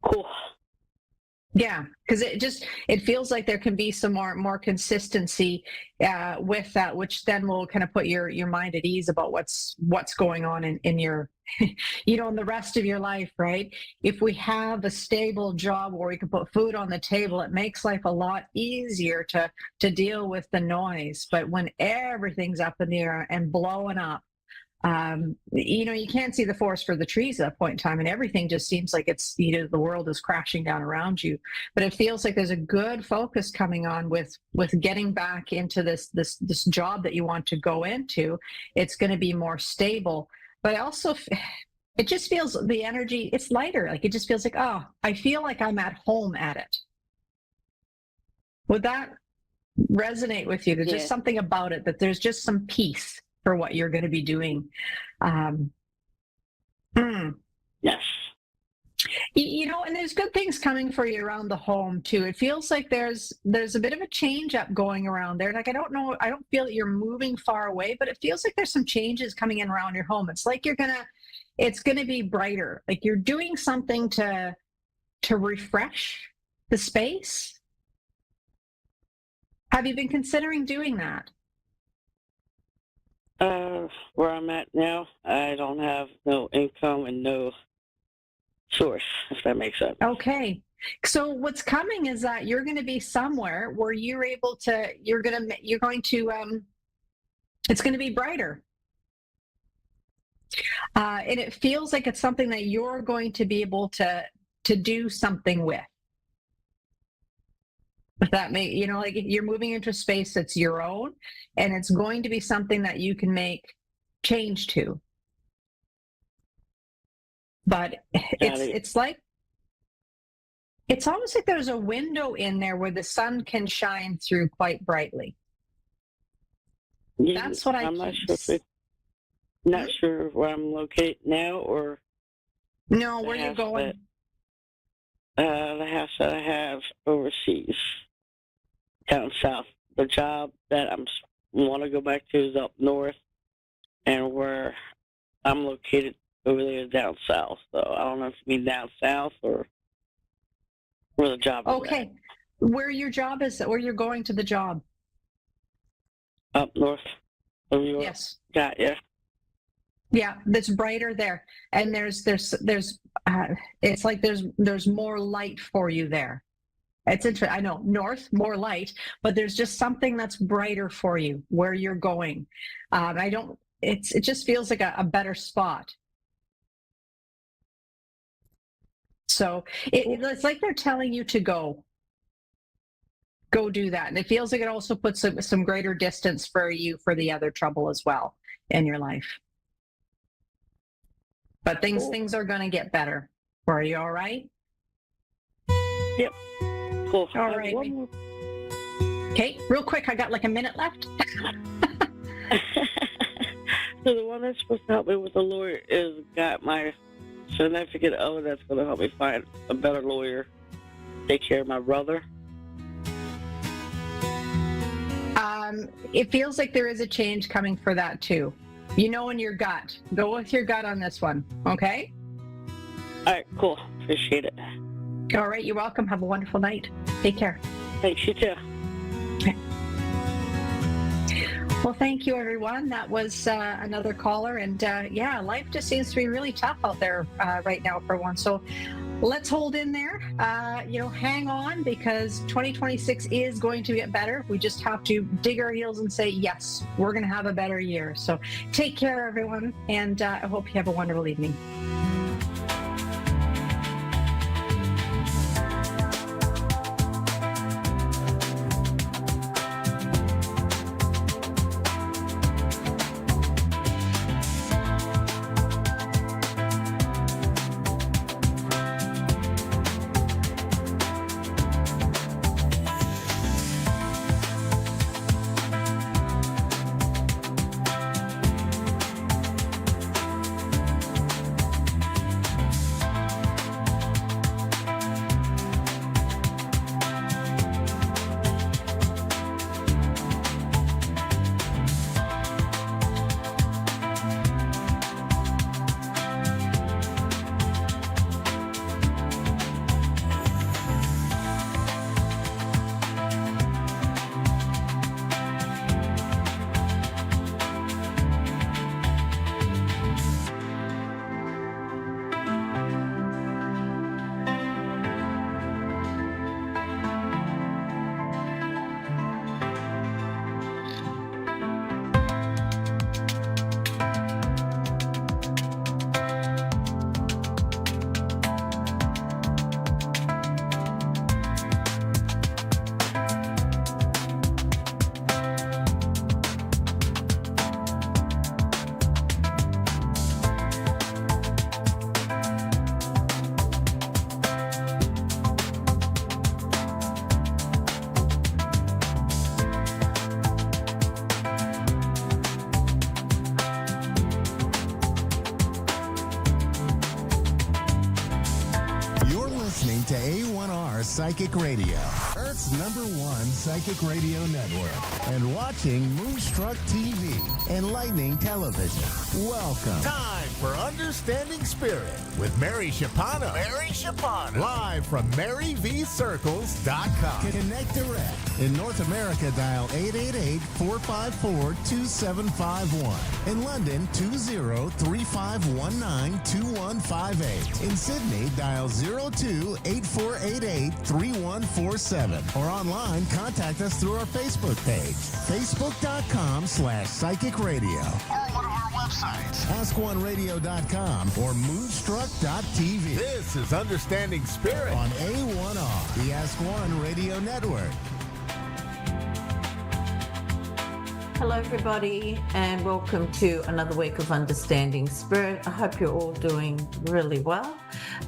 Cool. Yeah, because it feels like there can be some more consistency with that, which then will kind of put your mind at ease about what's going on in your, in the rest of your life, right? If we have a stable job where we can put food on the table, it makes life a lot easier to deal with the noise. But when everything's up in the air and blowing up, you can't see the forest for the trees at that point in time, and everything just seems like it's the world is crashing down around you. But it feels like there's a good focus coming on with getting back into this job that you want to go into. It's going to be more stable, but also it just feels the energy, it's lighter. Like it just feels like, oh, I feel like I'm at home at it. Would that resonate with you? There's just something about it, that there's just some peace for what you're going to be doing. Yes. You know, and there's good things coming for you around the home too. It feels like there's a bit of a change up going around there. Like I don't feel that you're moving far away, but it feels like there's some changes coming in around your home. It's like it's gonna be brighter. Like you're doing something to refresh the space. Have you been considering doing that? Where I'm at now, I don't have no income and no source, if that makes sense. Okay. So what's coming is that you're going to be somewhere where it's going to be brighter. And it feels like it's something that you're going to be able to do something with. If that like you're moving into a space that's your own, and it's going to be something that you can make change to. But it's almost like there's a window in there where the sun can shine through quite brightly. Yeah, That's what I'm not sure where I'm located now, or no, where you're going. The house that I have overseas, down south. The job that I want to go back to is up north, and where I'm located over there is down south. So I don't know if you mean down south or where the job is. Okay, where your job is, where you're going to the job. Up north of New York. Yes. Got you. Yeah, that's brighter there, and there's it's like there's more light for you there. It's interesting. I know north, more light, but there's just something that's brighter for you where you're going. It just feels like a better spot. So it's like they're telling you to go do that, and it feels like it also puts some greater distance for you for the other trouble as well in your life. But things are going to get better. Are you all right? Yep. Cool. All right. Okay, real quick, I got like a minute left. So the one that's supposed to help me with the lawyer is got my significant other that's going to help me find a better lawyer, take care of my brother. It feels like there is a change coming for that too. You know, in your gut. Go with your gut on this one, okay? All right, cool. Appreciate it. All right, you're welcome. Have a wonderful night. Take care. Thanks, you too. Okay. Well, thank you, everyone. That was another caller. And yeah, life just seems to be really tough out there right now for one. So let's hold in there. Hang on, because 2026 is going to get better. We just have to dig our heels and say, yes, we're going to have a better year. So take care, everyone. And I hope you have a wonderful evening. Psychic Radio, Earth's #1 psychic radio network, and watching Moonstruck TV, enlightening television. Welcome. Time for Understanding Spirit with Mary Shapano. Live from MaryVCircles.com. Connect direct. In North America, dial 888-454-2751. In London, 20-3519-2158. In Sydney, dial 02-8488-3147. Or online, contact us through our Facebook page, facebook.com/psychic radio. Or one of our websites, askoneradio.com or moonstruck.tv. This is Understanding Spirit on A1R, the Ask One Radio Network. Hello, everybody, and welcome to another week of Understanding Spirit. I hope you're all doing really well.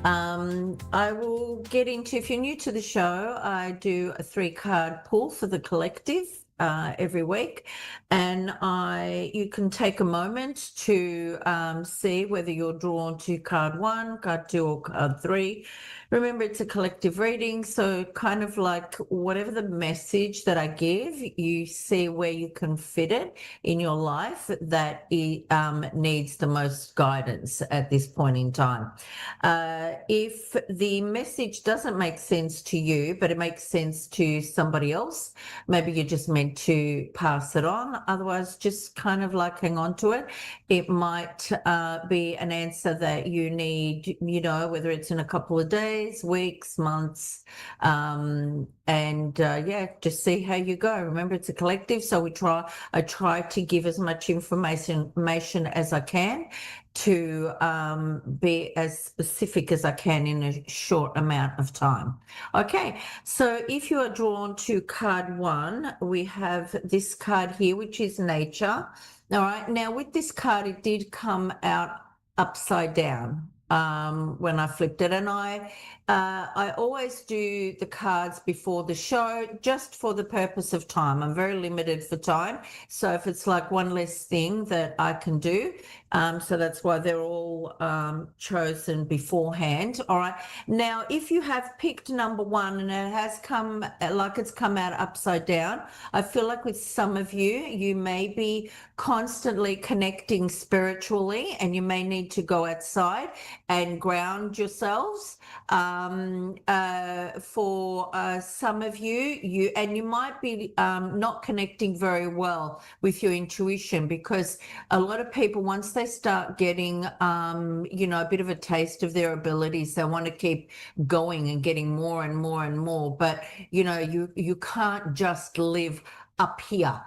I will get into, if you're new to the show, I do a 3-card pull for the collective every week, and you can take a moment to see whether you're drawn to card 1, card 2, or card 3. Remember, it's a collective reading, so kind of like whatever the message that I give, you see where you can fit it in your life that it needs the most guidance at this point in time. If the message doesn't make sense to you, but it makes sense to somebody else, maybe you're just meant to pass it on. Otherwise, just kind of like hang on to it. It might be an answer that you need, whether it's in a couple of days, weeks, months, just see how you go. Remember, it's a collective, so I try to give as much information as I can to be as specific as I can in a short amount of time. Okay, so if you are drawn to card 1, we have this card here, which is nature. All right, now with this card, it did come out upside down when I flipped it, and I always do the cards before the show just for the purpose of time. I'm very limited for time, so if it's like one less thing that I can do, so that's why they're all chosen beforehand. All right, now if you have picked number 1 and it has come out upside down, I feel like with some of you may be constantly connecting spiritually, and you may need to go outside and ground yourselves. For some of you might be not connecting very well with your intuition, because a lot of people, once they start getting a bit of a taste of their abilities, they want to keep going and getting more and more and more. But you can't just live up here,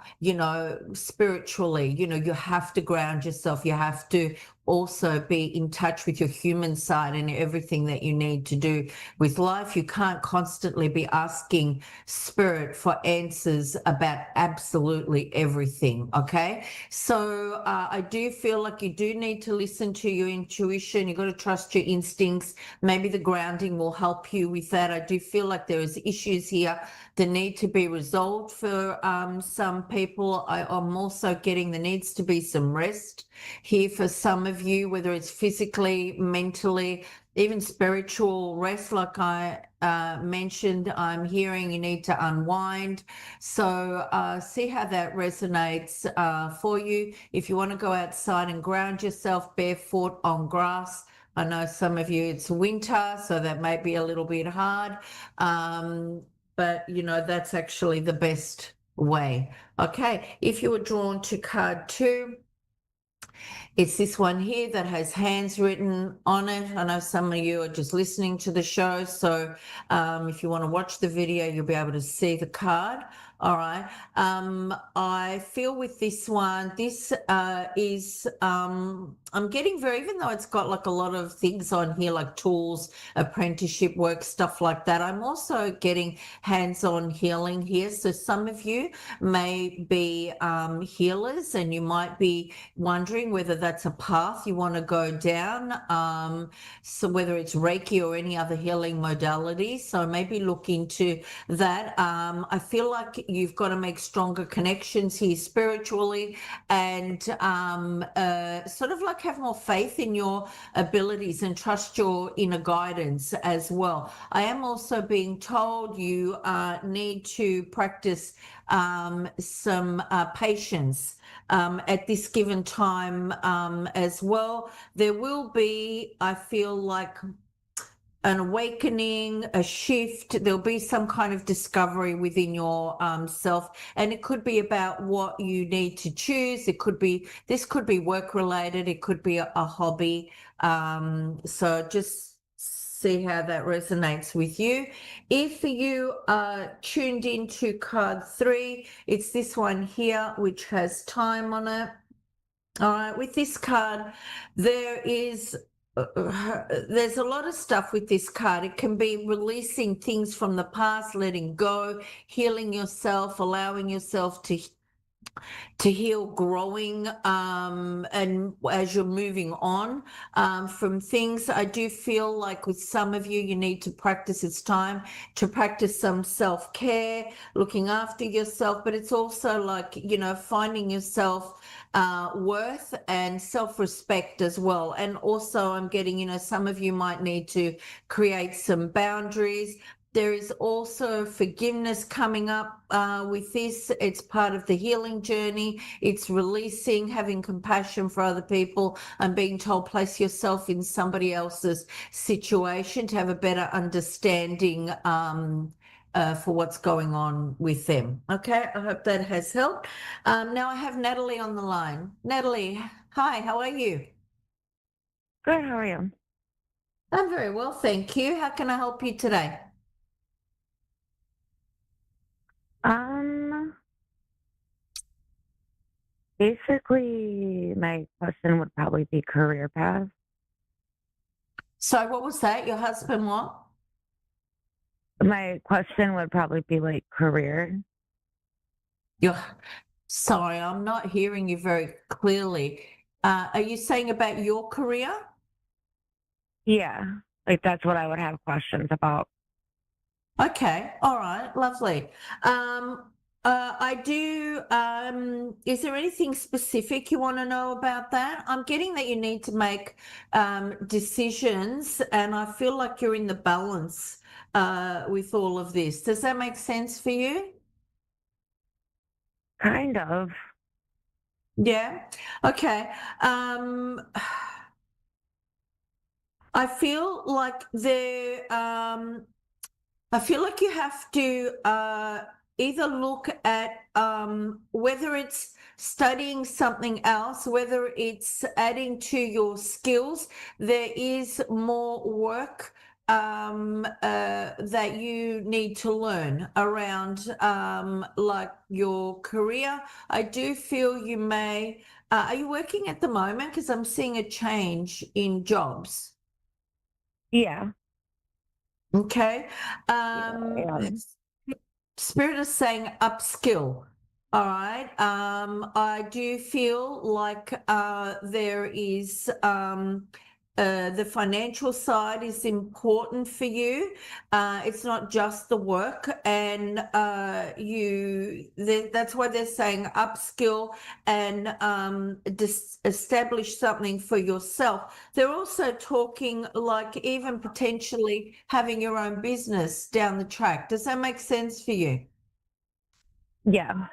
spiritually. You have to ground yourself. You have to also be in touch with your human side and everything that you need to do with life. You can't constantly be asking spirit for answers about absolutely everything. Okay, so I do feel like you do need to listen to your intuition. You've got to trust your instincts. Maybe the grounding will help you with that. I do feel like there is issues here that need to be resolved for some people. I'm also getting there needs to be some rest here for some of you, whether it's physically, mentally, even spiritual rest. Like I mentioned, I'm hearing you need to unwind. So see how that resonates for you. If you want to go outside and ground yourself barefoot on grass, I know some of you it's winter, so that may be a little bit hard. But that's actually the best way. Okay, if you were drawn to card 2, it's this one here that has hands written on it. I know some of you are just listening to the show, so if you want to watch the video, you'll be able to see the card. All right. I feel with this one, this is, I'm getting even though it's got like a lot of things on here, like tools, apprenticeship work, stuff like that, I'm also getting hands-on healing here. So some of you may be healers, and you might be wondering whether that's a path you want to go down. So whether it's Reiki or any other healing modality. So maybe look into that. I feel like You've got to make stronger connections here spiritually, and sort of like have more faith in your abilities and trust your inner guidance as well. I am also being told you need to practice some patience at this given time as well. There will be, I feel like, an awakening, a shift. There'll be some kind of discovery within your self, and it could be about what you need to choose. This could be work related. It could be a hobby. So just see how that resonates with you. If you are tuned into card 3, it's this one here, which has time on it. All right, with this card, there's a lot of stuff with this card. It can be releasing things from the past, letting go, healing yourself, allowing yourself to heal, growing, and as you're moving on from things. I do feel like with some of you, you need to practice. It's time to practice some self-care, looking after yourself, but it's also like, finding yourself worth and self-respect as well. And also I'm getting, some of you might need to create some boundaries. There is also forgiveness coming up with this. It's part of the healing journey. It's releasing, having compassion for other people. I'm being told place yourself in somebody else's situation to have a better understanding for what's going on with them. Okay, I hope that has helped. Now I have Natalie on the line. Natalie, hi, how are you? Good, how are you? I'm very well, thank you. How can I help you today? Basically, my question would probably be career path. So what was that? Your husband what? My question would probably be like career. Sorry, I'm not hearing you very clearly. Are you saying about your career? Yeah, like that's what I would have questions about. Okay, all right, lovely. I do, is there anything specific you want to know about that? I'm getting that you need to make decisions, and I feel like you're in the balance with all of this. Does that make sense for you? Kind of. Yeah, okay. I feel like I feel like you have to either look at whether it's studying something else, whether it's adding to your skills. There is more work that you need to learn around like your career. I do feel you may, are you working at the moment? Because I'm seeing a change in jobs. Yeah. Okay. Spirit is saying upskill. All right. I do feel like there is the financial side is important for you. It's not just the work, and that's why they're saying upskill and establish something for yourself. They're also talking like even potentially having your own business down the track. Does that make sense for you? Yeah.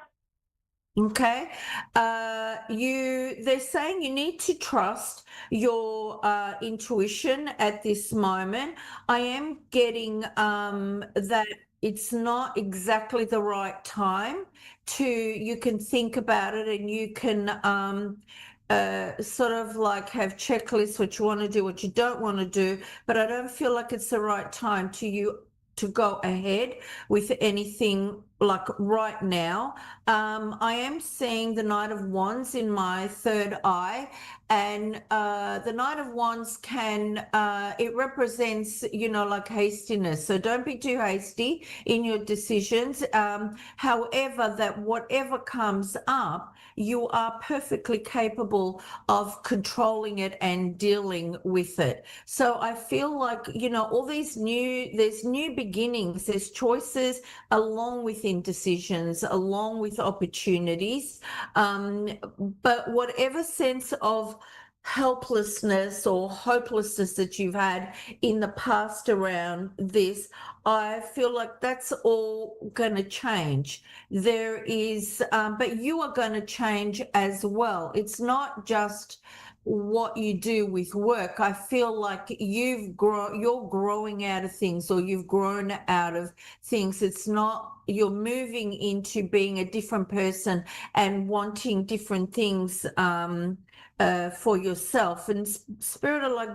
Okay. They're saying you need to trust your intuition at this moment. I am getting that it's not exactly the right time you can think about it, and you can sort of like have checklists, what you want to do, what you don't want to do, but I don't feel like it's the right time to go ahead with anything like right now. I am seeing the Knight of Wands in my third eye, and the Knight of Wands it represents, like hastiness. So don't be too hasty in your decisions. However, that whatever comes up, you are perfectly capable of controlling it and dealing with it. So I feel like, all there's new beginnings, there's choices along with indecisions, along with opportunities. But whatever sense of helplessness or hopelessness that you've had in the past around this, I feel like that's all going to change. There is, but you are going to change as well. It's not just what you do with work. I feel like you're growing out of things, or you've grown out of things. It's not, you're moving into being a different person and wanting different things for yourself. And Spirit are like,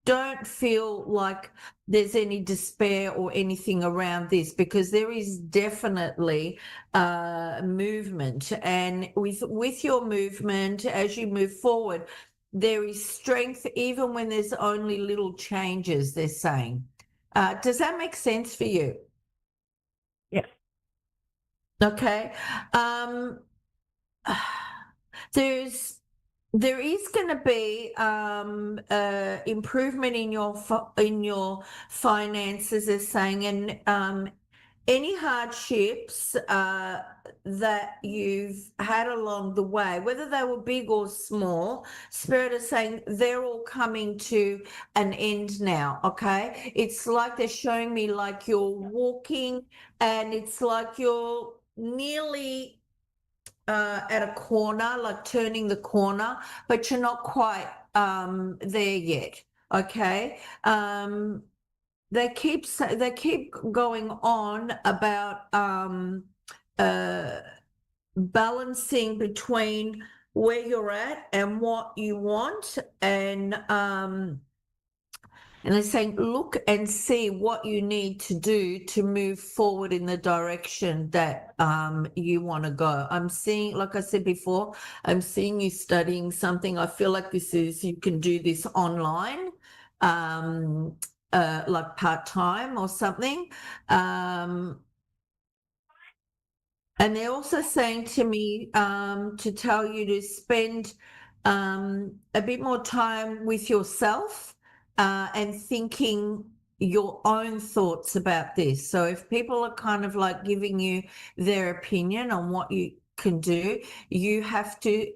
don't feel like there's any despair or anything around this, because there is definitely movement. And with your movement, as you move forward, there is strength even when there's only little changes, they're saying. Does that make sense for you? Yes. Okay. There is going to be improvement in your finances, they're saying, and any hardships that you've had along the way, whether they were big or small, Spirit is saying they're all coming to an end now. Okay, it's like they're showing me like you're walking, and it's like you're nearly at a corner, like turning the corner, but you're not quite there yet. Okay. They keep going on about balancing between where you're at and what you want, and they're saying, look and see what you need to do to move forward in the direction that you want to go. I'm seeing, like I said before, I'm seeing you studying something. I feel like you can do this online, like part-time or something. And they're also saying to me to tell you to spend a bit more time with yourself and thinking your own thoughts about this. So if people are kind of like giving you their opinion on what you can do, you have to,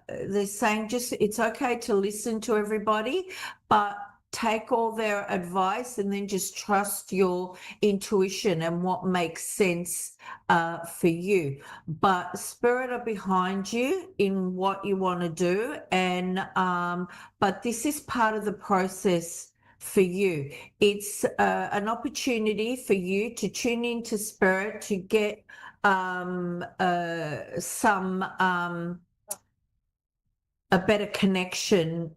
they're saying just, it's okay to listen to everybody, but take all their advice and then just trust your intuition and what makes sense for you. But Spirit are behind you in what you want to do, and but this is part of the process for you. It's an opportunity for you to tune into Spirit, to get a better connection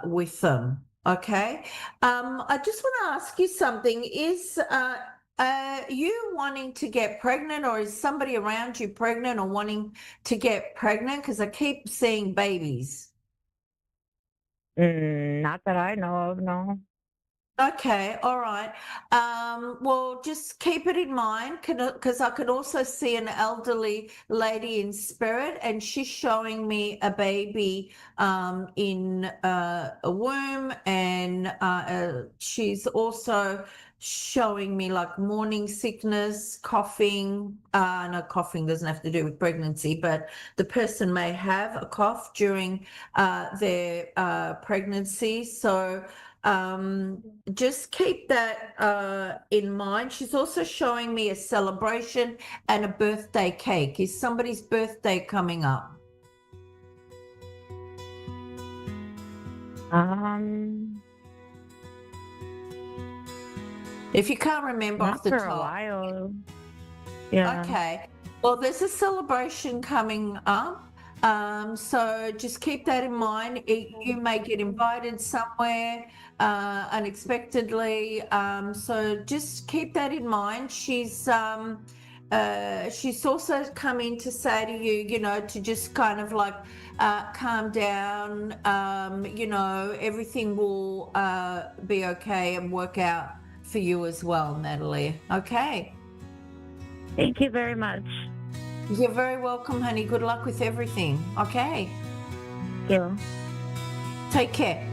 with them. Okay. I just want to ask you something. Is you wanting to get pregnant, or is somebody around you pregnant or wanting to get pregnant? Because I keep seeing babies. Not that I know of, no. Okay, all right. Well, just keep it in mind, because I could also see an elderly lady in Spirit, and she's showing me a baby in a womb, and she's also showing me like morning sickness, coughing. No, coughing doesn't have to do with pregnancy, but the person may have a cough during their pregnancy. So just keep that in mind. She's also showing me a celebration and a birthday cake. Is somebody's birthday coming up? If you can't remember off the top. For a while. Yeah. Okay. Well, there's a celebration coming up. So just keep that in mind. You may get invited somewhere unexpectedly. So just keep that in mind. She's also coming to say to you, to just kind of like calm down. Everything will be okay and work out for you as well, Natalie. Okay. Thank you very much. You're very welcome, honey. Good luck with everything. Okay. Yeah. Take care.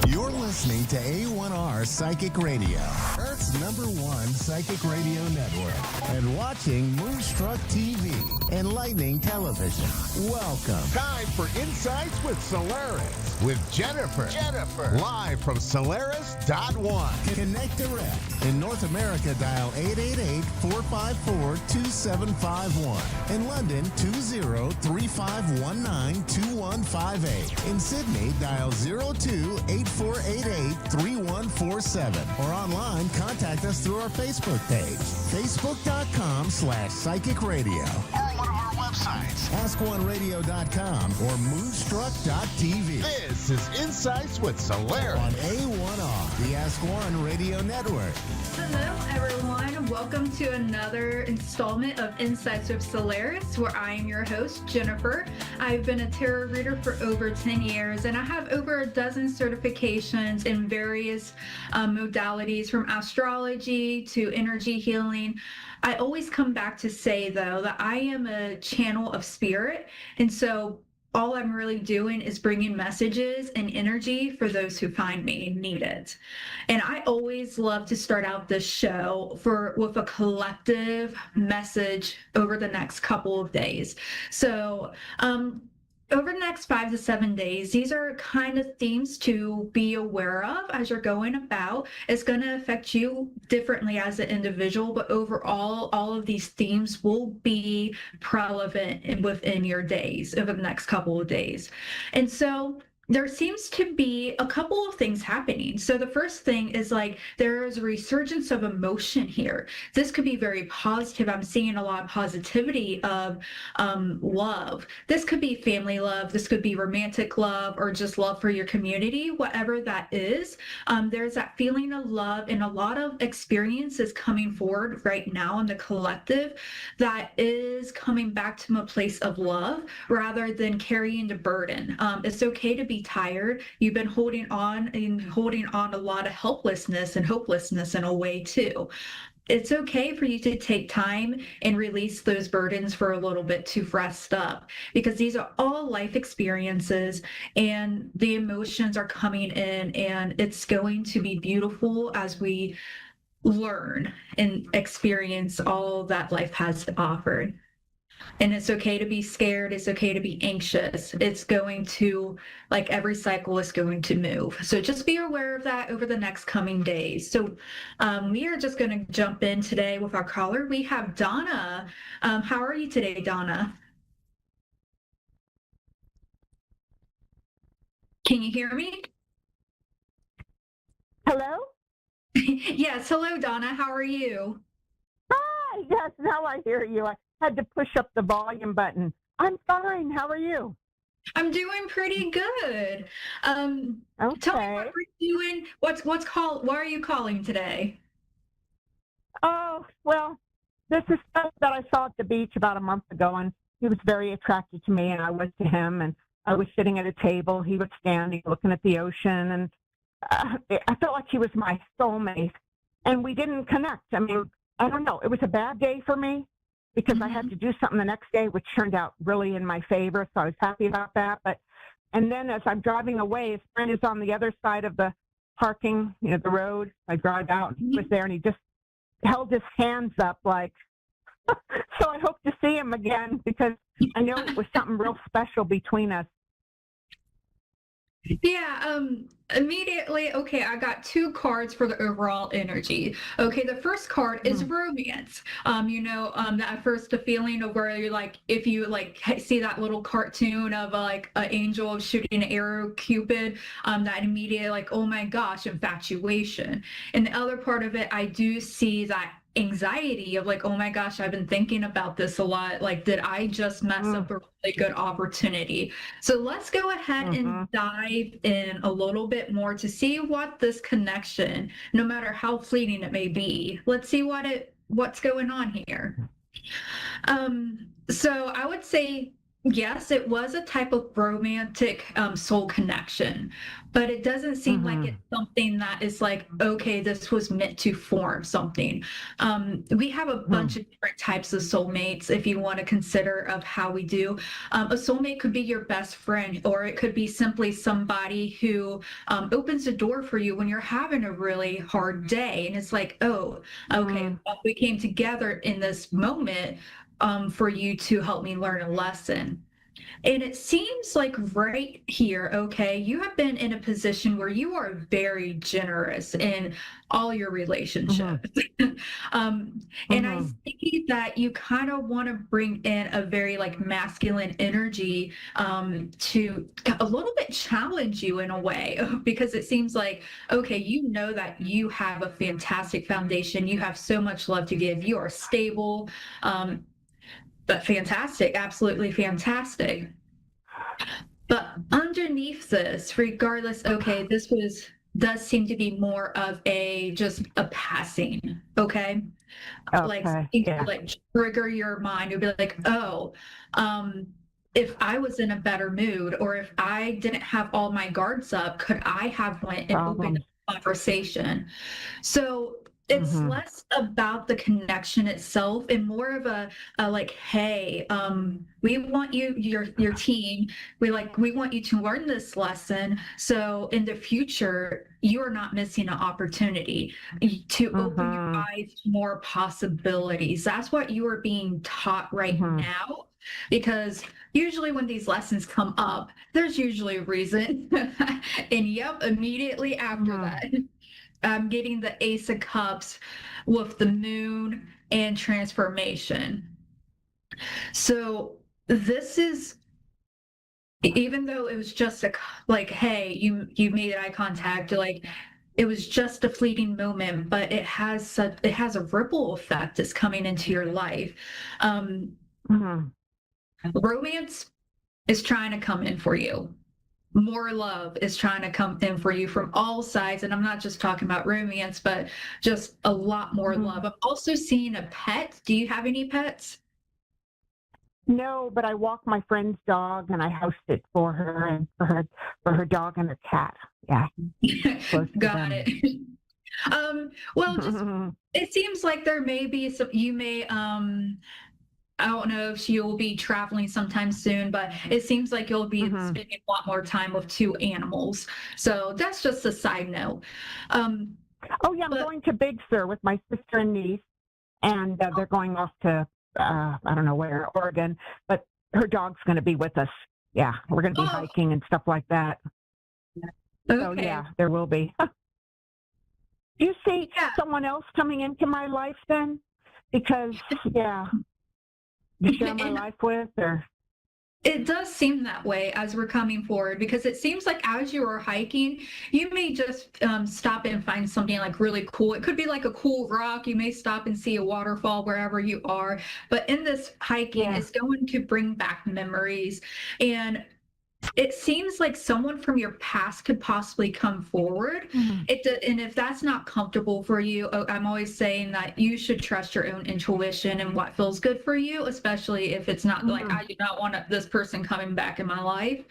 You're listening to A1R Psychic Radio, Earth's #1 psychic radio network, and watching Moonstruck TV, enlightening television. Welcome. Time for Insights with Solaris with Jennifer. Live from Solaris.1. Connect direct. In North America, dial 888-454-2751. In London, 20-3519-2158. In Sydney, dial 02-8488-3147. Or online, contact us through our Facebook page, facebook.com/psychic radio. Or one of our websites, askoneradio.com or moonstruck.tv. This is Insights with Solaris on A1R, the Ask One Radio Network. Hello, everyone. Welcome to another installment of Insights with Solaris, where I am your host, Jennifer. I've been a tarot reader for over 10 years, and I have over a dozen certifications in various modalities, from astrology to energy healing. I always come back to say, though, that I am a channel of spirit, and so all I'm really doing is bringing messages and energy for those who find me and need it. And I always love to start out this show with a collective message over the next couple of days. So, over the next 5 to 7 days, these are kind of themes to be aware of as you're going about. It's going to affect you differently as an individual, but overall, all of these themes will be relevant within your days, over the next couple of days. And so there seems to be a couple of things happening. So the first thing is, like, there is a resurgence of emotion here. This could be very positive. I'm seeing a lot of positivity of love. This could be family love. This could be romantic love, or just love for your community, whatever that is. There's that feeling of love, and a lot of experiences coming forward right now in the collective that is coming back to a place of love rather than carrying the burden. It's okay to be tired. You've been holding on a lot of helplessness and hopelessness in a way too. It's okay for you to take time and release those burdens for a little bit to rest up, because these are all life experiences and the emotions are coming in, and it's going to be beautiful as we learn and experience all that life has to offer. And it's okay to be scared. It's okay to be anxious. It's going to, like every cycle, is going to move. So just be aware of that over the next coming days. So we are just going to jump in today with our caller. We have Donna. How are you today, Donna? Can you hear me? Hello? Yes. Hello, Donna. How are you? Hi. Yes, now I hear you. I had to push up the volume button. I'm fine. How are you? I'm doing pretty good. Okay. Tell me what you're doing. Why are you calling today? Oh, well, this is stuff that I saw at the beach about a month ago, and he was very attracted to me, and I was to him, and I was sitting at a table. He was standing looking at the ocean, and I felt like he was my soulmate, and we didn't connect. I mean, I don't know. It was a bad day for me, because I had to do something the next day, which turned out really in my favor. So I was happy about that. And then as I'm driving away, his friend is on the other side of the parking, the road. I drive out, and he was there, and he just held his hands up like, so I hope to see him again, because I know it was something real special between us. Yeah, immediately, okay, I got 2 cards for the overall energy. Okay, the first card is romance. That first, the feeling of where you're like, if you like see that little cartoon of like an angel shooting an arrow, Cupid, that immediate like, oh my gosh, infatuation. And the other part of it, I do see that anxiety of like, oh my gosh, I've been thinking about this a lot. Like, did I just mess up a really good opportunity? So let's go ahead and dive in a little bit more to see what this connection, no matter how fleeting it may be, let's see what's going on here. So I would say, yes, it was a type of romantic soul connection, but it doesn't seem like it's something that is like, okay, this was meant to form something. We have a bunch of different types of soulmates if you want to consider of how we do. A soulmate could be your best friend, or it could be simply somebody who opens a door for you when you're having a really hard day. And it's like, oh, okay, well, we came together in this moment for you to help me learn a lesson. And it seems like right here, okay, you have been in a position where you are very generous in all your relationships. And I see that you kind of want to bring in a very like masculine energy to a little bit challenge you in a way, because it seems like, okay, you know that you have a fantastic foundation. You have so much love to give. You are stable. But fantastic, absolutely fantastic. But underneath this, regardless, okay, does seem to be more of just a passing, okay? Like trigger your mind. You'll be like, oh, if I was in a better mood, or if I didn't have all my guards up, could I have went and opened a conversation? So it's less about the connection itself and more of a like, hey, we want you, your team, we want you to learn this lesson. So in the future, you are not missing an opportunity to open your eyes to more possibilities. That's what you are being taught right now. Because usually when these lessons come up, there's usually a reason. And yep, immediately after that, I'm getting the Ace of Cups with the Moon and transformation. So this is, even though it was just like, hey, you made eye contact, like it was just a fleeting moment, but it has a ripple effect that's coming into your life. Romance is trying to come in for you. More love is trying to come in for you from all sides. And I'm not just talking about romance, but just a lot more love. I'm also seeing a pet. Do you have any pets? No, but I walk my friend's dog and I house it for her and for her dog and her cat. Yeah. Got it. Well, just it seems like there may be you may I don't know if she'll be traveling sometime soon, but it seems like you'll be spending a lot more time with two animals. So that's just a side note. I'm going to Big Sur with my sister and niece, and they're going off to, I don't know where, Oregon, but her dog's going to be with us. Yeah, we're going to be hiking and stuff like that. Okay. So, yeah, there will be. Do you see someone else coming into my life then? Because, you share my life with, or? It does seem that way as we're coming forward, because it seems like as you are hiking, you may just stop and find something like really cool. It could be like a cool rock. You may stop and see a waterfall wherever you are. But in this hiking, it's going to bring back memories. And it seems like someone from your past could possibly come forward. And if that's not comfortable for you, I'm always saying that you should trust your own intuition and what feels good for you, especially if it's not like, I do not want this person coming back in my life.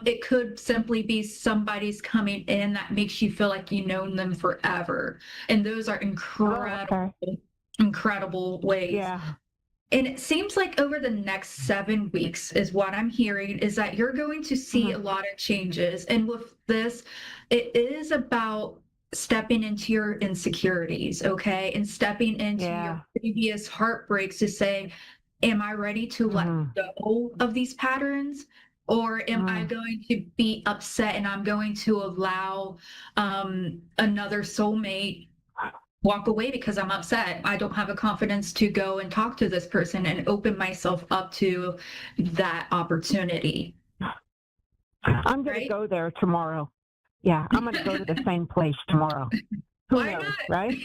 It could simply be somebody's coming in that makes you feel like you've known them forever. And those are incredible ways. Yeah. And it seems like over the next 7 weeks is what I'm hearing, is that you're going to see a lot of changes. And with this, it is about stepping into your insecurities, okay? And stepping into your previous heartbreaks to say, am I ready to let go of these patterns? Or am I going to be upset and I'm going to allow another soulmate walk away because I'm upset? I don't have a confidence to go and talk to this person and open myself up to that opportunity. I'm going to go there tomorrow. Yeah, I'm going to go to the same place tomorrow. Who Why knows, not? right?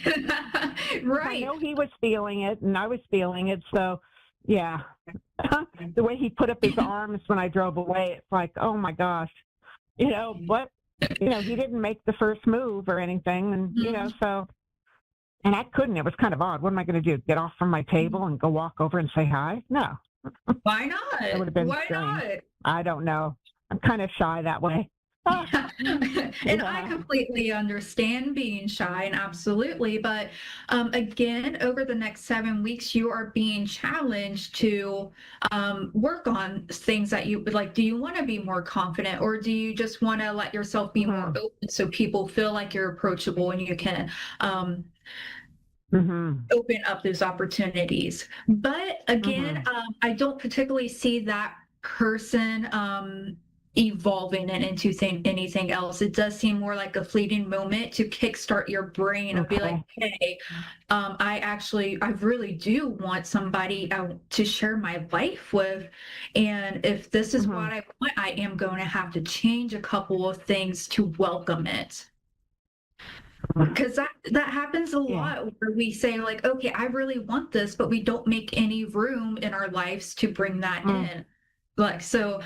Right. I know he was feeling it, and I was feeling it. So, yeah, the way he put up his arms when I drove away, it's like, oh my gosh, what? He didn't make the first move or anything, and so. And I couldn't. It was kind of odd. What am I going to do? Get off from my table and go walk over and say hi? No. Why not? That would have been Why strange. not? I don't know. I'm kind of shy that way. And I completely understand being shy, and absolutely. But again, over the next 7 weeks, you are being challenged to work on things that you would like. Do you want to be more confident, or do you just want to let yourself be more open so people feel like you're approachable and you can open up those opportunities? But again, I don't particularly see that person evolving and into anything else. It does seem more like a fleeting moment to kickstart your brain and be like, hey, I really do want somebody to share my life with. And if this is what I want, I am going to have to change a couple of things to welcome it. Because that happens a lot where we say like, okay, I really want this, but we don't make any room in our lives to bring that in. Like, so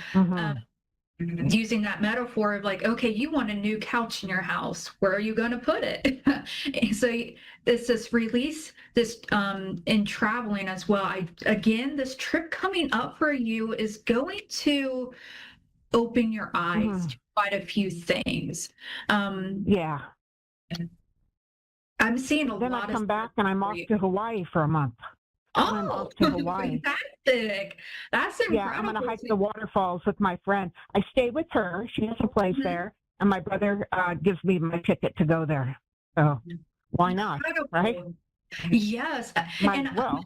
using that metaphor of like, okay, you want a new couch in your house, where are you going to put it? And so it's this release, this in traveling as well. Again, this trip coming up for you is going to open your eyes to quite a few things. I'm seeing a lot of. Then I come back and I'm off to Hawaii for a month. I'm off to Hawaii. Fantastic. That's incredible. Yeah, I'm going to hike the waterfalls with my friend. I stay with her. She has a place there. And my brother gives me my ticket to go there. So why not, right? Yes. Might as well.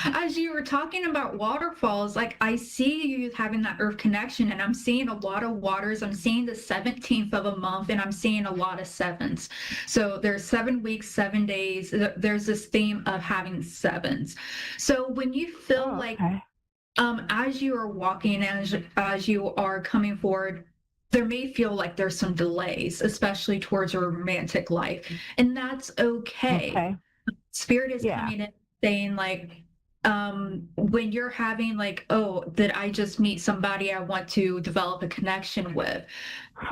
As you were talking about waterfalls, like I see you having that earth connection, and I'm seeing a lot of waters. I'm seeing the 17th of a month, and I'm seeing a lot of sevens. So there's 7 weeks, 7 days. There's this theme of having sevens. So when you feel like, as you are walking, as you are coming forward, there may feel like there's some delays, especially towards a romantic life, and that's okay. Spirit is coming in saying like, when you're having like, oh, did I just meet somebody I want to develop a connection with?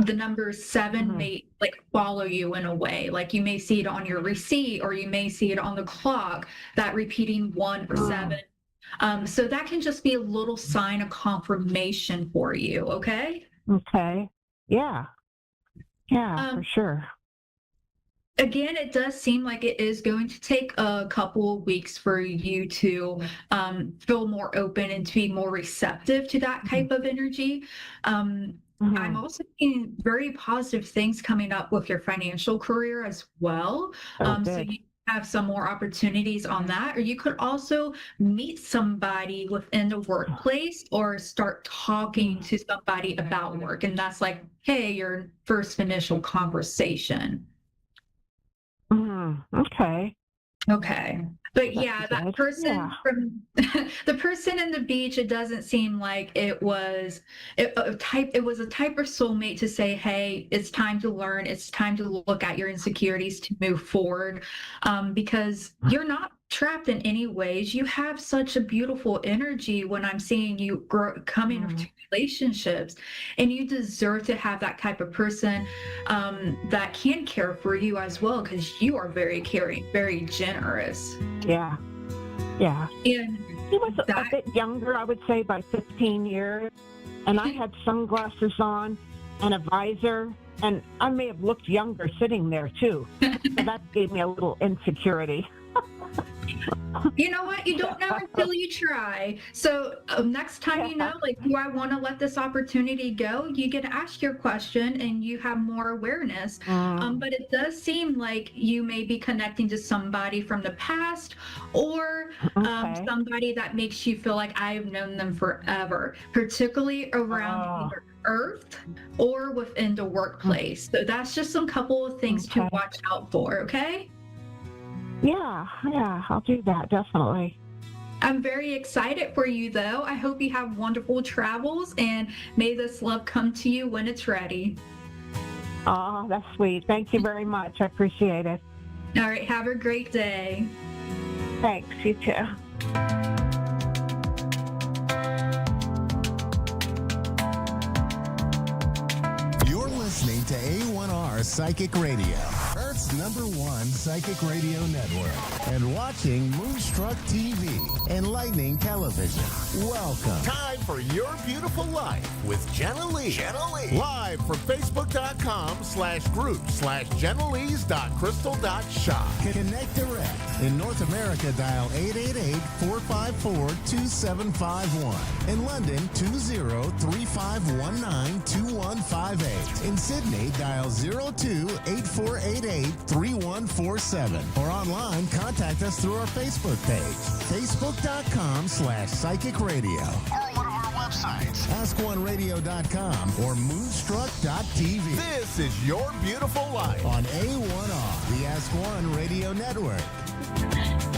The number 7 may like follow you in a way. Like you may see it on your receipt, or you may see it on the clock, that repeating 1 or 7. So that can just be a little sign of confirmation for you. Okay. Okay. Yeah. Yeah, for sure. Again, it does seem like it is going to take a couple of weeks for you to feel more open and to be more receptive to that type of energy. I'm also seeing very positive things coming up with your financial career as well. So you have some more opportunities on that, or you could also meet somebody within the workplace or start talking to somebody about work. And that's like, hey, your first initial conversation. Okay. But yeah, that person from the person in the beach, it doesn't seem like it was a type of soulmate to say, hey, it's time to learn, it's time to look at your insecurities to move forward, because you're not trapped in any ways. You have such a beautiful energy when I'm seeing you coming into relationships, and you deserve to have that type of person that can care for you as well, because you are very caring, very generous. Yeah. And he was a bit younger, I would say, by 15 years, and I had sunglasses on and a visor, and I may have looked younger sitting there too. So that gave me a little insecurity. You know what? You don't know until you try. So next time you know, like, do I want to let this opportunity go? You get to ask your question and you have more awareness. But it does seem like you may be connecting to somebody from the past, or somebody that makes you feel like I've known them forever, particularly around either Earth or within the workplace. So that's just some couple of things to watch out for, okay? Yeah, I'll do that, definitely. I'm very excited for you, though. I hope you have wonderful travels, and may this love come to you when it's ready. Oh, that's sweet. Thank you very much. I appreciate it. All right, have a great day. Thanks, you too. You're listening to A1R Psychic Radio, Earth's #1 psychic radio network, and watching Moonstruck TV and Lightning Television. Welcome. Time for Your Beautiful Life with Jenna Lee. Jenna Lee. Live from Facebook.com/group/JennaLees.crystal.shop. Connect direct. In North America, dial 888-454-2751. In London, 20-3519-2158. In Sydney, dial 02-8488-3147. Or online, contact us through our Facebook page, Facebook.com/Psychic Radio. Or one of our websites, AskOneRadio.com or Moonstruck.tv. This is Your Beautiful Life on A1R, the Ask One Radio Network.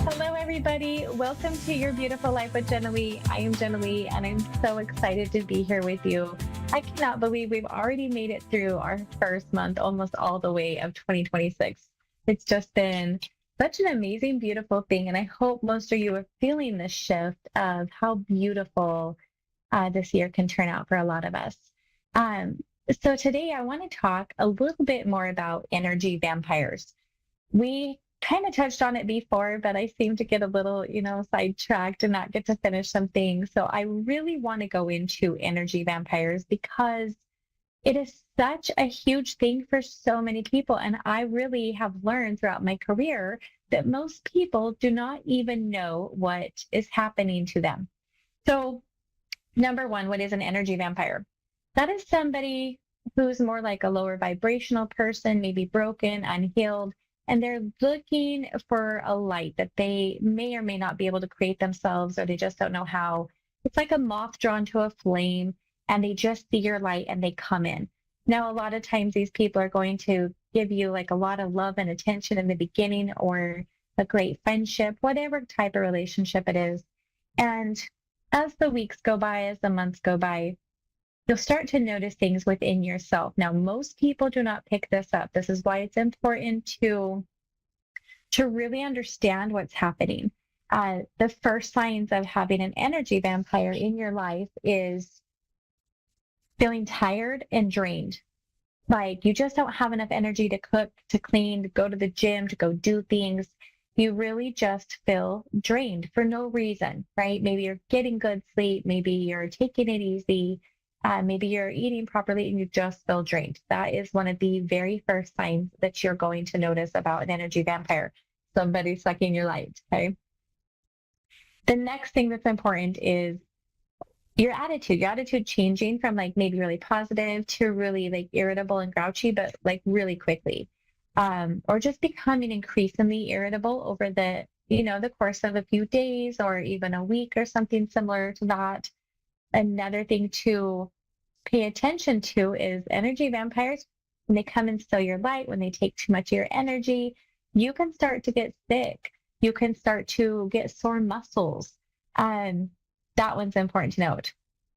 Hello, everybody. Welcome to Your Beautiful Life with Jenna Lee. I am Jenna Lee, and I'm so excited to be here with you. I cannot believe we've already made it through our first month, almost all the way of 2026. It's just been such an amazing, beautiful thing, and I hope most of you are feeling this shift of how beautiful this year can turn out for a lot of us. So today I want to talk a little bit more about energy vampires. We kind of touched on it before, but I seem to get a little, sidetracked and not get to finish some things. So I really want to go into energy vampires because it is such a huge thing for so many people. And I really have learned throughout my career that most people do not even know what is happening to them. So number one, what is an energy vampire? That is somebody who's more like a lower vibrational person, maybe broken, unhealed, and they're looking for a light that they may or may not be able to create themselves, or they just don't know how. It's like a moth drawn to a flame, and they just see your light and they come in. Now, a lot of times these people are going to give you like a lot of love and attention in the beginning, or a great friendship, whatever type of relationship it is. And as the weeks go by, as the months go by, you'll start to notice things within yourself. Now, most people do not pick this up. This is why it's important to really understand what's happening. The first signs of having an energy vampire in your life is feeling tired and drained. Like you just don't have enough energy to cook, to clean, to go to the gym, to go do things. You really just feel drained for no reason, right? Maybe you're getting good sleep. Maybe you're taking it easy. Maybe you're eating properly and you just feel drained. That is one of the very first signs that you're going to notice about an energy vampire. Somebody sucking your light, okay? The next thing that's important is your attitude changing from like maybe really positive to really like irritable and grouchy, but like really quickly. Or just becoming increasingly irritable over the course of a few days or even a week or something similar to that. Another thing to pay attention to is energy vampires. When they come and steal your light, when they take too much of your energy, you can start to get sick. You can start to get sore muscles. That one's important to note.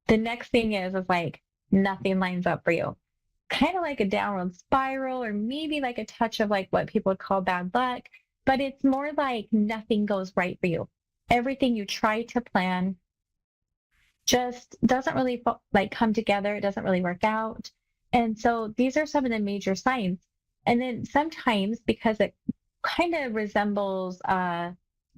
The next thing is like nothing lines up for you. Kind of like a downward spiral, or maybe like a touch of like what people would call bad luck, but it's more like nothing goes right for you. Everything you try to plan just doesn't really like come together. It doesn't really work out. And so these are some of the major signs. And then sometimes, because it kind of resembles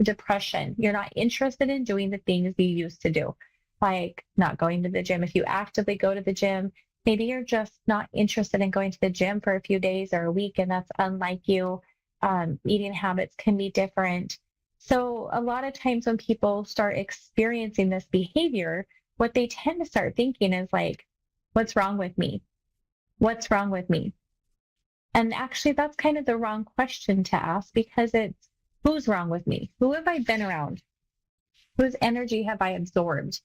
depression, you're not interested in doing the things you used to do, like not going to the gym. If you actively go to the gym, maybe you're just not interested in going to the gym for a few days or a week, and that's unlike you. Eating habits can be different. So a lot of times when people start experiencing this behavior, what they tend to start thinking is like, what's wrong with me? What's wrong with me? And actually, that's kind of the wrong question to ask, because it's, who's wrong with me? Who have I been around? Whose energy have I absorbed?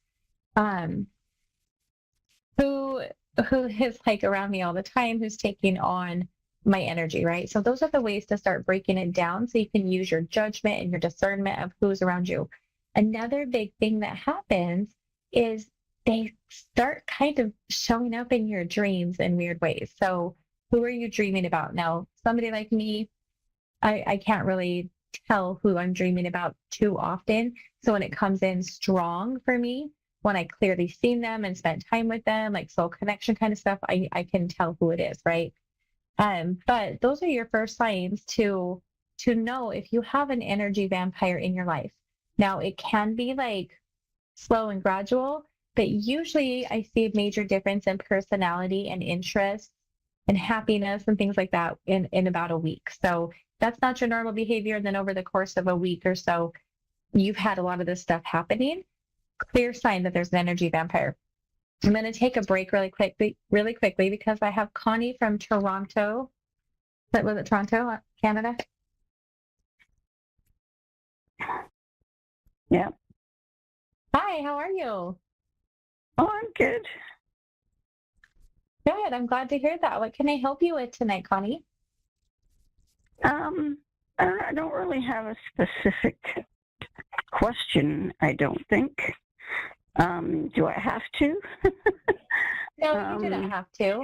Who is like around me all the time? Who's taking on my energy, right? So those are the ways to start breaking it down so you can use your judgment and your discernment of who's around you. Another big thing that happens is they start kind of showing up in your dreams in weird ways. So who are you dreaming about? Now, somebody like me, I can't really tell who I'm dreaming about too often. So when it comes in strong for me, when I clearly seen them and spent time with them, like soul connection kind of stuff, I can tell who it is, right? But those are your first signs to know if you have an energy vampire in your life. Now it can be like slow and gradual, but usually I see a major difference in personality and interest and happiness and things like that in about a week. So that's not your normal behavior. And then over the course of a week or so, you've had a lot of this stuff happening. Clear sign that there's an energy vampire. I'm going to take a break really quickly because I have Connie from Toronto. Was it Toronto, Canada? Yeah. Hi, how are you? Oh, I'm good. Good. I'm glad to hear that. What can I help you with tonight, Connie? I don't really have a specific question, I don't think. Do I have to? No, you do not have to.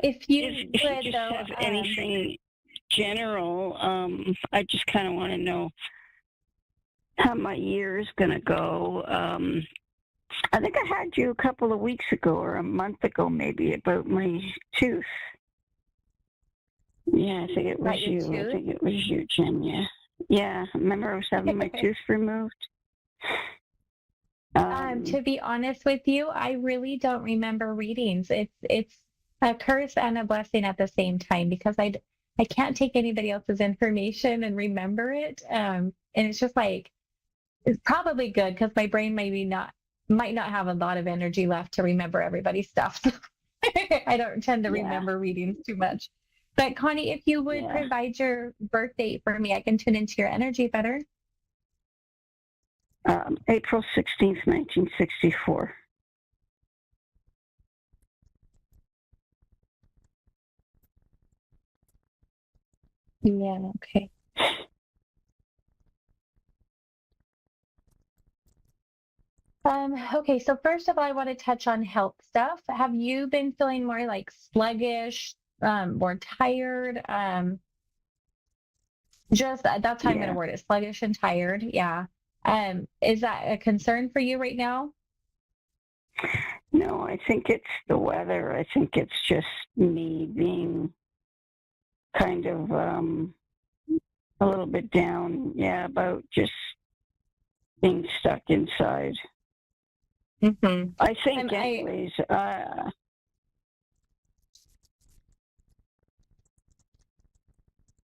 If you just have anything general, I just kind of want to know how my year is going to go. I think I had you a couple of weeks ago or a month ago maybe about my tooth. Yeah, I think it was you. I think it was you, Jen. Yeah. Yeah. Remember I was having my tooth removed? To be honest with you, I really don't remember readings. It's a curse and a blessing at the same time because I can't take anybody else's information and remember it. And it's just like it's probably good because my brain might not have a lot of energy left to remember everybody's stuff. I don't tend to remember readings too much. But Connie, if you would provide your birth date for me, I can tune into your energy better. April 16th, 1964. Yeah, okay. Okay, so first of all, I want to touch on health stuff. Have you been feeling more like sluggish, more tired? Just that's how I'm going to word it, sluggish and tired. Yeah. Is that a concern for you right now? No, I think it's the weather. I think it's just me being kind of a little bit down, about just being stuck inside. Mm-hmm. I think, anyways.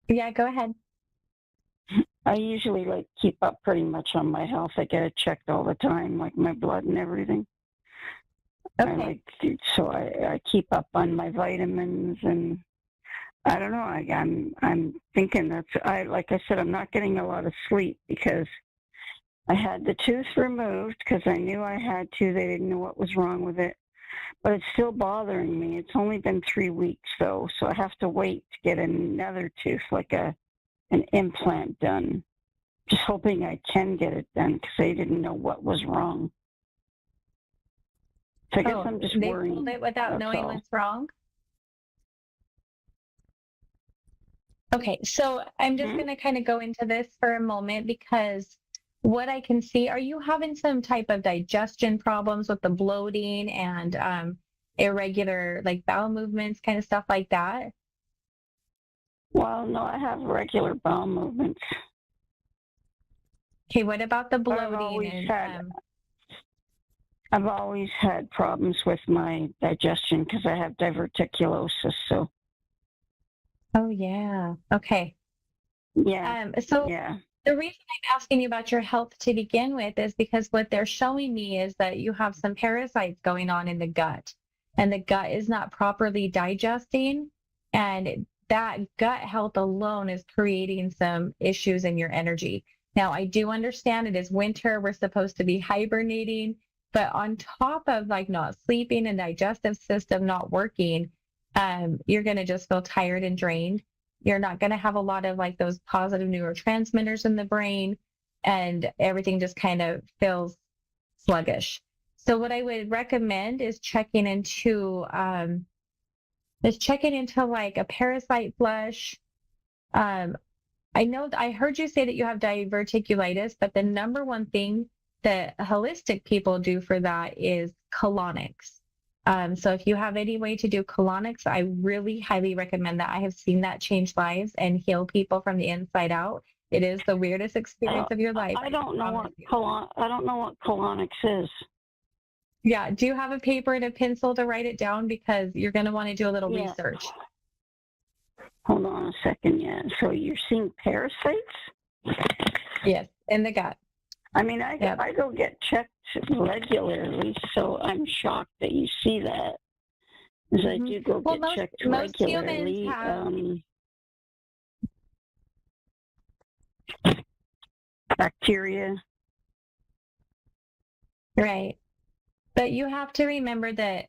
Yeah, go ahead. I usually keep up pretty much on my health. I get it checked all the time, like my blood and everything. Okay. So I keep up on my vitamins, and I don't know. I'm thinking like I said, I'm not getting a lot of sleep because I had the tooth removed because I knew I had to. They didn't know what was wrong with it, but it's still bothering me. It's only been 3 weeks though, so I have to wait to get another tooth, like an implant done. Just hoping I can get it done because they didn't know what was wrong. So I guess I'm just worried. They pulled it without knowing what's wrong? Okay, so I'm just going to kind of go into this for a moment because what I can see, are you having some type of digestion problems with the bloating and irregular bowel movements, kind of stuff like that? Well, no, I have regular bowel movements. Okay, what about the bloating? I've always had problems with my digestion because I have diverticulosis. So. Oh yeah. Okay. Yeah. The reason I'm asking you about your health to begin with is because what they're showing me is that you have some parasites going on in the gut, and the gut is not properly digesting, and that gut health alone is creating some issues in your energy. Now, I do understand it is winter. We're supposed to be hibernating, but on top of not sleeping and digestive system not working, you're going to just feel tired and drained. You're not going to have a lot of those positive neurotransmitters in the brain, and everything just kind of feels sluggish. So what I would recommend is checking into Just checking into like a parasite flush. I know I heard you say that you have diverticulitis, but the number one thing that holistic people do for that is colonics. So if you have any way to do colonics, I really highly recommend that. I have seen that change lives and heal people from the inside out. It is the weirdest experience of your life. I don't know what colonics is. Yeah. Do you have a paper and a pencil to write it down? Because you're going to want to do a little research. Hold on a second. Yeah. So you're seeing parasites? Yes, in the gut. I mean, I go get checked regularly, so I'm shocked that you see that. Because I do go get checked regularly. Bacteria. Right. But you have to remember that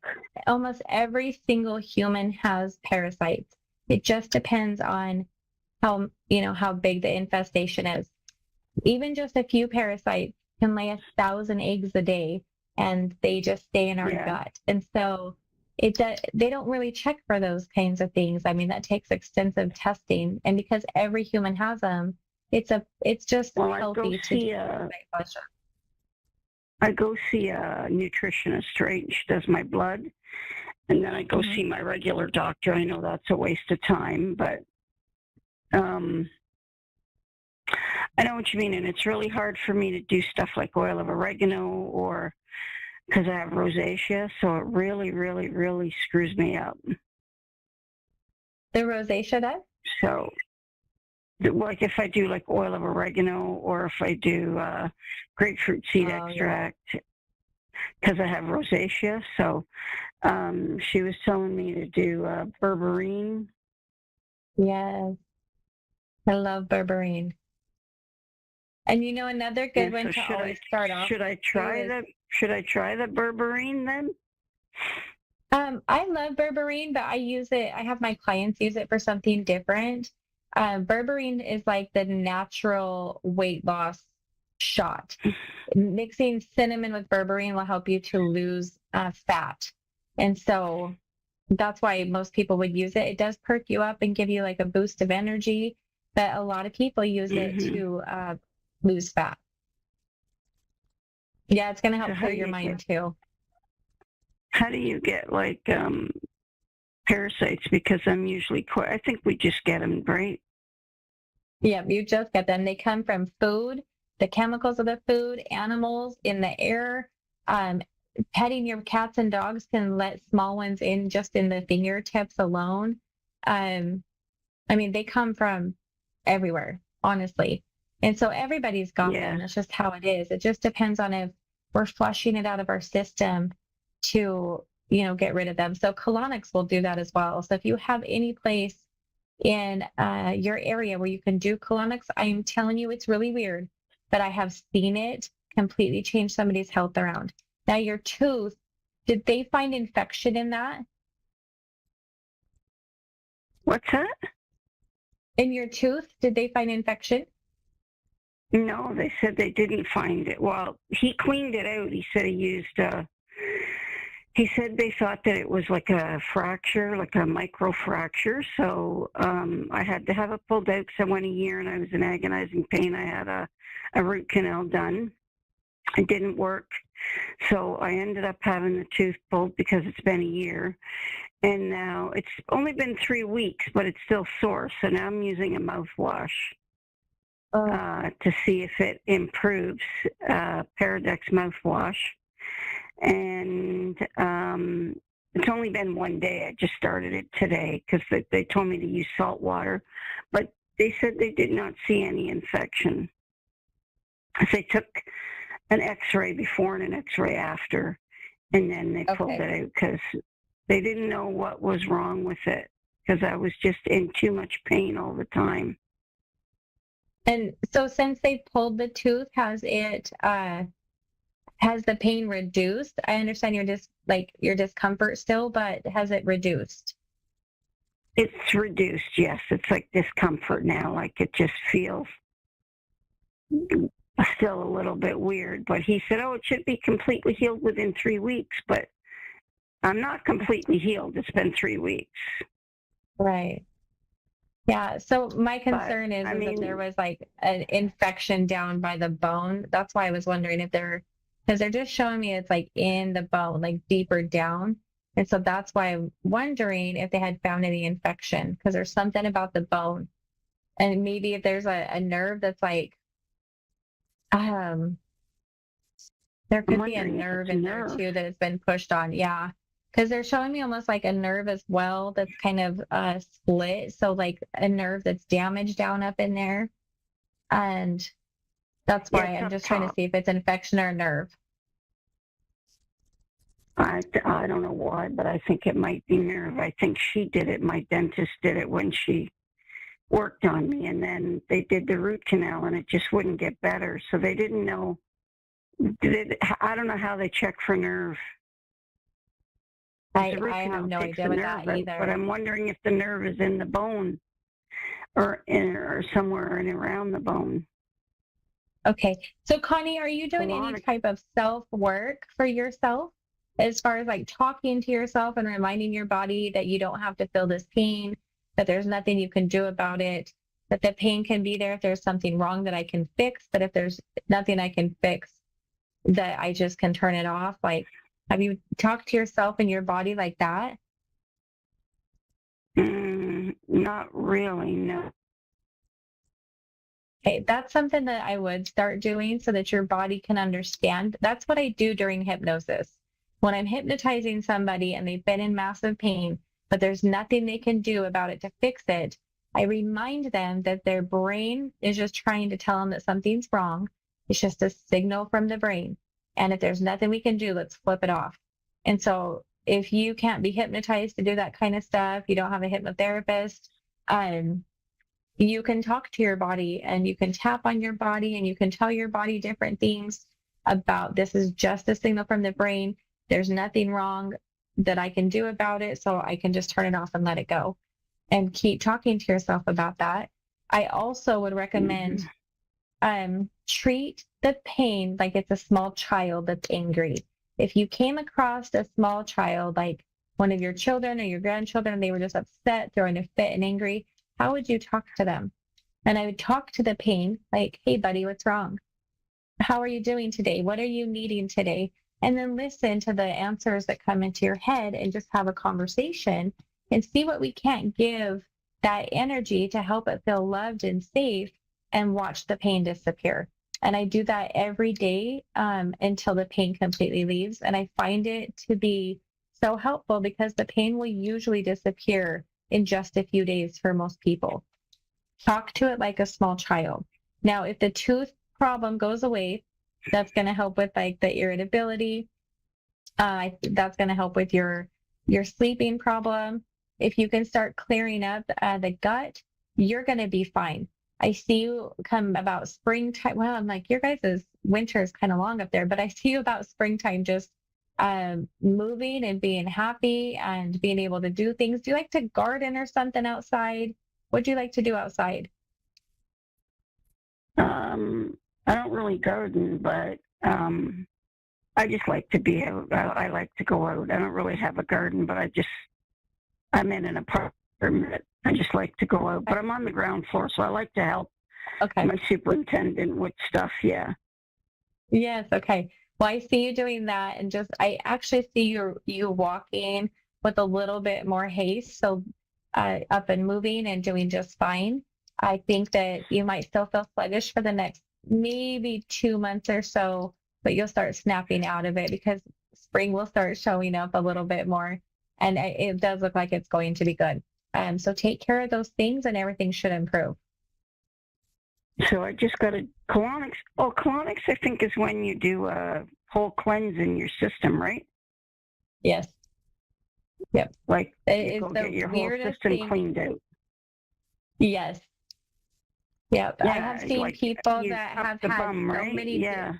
almost every single human has parasites. It just depends on how big the infestation is. Even just a few parasites can lay 1,000 eggs a day, and they just stay in our gut. And so they don't really check for those kinds of things. I mean, that takes extensive testing, and because every human has them, it's just healthy to do parasite flush. I go see a nutritionist, right? She does my blood. And then I go see my regular doctor. I know that's a waste of time, but I know what you mean. And it's really hard for me to do stuff like oil of oregano or because I have rosacea. So it really, really, really screws me up. The rosacea does? So like if I do like oil of oregano or if I do grapefruit seed extract, because I have rosacea. So she was telling me to do berberine. Yes. I love berberine. And another good one to always start off. Should I try the berberine then? I love berberine, but I have my clients use it for something different. Berberine is like the natural weight loss shot. Mixing cinnamon with berberine will help you to lose fat. And so that's why most people would use it. It does perk you up and give you like a boost of energy, but a lot of people use it to lose fat. Yeah, it's going to help clear your mind too. How do you get like parasites? Because I'm usually I think we just get them, right? Yeah, you just get them. They come from food, the chemicals of the food, animals in the air. Petting your cats and dogs can let small ones in just in the fingertips alone. I mean, they come from everywhere, honestly. And so everybody's got them. That's just how it is. It just depends on if we're flushing it out of our system to, get rid of them. So colonics will do that as well. So if you have any place in your area where you can do colonics, I'm telling you, it's really weird, but I have seen it completely change somebody's health around. Now, your tooth, did they find infection in that? What's that? In your tooth, did they find infection? No, they said they didn't find it. Well, he cleaned it out. He said he used, he said they thought that it was like a fracture, like a micro fracture. So I had to have it pulled out because I went a year and I was in agonizing pain. I had a root canal done. It didn't work. So I ended up having the tooth pulled because it's been a year. And now it's only been 3 weeks, but it's still sore. So now I'm using a mouthwash to see if it improves, Paradex mouthwash. And it's only been 1 day. I just started it today because they told me to use salt water. But they said they did not see any infection. They took an x-ray before and an x-ray after, and then they pulled it out because they didn't know what was wrong with it because I was just in too much pain all the time. And so since they pulled the tooth, has the pain reduced? I understand your discomfort still, but has it reduced? It's reduced, yes. It's like discomfort now, like it just feels still a little bit weird. But he said, it should be completely healed within 3 weeks. But I'm not completely healed. It's been 3 weeks. Right. Yeah. So my concern is that there was like an infection down by the bone. That's why I was wondering if because they're just showing me it's like in the bone, like deeper down. And so that's why I'm wondering if they had found any infection, because there's something about the bone. And maybe if there's a nerve that's like, there could be a nerve in there too that has been pushed on. Yeah. Because they're showing me almost like a nerve as well that's kind of split. So like a nerve that's damaged down up in there. And that's why I'm just trying to see if it's infection or nerve. I don't know why, but I think it might be nerve. I think she did it. My dentist did it when she worked on me, and then they did the root canal, and it just wouldn't get better. So they didn't know. I don't know how they check for nerve. I have no idea with that either. But I'm wondering if the nerve is in the bone or somewhere in around the bone. Okay. So Connie, are you doing any type of self-work for yourself as far as like talking to yourself and reminding your body that you don't have to feel this pain, that there's nothing you can do about it, that the pain can be there if there's something wrong that I can fix, but if there's nothing I can fix, that I just can turn it off? Like, have you talked to yourself and your body like that? Not really, no. Okay, that's something that I would start doing so that your body can understand. That's what I do during hypnosis. When I'm hypnotizing somebody and they've been in massive pain, but there's nothing they can do about it to fix it, I remind them that their brain is just trying to tell them that something's wrong. It's just a signal from the brain. And if there's nothing we can do, let's flip it off. And so if you can't be hypnotized to do that kind of stuff, you don't have a hypnotherapist, you can talk to your body and you can tap on your body and you can tell your body different things about this is just a signal from the brain. There's nothing wrong that I can do about it. So I can just turn it off and let it go and keep talking to yourself about that. I also would recommend treat the pain like it's a small child that's angry. If you came across a small child, like one of your children or your grandchildren, and they were just upset, throwing a fit and angry, how would you talk to them? And I would talk to the pain like, hey, buddy, what's wrong? How are you doing today? What are you needing today? And then listen to the answers that come into your head and just have a conversation and see what we can't give that energy to help it feel loved and safe and watch the pain disappear. And I do that every day until the pain completely leaves. And I find it to be so helpful because the pain will usually disappear in just a few days for most people. Talk to it like a small child. Now, if the tooth problem goes away, that's going to help with like the irritability. That's going to help with your sleeping problem. If you can start clearing up the gut, you're going to be fine. I see you come about springtime. Well, I'm like, your guys' winter is kind of long up there, but I see you about springtime just moving and being happy and being able to do things. Do you like to garden or something outside? What do you like to do outside? I don't really garden, but I just like to be out. I like to go out. I don't really have a garden, but I'm in an apartment. I just like to go out, but I'm on the ground floor, so I like to help my superintendent with stuff. Yeah. Yes. Okay. Well, I see you doing that, and I actually see you walking with a little bit more haste, so up and moving and doing just fine. I think that you might still feel sluggish for the next maybe 2 months or so, but you'll start snapping out of it because spring will start showing up a little bit more, and it does look like it's going to be good. So take care of those things and everything should improve. So I just got a colonics. Oh, colonics, I think, is when you do a whole cleanse in your system, right? Yes. Yep. Like it's go the get your whole weirdest system thing. cleaned out. Yes. Yep. Yeah, I have seen like people you that up have the had bum, so right? many. Yeah.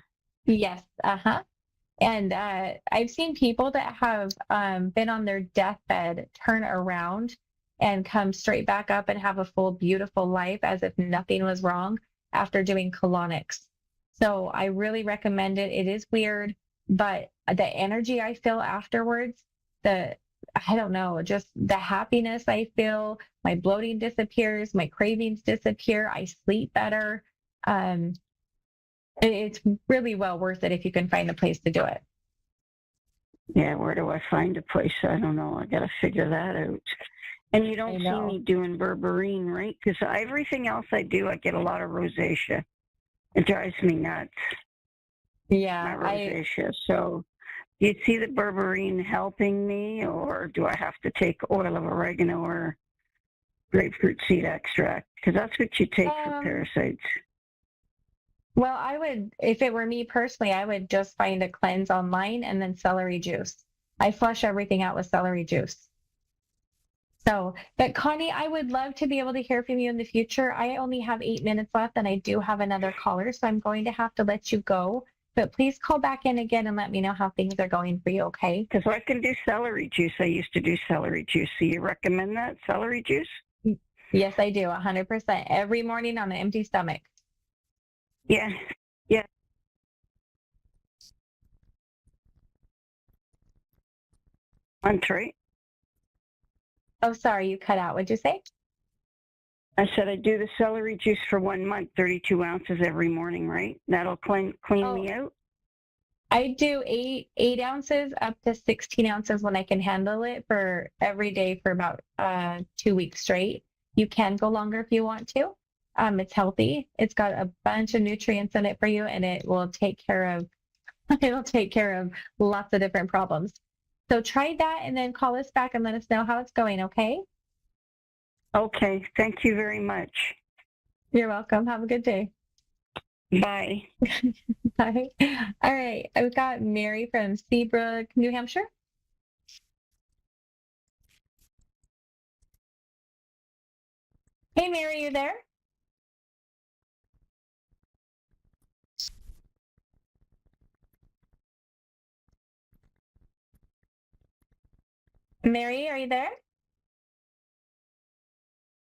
Yes. Uh-huh. And I've seen people that have been on their deathbed turn around and come straight back up and have a full, beautiful life as if nothing was wrong after doing colonics. So I really recommend it. It is weird, but the energy I feel afterwards, I don't know, just the happiness I feel. My bloating disappears, my cravings disappear, I sleep better. It's really well worth it if you can find a place to do it. Yeah, where do I find a place? I don't know. I got to figure that out. And you don't see me doing berberine, right? Because everything else I do, I get a lot of rosacea. It drives me nuts. Yeah, my rosacea. So, do you see the berberine helping me, or do I have to take oil of oregano or grapefruit seed extract? Because that's what you take for parasites. Well, I would, if it were me personally, I would just find a cleanse online and then celery juice. I flush everything out with celery juice. So, but Connie, I would love to be able to hear from you in the future. I only have 8 minutes left and I do have another caller, so I'm going to have to let you go. But please call back in again and let me know how things are going for you, okay? Because I can do celery juice. I used to do celery juice. So you recommend that, celery juice? Yes, I do, 100%. Every morning on an empty stomach. Yeah, yeah. That's right. Oh, sorry, you cut out. What'd you say? I said I do the celery juice for 1 month, 32 ounces every morning, right? That'll clean me out? I do eight ounces up to 16 ounces when I can handle it for every day for about 2 weeks straight. You can go longer if you want to. It's healthy. It's got a bunch of nutrients in it for you, and it will take care of lots of different problems. So try that and then call us back and let us know how it's going, okay? Okay. Thank you very much. You're welcome. Have a good day. Bye. Bye. All right. I've got Mary from Seabrook, New Hampshire. Hey, Mary, you there? Mary, are you there?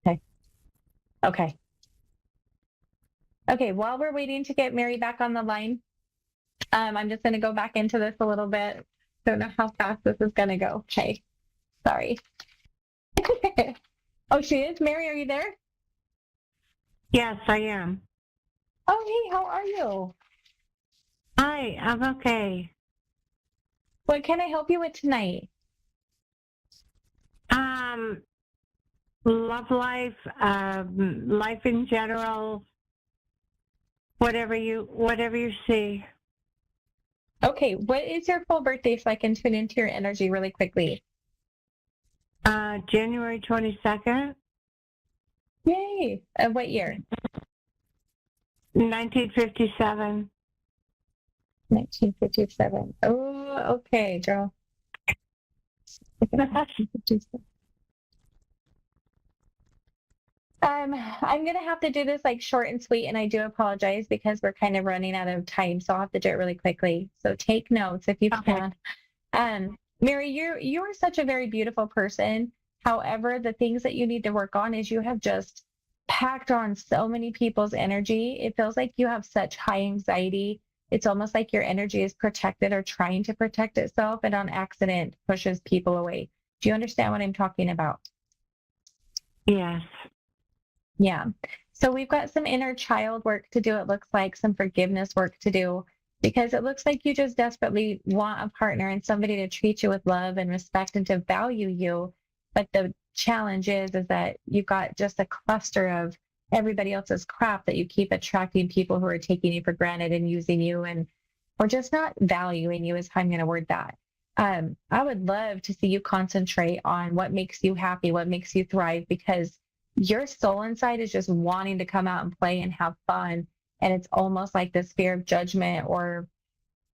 Okay. Okay. Okay, while we're waiting to get Mary back on the line, I'm just going to go back into this a little bit. Don't know how fast this is going to go. Okay. Sorry. Oh, she is? Mary, are you there? Yes, I am. Oh, hey, how are you? Hi, I'm okay. What can I help you with tonight? Love life, life in general, whatever you see. Okay, what is your full birthday so I can tune into your energy really quickly? January 22nd. Yay! What year? 1957. 1957. Oh, okay, girl. I'm gonna have to do this like short and sweet, and I do apologize because we're kind of running out of time, so I'll have to do it really quickly. So take notes if you can. Mary, you are such a very beautiful person. However, the things that you need to work on is you have just packed on so many people's energy. It feels like you have such high anxiety. It's almost like your energy is protected or trying to protect itself, and on accident pushes people away. Do you understand what I'm talking about? Yes. Yeah. So we've got some inner child work to do. It looks like some forgiveness work to do, because it looks like you just desperately want a partner and somebody to treat you with love and respect and to value you. But the challenge is that you've got just a cluster of everybody else's crap that you keep attracting people who are taking you for granted and using you, and or just not valuing you is how I'm going to word that. I would love to see you concentrate on what makes you happy, what makes you thrive, because your soul inside is just wanting to come out and play and have fun. And it's almost like this fear of judgment or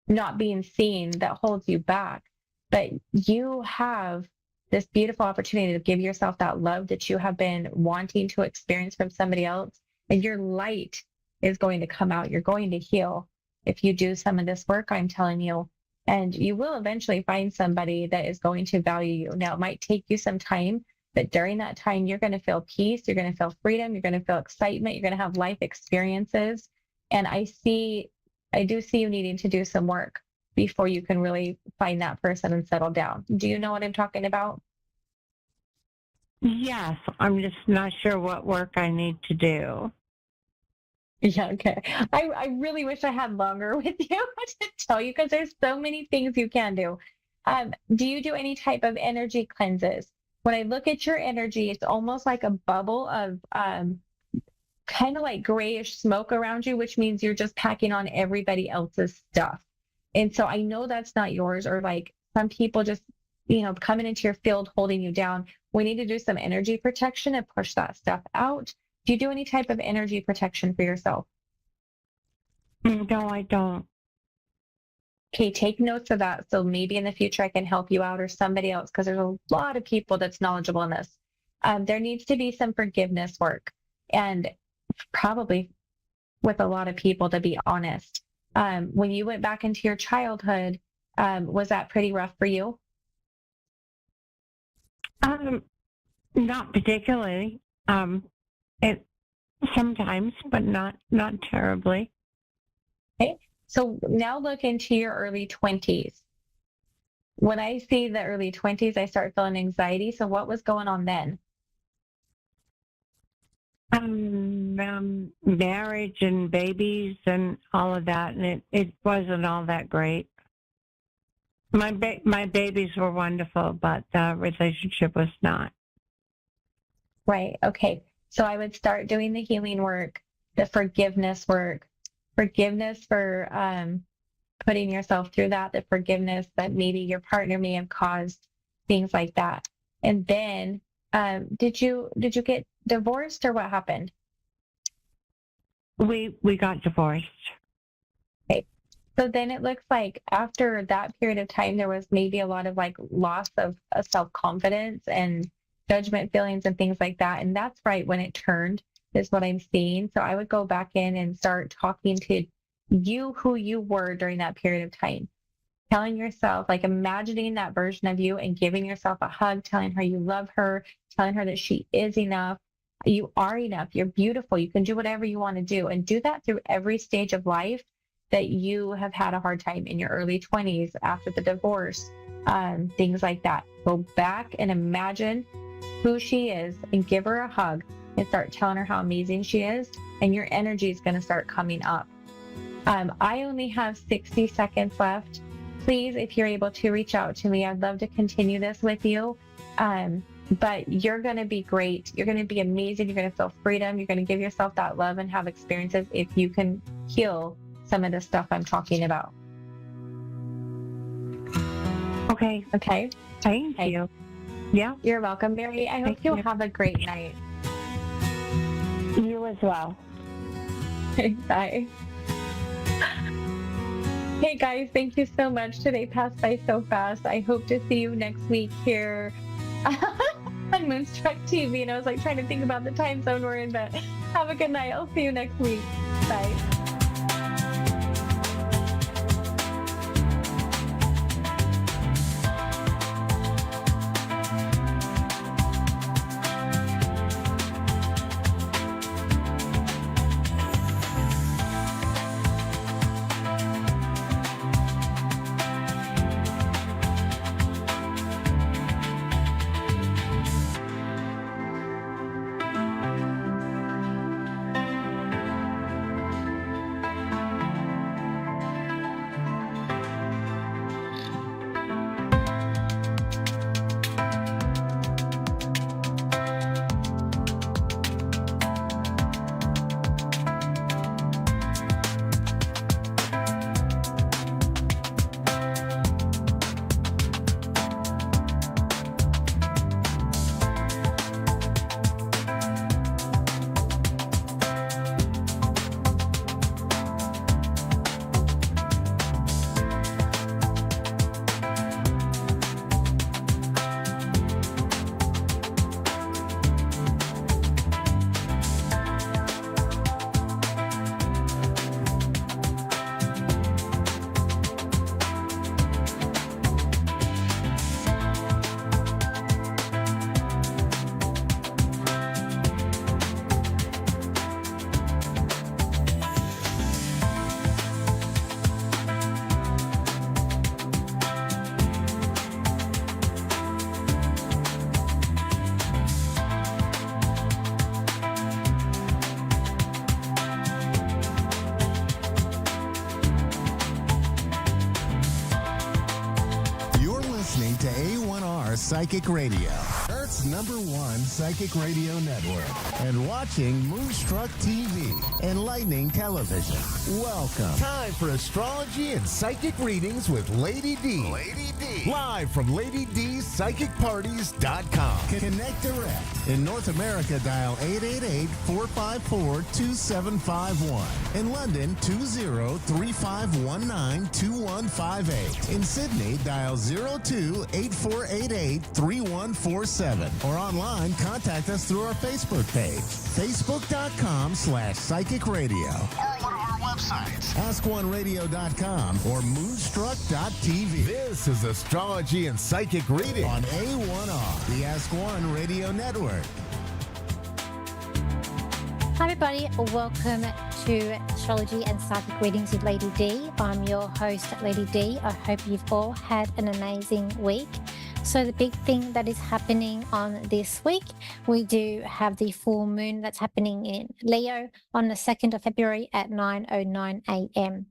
not being seen that holds you back. But you have this beautiful opportunity to give yourself that love that you have been wanting to experience from somebody else. And your light is going to come out. You're going to heal if you do some of this work, I'm telling you. And you will eventually find somebody that is going to value you. Now, it might take you some time, but during that time, you're going to feel peace, you're going to feel freedom, you're going to feel excitement, you're going to have life experiences. And I do see you needing to do some work, before you can really find that person and settle down. Do you know what I'm talking about? Yes, I'm just not sure what work I need to do. Yeah, okay. I really wish I had longer with you to tell you because there's so many things you can do. Do you do any type of energy cleanses? When I look at your energy, it's almost like a bubble of kind of like grayish smoke around you, which means you're just packing on everybody else's stuff. And so I know that's not yours, or like some people just, coming into your field holding you down. We need to do some energy protection and push that stuff out. Do you do any type of energy protection for yourself? No, I don't. Okay, take notes of that. So maybe in the future I can help you out or somebody else, because there's a lot of people that's knowledgeable in this. There needs to be some forgiveness work, and probably with a lot of people, to be honest. When you went back into your childhood, was that pretty rough for you? Not particularly. It sometimes, but not terribly. Okay, so now look into your early 20s. When I see the early 20s, I start feeling anxiety. So what was going on then? Marriage and babies and all of that, and it wasn't all that great. My babies were wonderful, but the relationship was not. Right. Okay. So I would start doing the healing work, the forgiveness work, forgiveness for putting yourself through that, the forgiveness that maybe your partner may have caused, things like that. And then, did you get divorced or what happened? We got divorced. Okay. So then it looks like after that period of time, there was maybe a lot of like loss of self-confidence and judgment feelings and things like that. And that's right when it turned, is what I'm seeing. So I would go back in and start talking to you, who you were during that period of time, telling yourself, like imagining that version of you and giving yourself a hug, telling her you love her, telling her that she is enough. You are enough. You're beautiful. You can do whatever you want to do, and do that through every stage of life that you have had a hard time in your early 20s, after the divorce, things like that. Go back and imagine who she is and give her a hug and start telling her how amazing she is, and your energy is going to start coming up. I only have 60 seconds left. Please, if you're able to, reach out to me. I'd love to continue this with you. But you're going to be great. You're going to be amazing. You're going to feel freedom. You're going to give yourself that love and have experiences if you can heal some of the stuff I'm talking about. Okay. Okay. Thank you. Yeah. You're welcome, Mary. I hope you have a great night. You as well. Bye. Hey guys, thank you so much. Today passed by so fast. I hope to see you next week here on Moonstruck TV. And I was like trying to think about the time zone we're in, but have a good night. I'll see you next week. Bye. Psychic Radio, Earth's #1 psychic radio network, and watching Moonstruck TV, enlightening television. Welcome. Time for astrology and psychic readings with Lady D. Lady D. Live from LadyDPsychicParties.com. Connect direct. In North America, dial 888-454-2751. In London, 20-3519-2158. In Sydney, dial 02-8488-3147. Or online, contact us through our Facebook page, facebook.com/psychic radio. Or our websites, askoneradio.com or moonstruck.tv. This is Astrology and Psychic Reading on A1R, the Ask One Radio Network. Hi everybody, welcome to Astrology and Psychic Readings with Lady D. I'm your host, Lady D. I hope you've all had an amazing week. So the big thing that is happening on this week, we do have the full moon that's happening in Leo on the 2nd of February at 9:09 a.m.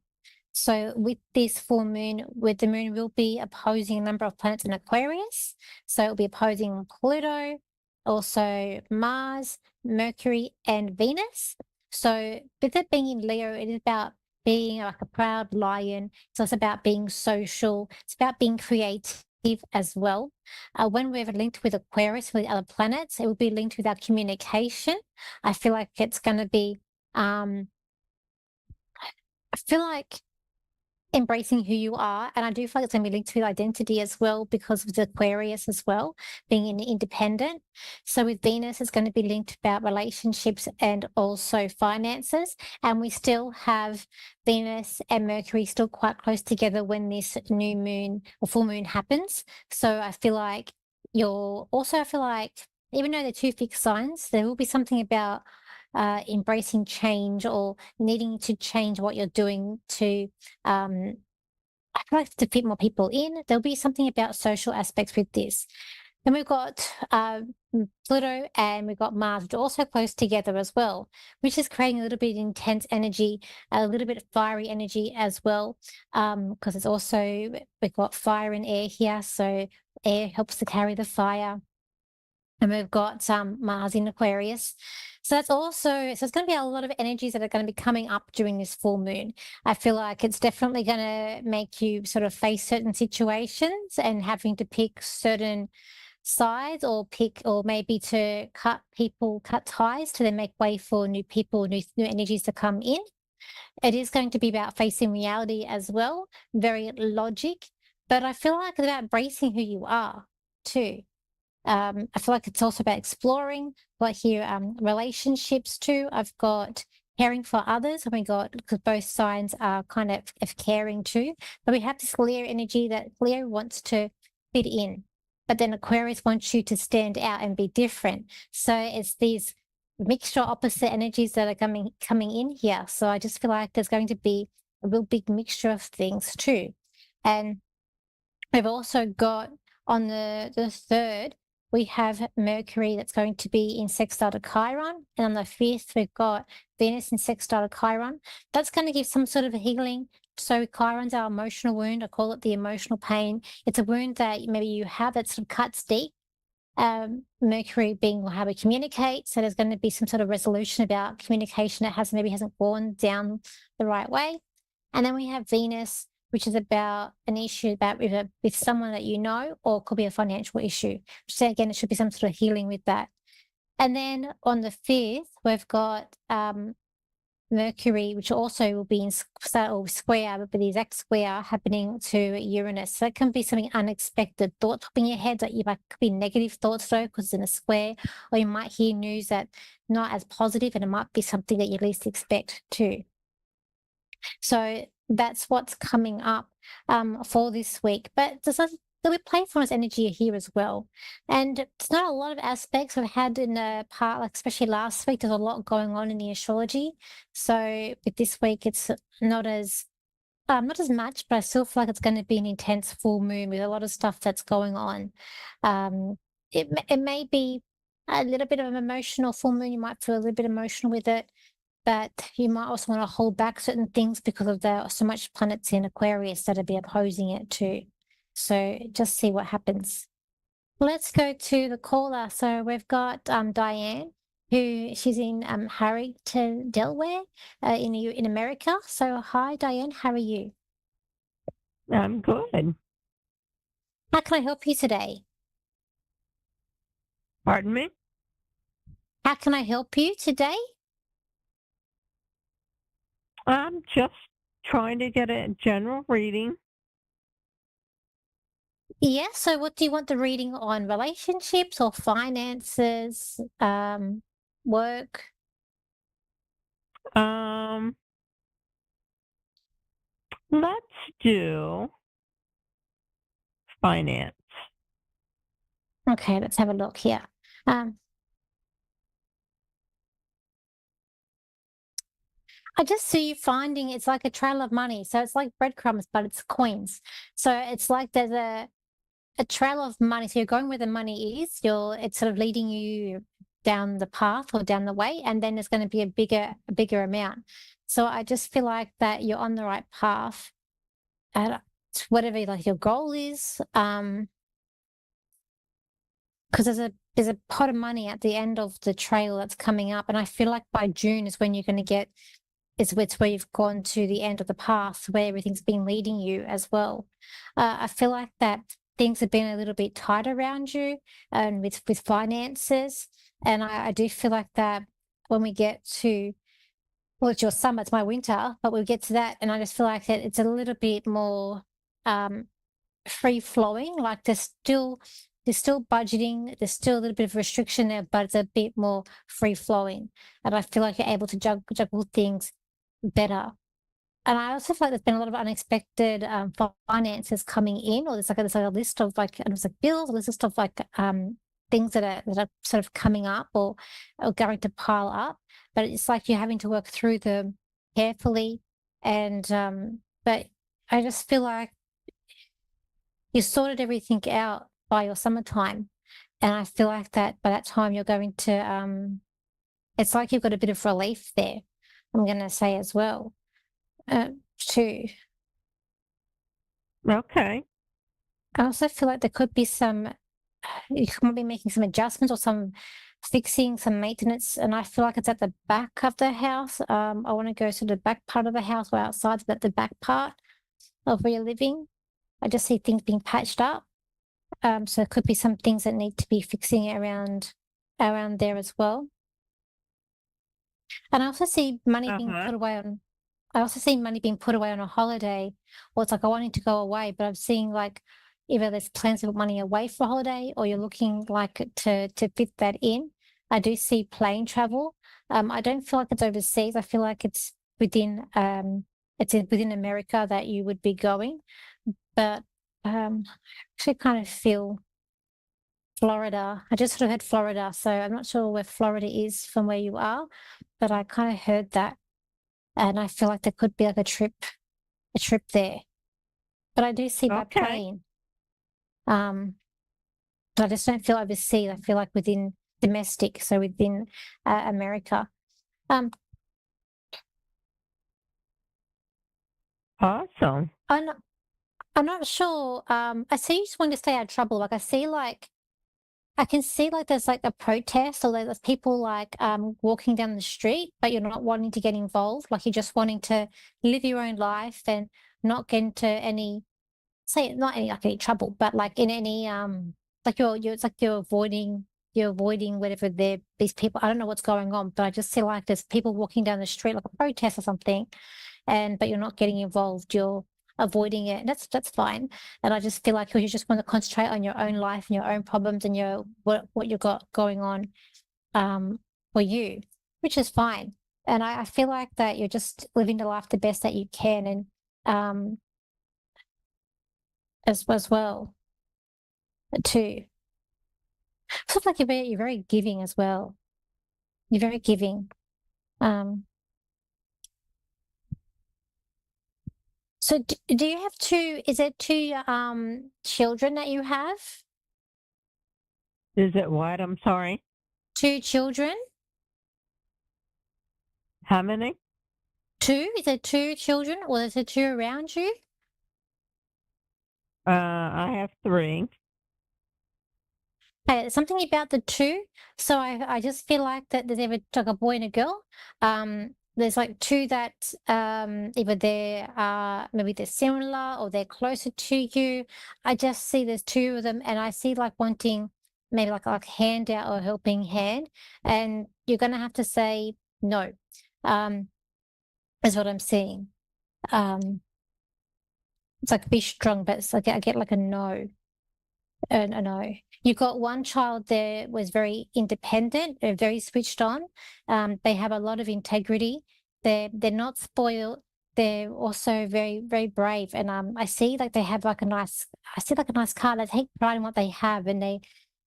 So with this full moon, with the moon will be opposing a number of planets in Aquarius. So it'll be opposing Pluto, also Mars, Mercury, and Venus. So with it being in Leo, it is about being like a proud lion. So it's about being social. It's about being creative as well. When we're linked with Aquarius, with other planets, it will be linked with our communication. I feel like it's going to be, I feel like embracing who you are, and I do feel like it's going to be linked with identity as well because of the Aquarius as well, being independent. So with Venus, it's going to be linked about relationships and also finances, and we still have Venus and Mercury still quite close together when this new moon or full moon happens. So I feel like I feel like even though they're two fixed signs, there will be something about embracing change or needing to change what you're doing to, I feel like to fit more people in. There'll be something about social aspects with this. Then we've got Pluto and we've got Mars, which are also close together as well, which is creating a little bit of intense energy, a little bit of fiery energy as well, because it's also, we've got fire and air here, so air helps to carry the fire. And we've got Mars in Aquarius. So it's going to be a lot of energies that are going to be coming up during this full moon. I feel like it's definitely going to make you sort of face certain situations and having to pick certain sides or maybe to cut ties to then make way for new people, new energies to come in. It is going to be about facing reality as well, very logic, but I feel like it's about embracing who you are too. I feel like it's also about exploring. But here, relationships too. I've got caring for others, and because both signs are kind of caring too. But we have this Leo energy that Leo wants to fit in, but then Aquarius wants you to stand out and be different. So it's these mixture opposite energies that are coming in here. So I just feel like there's going to be a real big mixture of things too. And we've also got on the 3rd, we have Mercury that's going to be in sextile to Chiron. And on the 5th, we've got Venus in sextile to Chiron. That's going to give some sort of a healing. So Chiron's our emotional wound. I call it the emotional pain. It's a wound that maybe you have that sort of cuts deep. Mercury being how we communicate. So there's going to be some sort of resolution about communication that maybe hasn't gone down the right way. And then we have Venus, which is about an issue with someone that you know, or it could be a financial issue. So again, it should be some sort of healing with that. And then on the 5th, we've got Mercury, which also will be in square, but the exact square happening to Uranus. So it can be something unexpected, thoughts popping in your head that could be negative thoughts though, because it's in a square, or you might hear news that not as positive, and it might be something that you least expect too. So that's what's coming up for this week. But there'll be playfulness energy here as well. And it's not a lot of aspects I've had in the part, like especially last week, there's a lot going on in the astrology. So with this week, it's not as much, but I still feel like it's going to be an intense full moon with a lot of stuff that's going on. It may be a little bit of an emotional full moon. You might feel a little bit emotional with it. But you might also want to hold back certain things because of there are so much planets in Aquarius that will be opposing it too. So just see what happens. Let's go to the caller. So we've got Diane, who she's in Harrington, Delaware, in America. So hi, Diane. How are you? I'm good. How can I help you today? Pardon me? How can I help you today? I'm just trying to get a general reading. Yeah. So what do you want the reading on? Relationships or finances? Work? Let's do finance. Okay, let's have a look here. I just see you finding it's like a trail of money. So it's like breadcrumbs, but it's coins. So it's like there's a trail of money. So you're going where the money is. It's sort of leading you down the path or down the way, and then there's going to be a bigger amount. So I just feel like that you're on the right path. And whatever like your goal is, because there's a pot of money at the end of the trail that's coming up, and I feel like by June is when you're going to get. It's where you've gone to the end of the path where everything's been leading you as well. I feel like that things have been a little bit tight around you and with finances. And I do feel like that when we get to, well, it's your summer, it's my winter, but we'll get to that. And I just feel like that it's a little bit more free flowing. Like there's still budgeting, there's still a little bit of restriction there, but it's a bit more free flowing. And I feel like you're able to juggle things better. And I also feel like there's been a lot of unexpected finances coming in, or there's like a list of like, and it's like bills, or there's a list of like things that are sort of coming up or going to pile up. But it's like you're having to work through them carefully. And but I just feel like you sorted everything out by your summertime. And I feel like that by that time you're going to it's like you've got a bit of relief there. I'm going to say as well, too. Okay. I also feel like there could be you might be making some adjustments or some fixing, some maintenance, and I feel like it's at the back of the house. I want to go to the back part of the house or outside, but the back part of where you're living. I just see things being patched up. So it could be some things that need to be fixing around there as well. And I also see money being put away on. I also see money being put away on a holiday, or it's like I wanting to go away, but I'm seeing like either there's plans to put money away for a holiday, or you're looking like to fit that in. I do see plane travel. I don't feel like it's overseas. I feel like it's within within America that you would be going, but I actually kind of feel Florida. I just sort of heard Florida, so I'm not sure where Florida is from where you are, but I kind of heard that, and I feel like there could be like a trip there. But I do see by plane. But I just don't feel overseas. I feel like within domestic, so within America. Awesome. I'm not sure. I see you just want to stay out of trouble. Like I can see like there's like a protest or there's people like walking down the street, but you're not wanting to get involved. Like you're just wanting to live your own life and not get into not any trouble, but like in any like you're it's like you're avoiding whatever these people. I don't know what's going on, but I just see like there's people walking down the street like a protest or something, but you're not getting involved. You're avoiding it. That's fine. And I just feel like you just want to concentrate on your own life and your own problems and what you've got going on for you, which is fine. And I feel like that you're just living the life the best that you can and as well too. Sort of like you're very giving as well. You're very giving. So do you have is it two children that you have? Is it what? I'm sorry. 2 children? How many? 2? Is there 2 children or is there 2 around you? I have 3. Something about the two. So I just feel like that there's either like a boy and a girl. There's like two that either maybe they're similar or they're closer to you. I just see there's two of them, and I see like wanting maybe like a handout or a helping hand, and you're gonna have to say no. Is what I'm seeing. It's like be strong, but it's like I get like a no. A no. You've got one child there was very independent, very switched on. They have a lot of integrity. They're not spoiled. They're also very, very brave. And I see like they have like a nice car. They take pride in what they have, and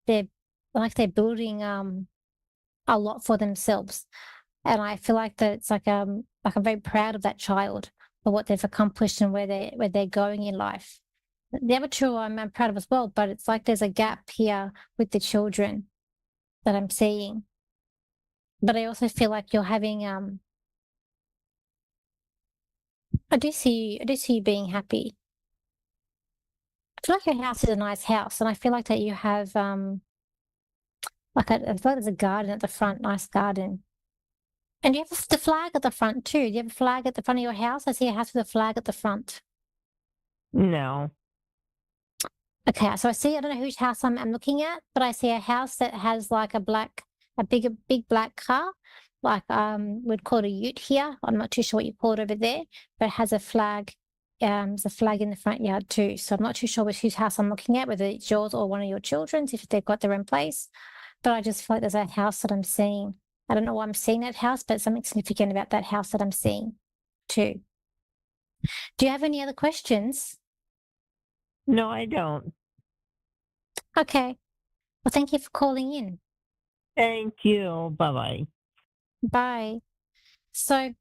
they're like they're building a lot for themselves. And I feel like that it's like I'm very proud of that child for what they've accomplished and where they're going in life. The other two I'm proud of as well, but it's like there's a gap here with the children that I'm seeing. But I also feel like you're having I do see you being happy. I feel like your house is a nice house, and I feel like that you have I feel like there's a garden at the front, nice garden. And you have the flag at the front too. Do you have a flag at the front of your house? I see a house with a flag at the front. No. Okay, so I don't know whose house I'm looking at, but I see a house that has like a big black car, like we'd call it a ute here. I'm not too sure what you call it over there, but it has a flag. There's a flag in the front yard too. So I'm not too sure whose house I'm looking at, whether it's yours or one of your children's, if they've got their own place. But I just feel like there's a house that I'm seeing. I don't know why I'm seeing that house, but something significant about that house that I'm seeing too. Do you have any other questions? No, I don't. Okay. Well, thank you for calling in. Thank you. Bye-bye. Bye. So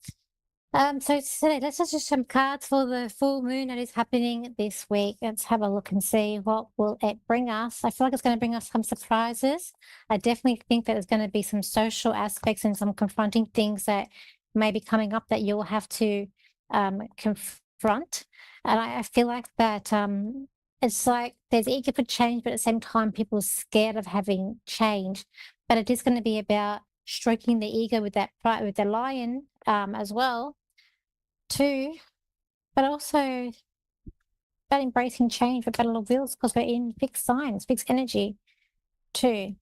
today, let's just some cards for the full moon that is happening this week. Let's have a look and see what will it bring us. I feel like it's going to bring us some surprises. I definitely think that there's going to be some social aspects and some confronting things that may be coming up that you'll have to confront. And I feel like that it's like there's eager for change, but at the same time, people are scared of having change. But it is going to be about stroking the ego with that pride, with the lion as well, too. But also about embracing change with battle of wills, because we're in fixed signs, fixed energy, too.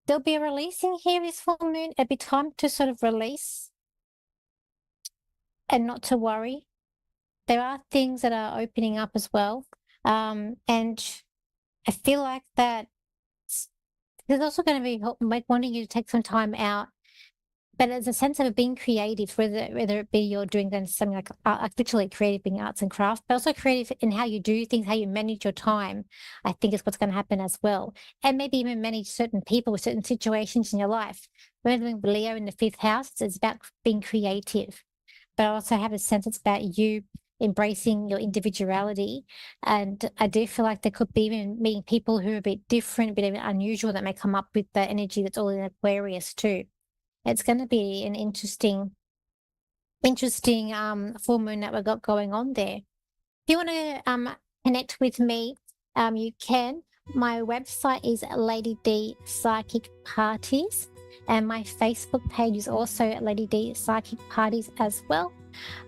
There'll be a releasing here this full moon. It'll be time to sort of release and not to worry. There are things that are opening up as well. And I feel like that there's also going to be wanting you to take some time out, but there's a sense of being creative, whether it be you're doing then something like literally creative, being arts and crafts, but also creative in how you do things, how you manage your time. I think is what's going to happen as well, and maybe even manage certain people with certain situations in your life. We're doing Leo in the 5th house. It's about being creative, but I also have a sense it's about you embracing your individuality. And I do feel like there could be even meeting people who are a bit different, a bit unusual, that may come up with the energy that's all in Aquarius too. It's going to be an interesting full moon that we've got going on there. If you want to connect with me, you can. My website is Lady D Psychic Parties, and my Facebook page is also Lady D Psychic Parties as well.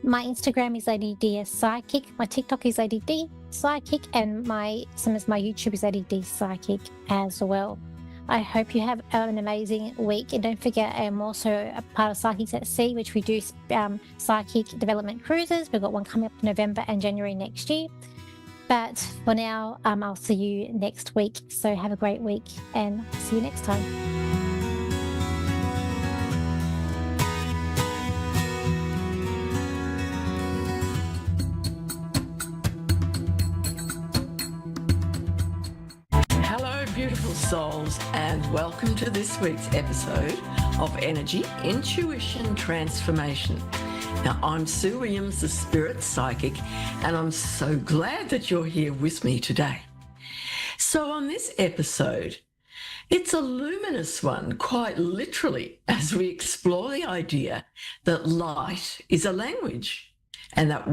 My Instagram is Lady D Psychic. My TikTok is Lady D Psychic, and my YouTube is Lady D Psychic as well. I hope you have an amazing week, and don't forget, I'm also a part of Psychics at Sea, which we do psychic development cruises. We've got one coming up in November and January next year. But for now, I'll see you next week. So have a great week, and see you next time. Beautiful souls, and welcome to this week's episode of Energy, Intuition, Transformation. Now, I'm Sue Williams, the Spirit Psychic, and I'm so glad that you're here with me today. So on this episode, it's a luminous one, quite literally, as we explore the idea that light is a language, and that